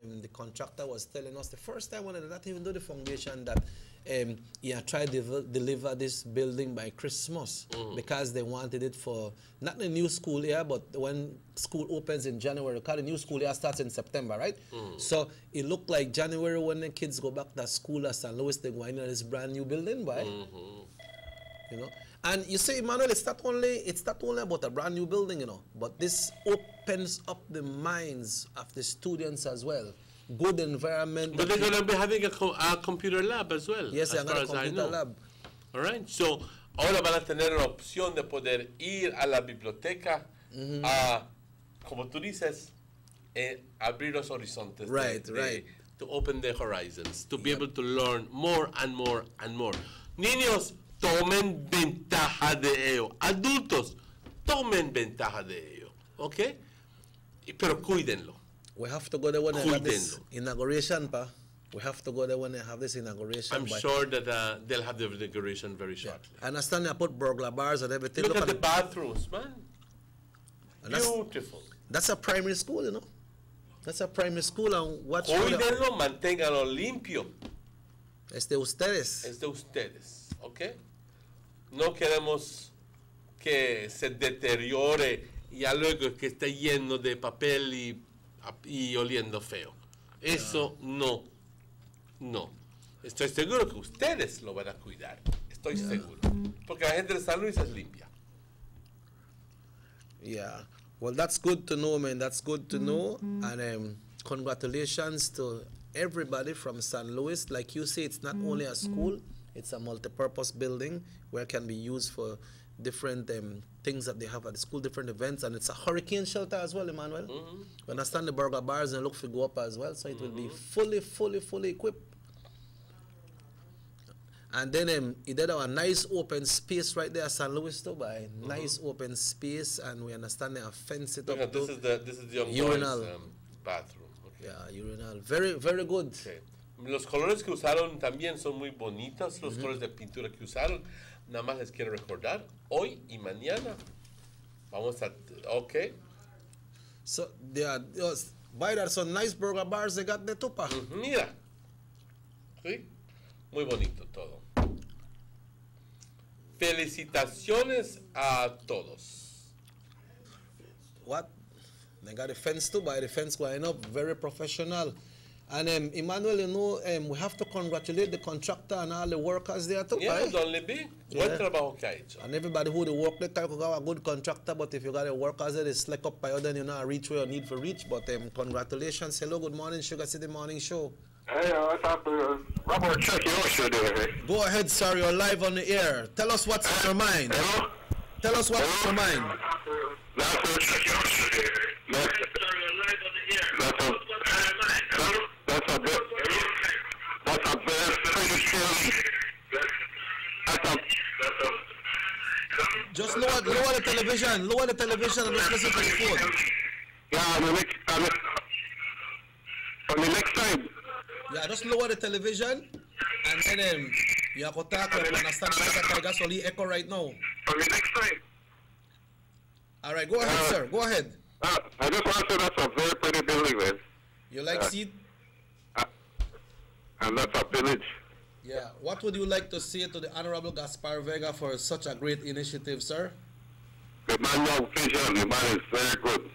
The contractor was telling us the first time when they did not even do the foundation that he had tried to deliver this building by Christmas because they wanted it for not the new school year, but when school opens in January, because the new school year starts in September, right? So it looked like January when the kids go back to school at St. Louis, they're going to this brand new building, right? You know, and you say, Emmanuel, it's not only about a brand new building, you know, but this opens up the minds of the students as well. Good environment. But they're going to be having a computer lab as well. Yes, they're going to computer lab. All right. So, ahora van a tener la opción de poder ir a la biblioteca a, como tú dices, abrir los horizontes. Right. To open the horizons, to be able to learn more and more and more. Niños, tomen ventaja de ello. Adultos, tomen ventaja de ello. ¿Ok? Pero cuídenlo. We have to go there when they have this inauguration, pa. We have to go there when they have this inauguration. I'm sure that they'll have the inauguration very shortly. I understand they put burglar bars and everything. Look at the bathrooms, man. Beautiful. That's a primary school, you know. That's a primary school, and watch. Cuídenlo, manténganlo limpio. Es de ustedes. Es de ustedes, ¿ok? No queremos que se deteriore y ya luego que esté lleno de papel y oliendo feo. Eso no. Estoy seguro que ustedes lo van a cuidar. Estoy seguro. Porque la gente de San Luis es limpia. Yeah. Well, that's good to know, man. That's good to know. And congratulations to everybody from St. Louis. Like you say, it's not only a school, it's a multi-purpose building where it can be used for different things that they have at the school, different events, and it's a hurricane shelter as well, Emmanuel. We understand the burglar bars and look for go up as well, so it will be fully equipped. And then it did a nice open space right there at St. Louis too, by nice open space, and we understand they have fenced it up. This is the young urinal boys' bathroom. Okay. Yeah, urinal. Very, very good. Okay. Los colores que usaron también son muy bonitos, los colores de pintura que usaron. Nada más les quiero recordar, hoy y mañana vamos a, okay. So, by there, some nice burger bars they got there too, pa. Mira, ¿sí? Muy bonito todo. Felicitaciones a todos. What? They got a fence too, by the fence going up, very professional. And Emmanuel, you know, we have to congratulate the contractor and all the workers there too. Yeah, right? don't let me. Buen trabajo que ha hecho. And everybody who they work, they can have a good contractor, but if you got a workers there, they slack up by you, then you know reach where you need for reach. But congratulations. Hello, good morning, Sugar City Morning Show. Hey, what's up? Robert, check your show there. Go ahead, sir. You're live on the air. Tell us what's on your mind. Hello? Tell us what's on your mind. Just lower the television. Lower the television and just listen to the phone. Yeah, on the next time. Yeah, just lower the television and then you have to talk and understand that I got only echo right now. On the next time. All right, go ahead, sir. Go ahead. I just want to say that's a very pretty building, man. You like seat? And that's a village. Yeah. What would you like to say to the Honorable Gaspar Vega for such a great initiative, sir? The man knows vision. The man is very good.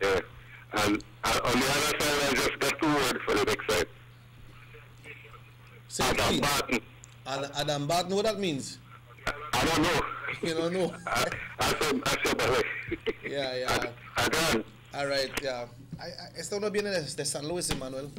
Yeah. And on the other side, I just got 2 words for the next side. Adam Barton. Adam Barton, what that means? I don't know. You don't know? I said that way. Yeah. Again. All right, yeah. Esto no viene de San Luis, Emmanuel.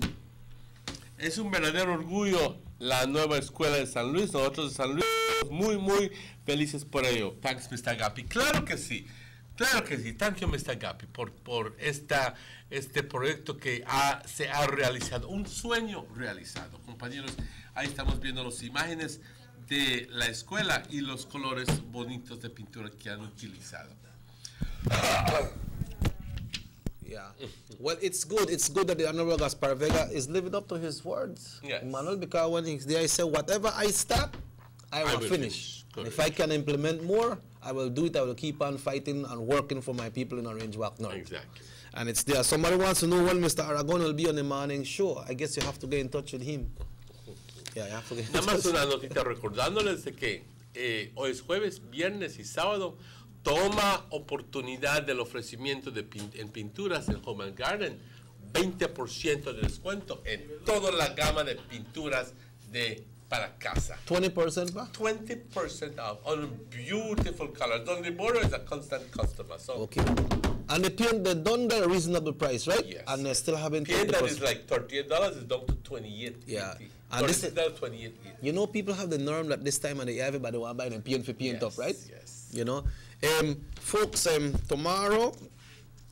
Es un verdadero orgullo la nueva escuela de San Luis. Nosotros de San Luis muy, muy felices por ello. Thanks, Mr. Gapi. Claro que sí. Claro que sí. Thank you, Mr. Gapi, por este proyecto que se ha realizado. Un sueño realizado. Compañeros, ahí estamos viendo las imágenes de la escuela y los colores bonitos de pintura que han utilizado. Yeah. Well, it's good. It's good that the Honorable Gaspar Vega is living up to his words, yes. Emmanuel, because when he's there, he said, whatever I start, I will finish. If I can implement more, I will do it. I will keep on fighting and working for my people in Orange Walk North. Exactly. And it's there. Somebody wants to know when Mr. Aragon will be on the morning show. I guess you have to get in touch with him. Yeah, you have to get in Nada touch. más una notita recordándoles de que hoy es jueves, viernes y sábado. Toma oportunidad del ofrecimiento en pinturas en Home and Garden. 20% de descuento en toda la gama de pinturas para casa. 20%, pa? 20% off on beautiful colors. Don Liboro is a constant customer. So okay. And the paint, they done at a reasonable price, right? Yes. And they're still having paint 20%. that is like $38 is down to $28. Yeah. And this is, $28. you know, people have the norm that this time of the year, everybody want to buy them paint for paint up, right? Yes. You know? Folks, tomorrow,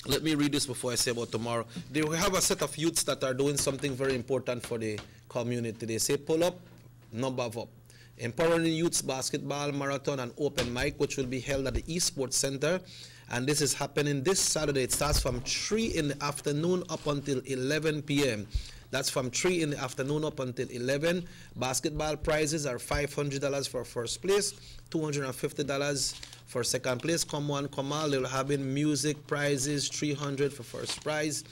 let me read this before I say about tomorrow. They will have a set of youths that are doing something very important for the community. They say pull up, number up. Empowering Youths Basketball Marathon and Open Mic, which will be held at the Esports Center. And this is happening this Saturday. It starts from 3 in the afternoon up until 11 p.m. That's from 3 in the afternoon up until 11. Basketball prizes are $500 for first place, $250 for second place. Come one, come all. They'll have in music prizes, $300 for first prize.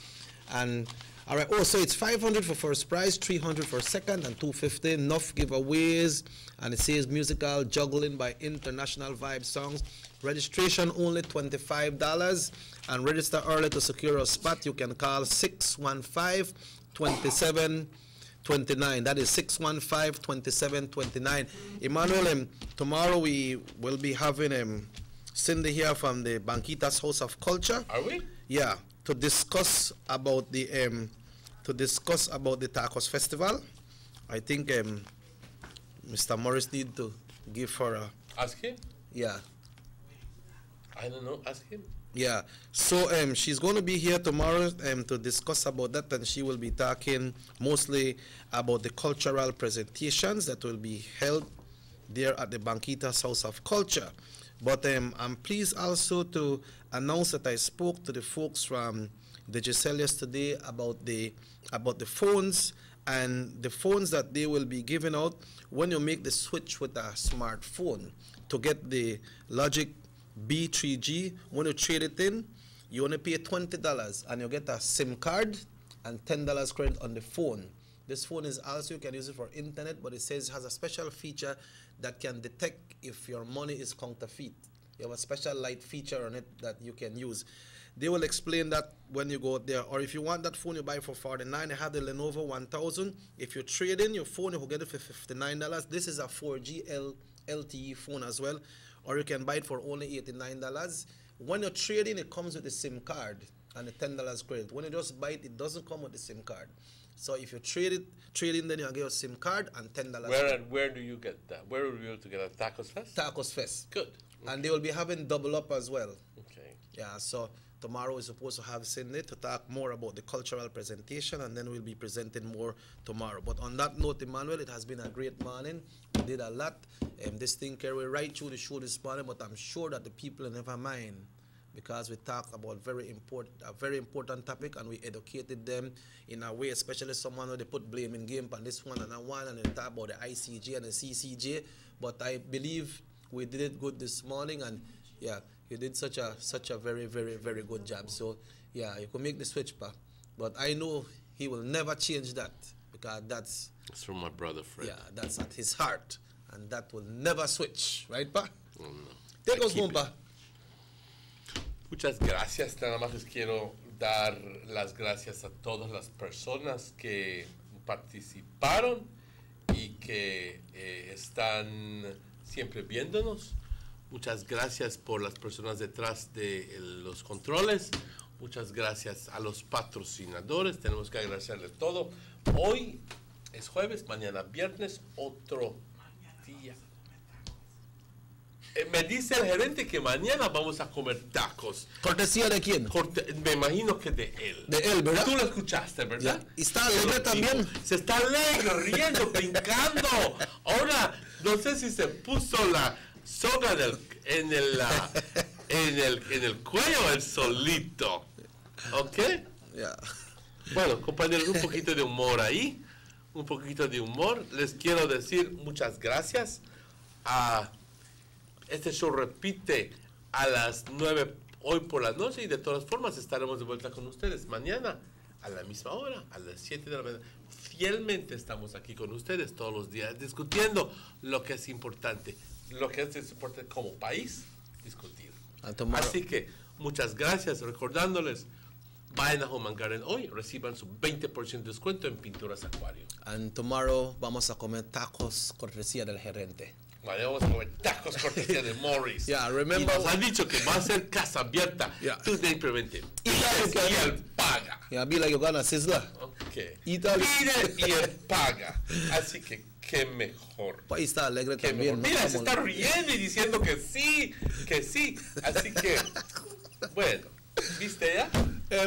And all right, so it's $500 for first prize, $300 for second, and $250. Enough giveaways, and it says musical juggling by international vibe songs. Registration only $25, and register early to secure a spot. You can call 615-2729. That is 615-2729. Emmanuel, tomorrow we will be having Cindy here from the Banquitas House of Culture. Are we? Yeah, to discuss about the Tacos Festival. I think Mr. Morris need to give her a... Ask him? Yeah. I don't know. Ask him. Yeah. So she's going to be here tomorrow to discuss about that, and she will be talking mostly about the cultural presentations that will be held there at the Banquitas House of Culture. But I'm pleased also to announce that I spoke to the folks from the Giselle yesterday about the phones, and the phones that they will be giving out when you make the switch with a smartphone to get the Logic B3G. When you trade it in, you only pay $20 and you get a SIM card and $10 credit on the phone. This phone is also, you can use it for internet, but it says it has a special feature that can detect if your money is counterfeit. You have a special light feature on it that you can use. They will explain that when you go there. Or if you want that phone, you buy it for $49. I have the Lenovo 1000. If you trade in your phone, you will get it for $59. This is a 4G LTE phone as well. Or you can buy it for only $89. When you trade in, it comes with the SIM card and the $10 credit. When you just buy it, it doesn't come with the SIM card. So if you trade in, then you'll get a SIM card and $10. Where do you get that? Where will you be able to get a Tacos Fest? Tacos Fest. Good. Okay. And they will be having double up as well. Okay. Yeah, so tomorrow we're supposed to have Cindy to talk more about the cultural presentation, and then we'll be presenting more tomorrow. But on that note, Emmanuel, it has been a great morning. We did a lot. This thing carried right through the show this morning, but I'm sure that the people never mind, because we talked about a very important topic, and we educated them in a way, especially someone who they put blame in game on this one, and they talk about the ICJ and the CCJ. But I believe we did it good this morning, and yeah, you did such a very, very, very good job. So yeah, you could make the switch, pa. But I know he will never change that, because that's from my brother Fred. Yeah, that's at his heart, and that will never switch, right, pa? Oh, no. Take us home, pa. Muchas gracias. Nada más les quiero dar las gracias a todas las personas que participaron y que están siempre viéndonos. Muchas gracias por las personas detrás de los controles. Muchas gracias a los patrocinadores. Tenemos que agradecerle todo. Hoy es jueves, mañana viernes, otro día. Me dice el gerente que mañana vamos a comer tacos. ¿Cortesía de quién? Me imagino que de él. De él, ¿verdad? Tú lo escuchaste, ¿verdad? ¿Y está alegre también? Se está alegre, riendo, brincando. Ahora, no sé si se puso la soga en el cuello el solito. ¿Ok? Yeah. Bueno, compañeros, un poquito de humor ahí. Un poquito de humor. Les quiero decir muchas gracias. Este show repite a las 9 hoy por la noche y de todas formas estaremos de vuelta con ustedes mañana a la misma hora, a las 7 de la mañana. Fielmente estamos aquí con ustedes todos los días discutiendo lo que es importante como país, discutir. Así que muchas gracias, recordándoles, vayan a Home and Garden hoy, reciban su 20% de descuento en pinturas acuario. And tomorrow vamos a comer tacos cortesía del gerente. Vale, vamos a comer tacos cortesía de Morris. Yeah, remember, y nos han dicho que va a ser casa abierta. Today Preventive. Y él paga. Yeah, be like you're gonna sizzler. Okay. Pide y él paga. Así que qué mejor. Pues está alegre qué también. Mira, se está riendo y diciendo que sí, que sí. Así que, bueno, ¿viste ya?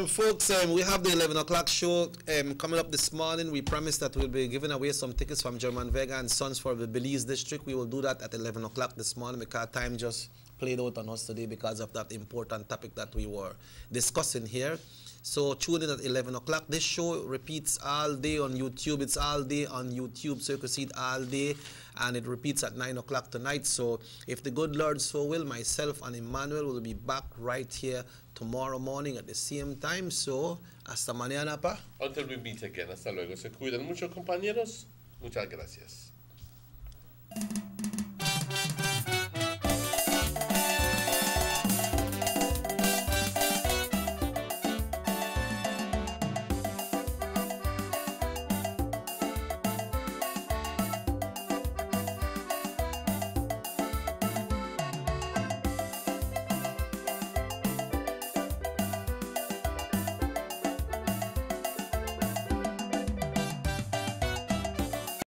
Folks, we have the 11 o'clock show coming up this morning. We promised that we'll be giving away some tickets from German Vega and Sons for the Belize district. We will do that at 11 o'clock this morning because time just played out on us today because of that important topic that we were discussing here. So tune in at 11 o'clock. This show repeats all day on YouTube. It's all day on YouTube, so you can see it all day. And it repeats at 9 o'clock tonight. So if the good Lord so will, myself and Emmanuel will be back right here tomorrow morning at the same time. So, hasta mañana, pa. Until we meet again. Hasta luego. Se cuidan mucho, compañeros. Muchas gracias.